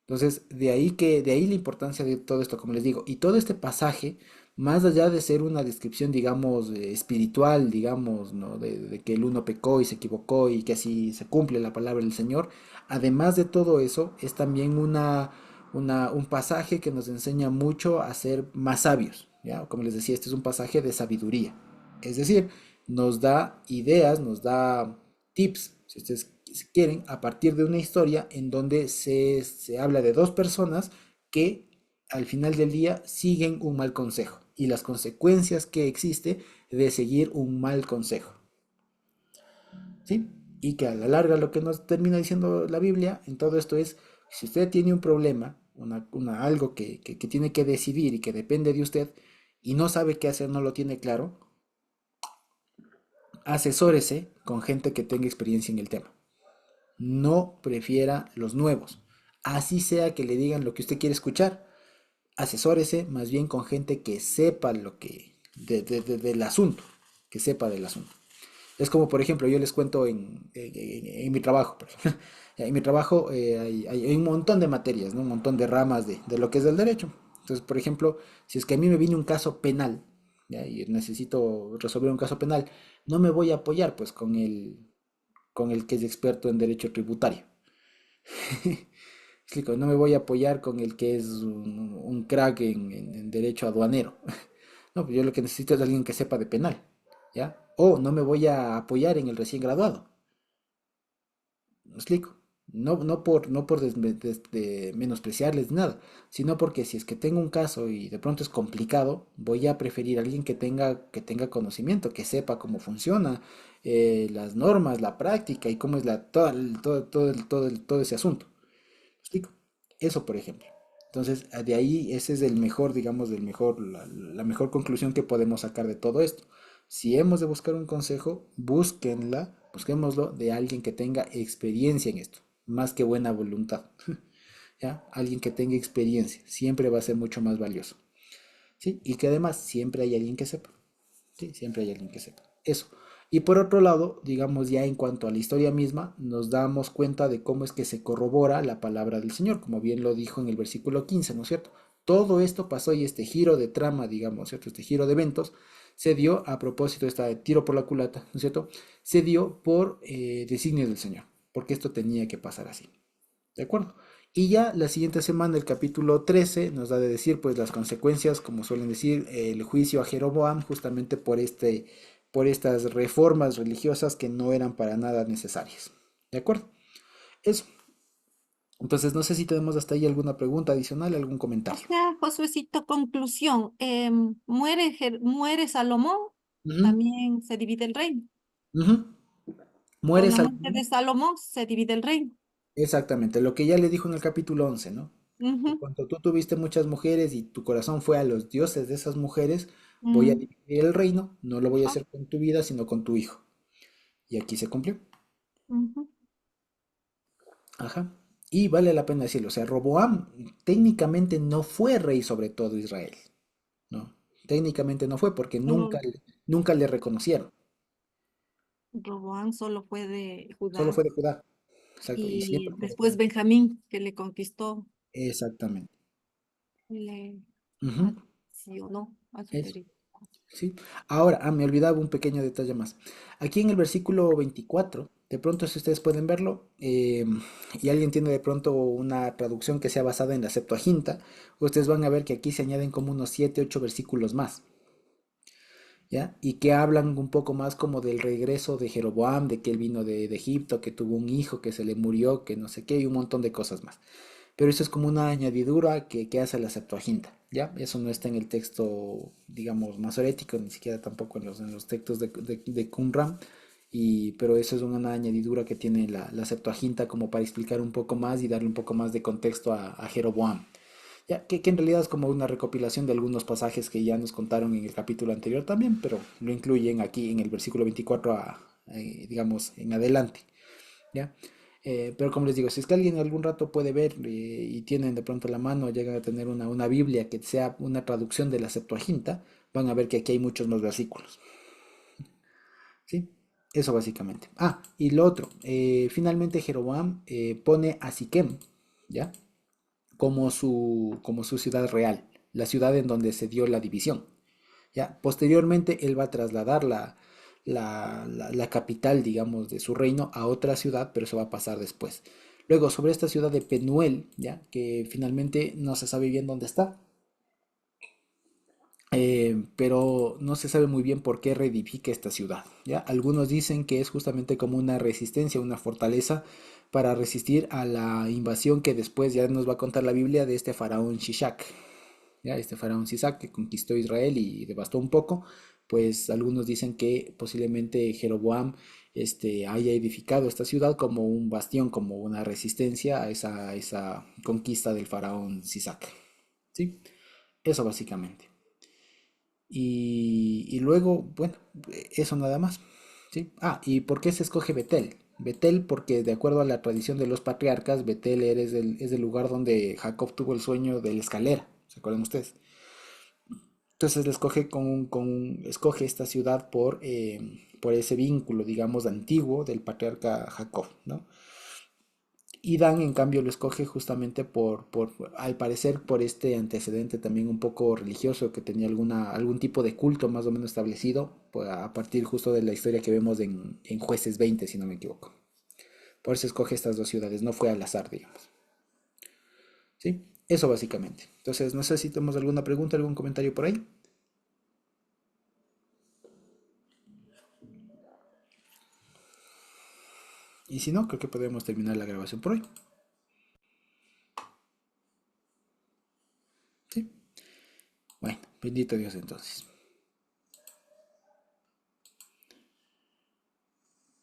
Entonces, de ahí la importancia de todo esto, como les digo, y todo este pasaje, más allá de ser una descripción, digamos, espiritual, digamos, ¿no? De que el uno pecó y se equivocó y que así se cumple la palabra del Señor, además de todo eso, es también un pasaje que nos enseña mucho a ser más sabios, ¿ya? Como les decía, este es un pasaje de sabiduría, es decir, nos da ideas, nos da tips, si ustedes si quieren, a partir de una historia en donde se habla de dos personas que al final del día siguen un mal consejo y las consecuencias que existe de seguir un mal consejo. ¿Sí? Y que a la larga lo que nos termina diciendo la Biblia en todo esto es, si usted tiene un problema, algo que tiene que decidir y que depende de usted y no sabe qué hacer, no lo tiene claro, asesórese con gente que tenga experiencia en el tema. No prefiera los nuevos. Así sea que le digan lo que usted quiere escuchar, asesórese más bien con gente que sepa lo que del asunto, que sepa del asunto. Es como, por ejemplo, yo les cuento en mi trabajo. Por ejemplo. En mi trabajo hay un montón de materias, ¿no? Un montón de ramas de lo que es del derecho. Entonces, por ejemplo, si es que a mí me viene un caso penal, ¿ya? Y necesito resolver un caso penal, no me voy a apoyar pues con el que es experto en derecho tributario. Explico, no me voy a apoyar con el que es un crack en derecho aduanero. No, pues yo lo que necesito es alguien que sepa de penal, ¿ya? O no me voy a apoyar en el recién graduado. ¿Me explico? No por menospreciarles nada, sino porque si es que tengo un caso y de pronto es complicado, voy a preferir a alguien que tenga conocimiento, que sepa cómo funciona las normas, la práctica y cómo es todo ese asunto. ¿Me explico? Eso, por ejemplo. Entonces, de ahí ese es el mejor, digamos, la mejor conclusión que podemos sacar de todo esto. Si hemos de buscar un consejo, busquémoslo de alguien que tenga experiencia en esto, más que buena voluntad. ¿Ya? Alguien que tenga experiencia, siempre va a ser mucho más valioso. ¿Sí? Y que además siempre hay alguien que sepa. ¿Sí? Siempre hay alguien que sepa. Eso. Y por otro lado, digamos ya en cuanto a la historia misma, nos damos cuenta de cómo es que se corrobora la palabra del Señor, como bien lo dijo en el versículo 15, ¿no es cierto? Todo esto pasó y este giro de trama, digamos, ¿cierto? Este giro de eventos se dio a propósito, este tiro por la culata, ¿no es cierto? Se dio por designio del Señor, porque esto tenía que pasar así. ¿De acuerdo? Y ya la siguiente semana, el capítulo 13, nos da de decir, pues, las consecuencias, como suelen decir, el juicio a Jeroboam, justamente por estas reformas religiosas que no eran para nada necesarias. ¿De acuerdo? Eso. Entonces, no sé si tenemos hasta ahí alguna pregunta adicional, algún O comentario. sea, Josuecito, conclusión, muere Salomón, Ujú, también se divide el reino. ujú. Con Muere la muerte de Salomón. Salomón se divide el reino. Exactamente, lo que ya le dijo en el capítulo 11, ¿no? Por Ujú, cuanto tú tuviste muchas mujeres y tu corazón fue a los dioses de esas mujeres, voy a mm, dividir el reino, no lo voy a ajá, hacer con tu vida, sino con tu hijo. Y aquí se cumplió. ujú. Ajá. Y vale la pena decirlo, o sea, Roboam técnicamente no fue rey sobre todo Israel, ¿no? Técnicamente no fue porque nunca, Solo nunca le reconocieron, Roboán solo fue de solo Judá fue de Judá, exacto, y y siempre fue de después Judá. Benjamín, que le conquistó, Exactamente. le Ujú, adicionó a su eso. territorio. Sí. Ahora, me olvidaba un pequeño detalle más. Aquí en el versículo 24, de pronto si ustedes pueden verlo, y alguien tiene de pronto una traducción que sea basada en la Septuaginta, ustedes van a ver que aquí se añaden como unos 7, 8 versículos más, ¿ya? Y que hablan un poco más como del regreso de Jeroboam, de que él vino de Egipto, que tuvo un hijo, que se le murió, que no sé qué, y un montón de cosas más. Pero eso es como una añadidura que hace la Septuaginta, ¿ya? Eso no está en el texto, digamos, masorético, ni siquiera tampoco en los textos de Qumran, pero eso es una añadidura que tiene la Septuaginta como para explicar un poco más y darle un poco más de contexto a Jeroboam. Ya, que en realidad es como una recopilación de algunos pasajes que ya nos contaron en el capítulo anterior también, pero lo incluyen aquí en el versículo 24 digamos, en adelante. ¿Ya? Pero como les digo, si es que alguien algún rato puede ver y tienen de pronto a la mano, llegan a tener una Biblia que sea una traducción de la Septuaginta, van a ver que aquí hay muchos más versículos. ¿Sí? Eso básicamente. Y lo otro, finalmente Jeroboam pone a Siquem, ¿ya? como su ciudad real, la ciudad en donde se dio la división. ¿Ya? Posteriormente él va a trasladar la capital, digamos, de su reino a otra ciudad, pero eso va a pasar después. Luego, sobre esta ciudad de Penuel, ¿ya? Que finalmente no se sabe bien dónde está, pero no se sabe muy bien por qué reedifica esta ciudad, ¿ya? Algunos dicen que es justamente como una resistencia, una fortaleza para resistir a la invasión que después ya nos va a contar la Biblia de este faraón Shishak, ¿ya? Este faraón Sisac que conquistó Israel y devastó un poco, pues algunos dicen que posiblemente Jeroboam haya edificado esta ciudad como un bastión, como una resistencia a esa conquista del faraón Sisac, ¿sí? Eso básicamente. Y luego, bueno, eso nada más, ¿sí? Ah, ¿y por qué se escoge Betel? Betel porque de acuerdo a la tradición de los patriarcas, Betel es el lugar donde Jacob tuvo el sueño de la escalera, ¿se acuerdan ustedes? Entonces le escoge, escoge esta ciudad por ese vínculo, digamos, antiguo del patriarca Jacob, ¿no? Y Dan, en cambio, lo escoge justamente al parecer, por este antecedente también un poco religioso que tenía algún tipo de culto más o menos establecido, pues, a partir justo de la historia que vemos en Jueces 20, si no me equivoco. Por eso escoge estas dos ciudades, no fue al azar, digamos. ¿Sí? Eso básicamente. Entonces, no sé si tenemos alguna pregunta, algún comentario por ahí. Y si no, creo que podemos terminar la grabación por hoy. ¿Sí? Bueno, bendito Dios entonces.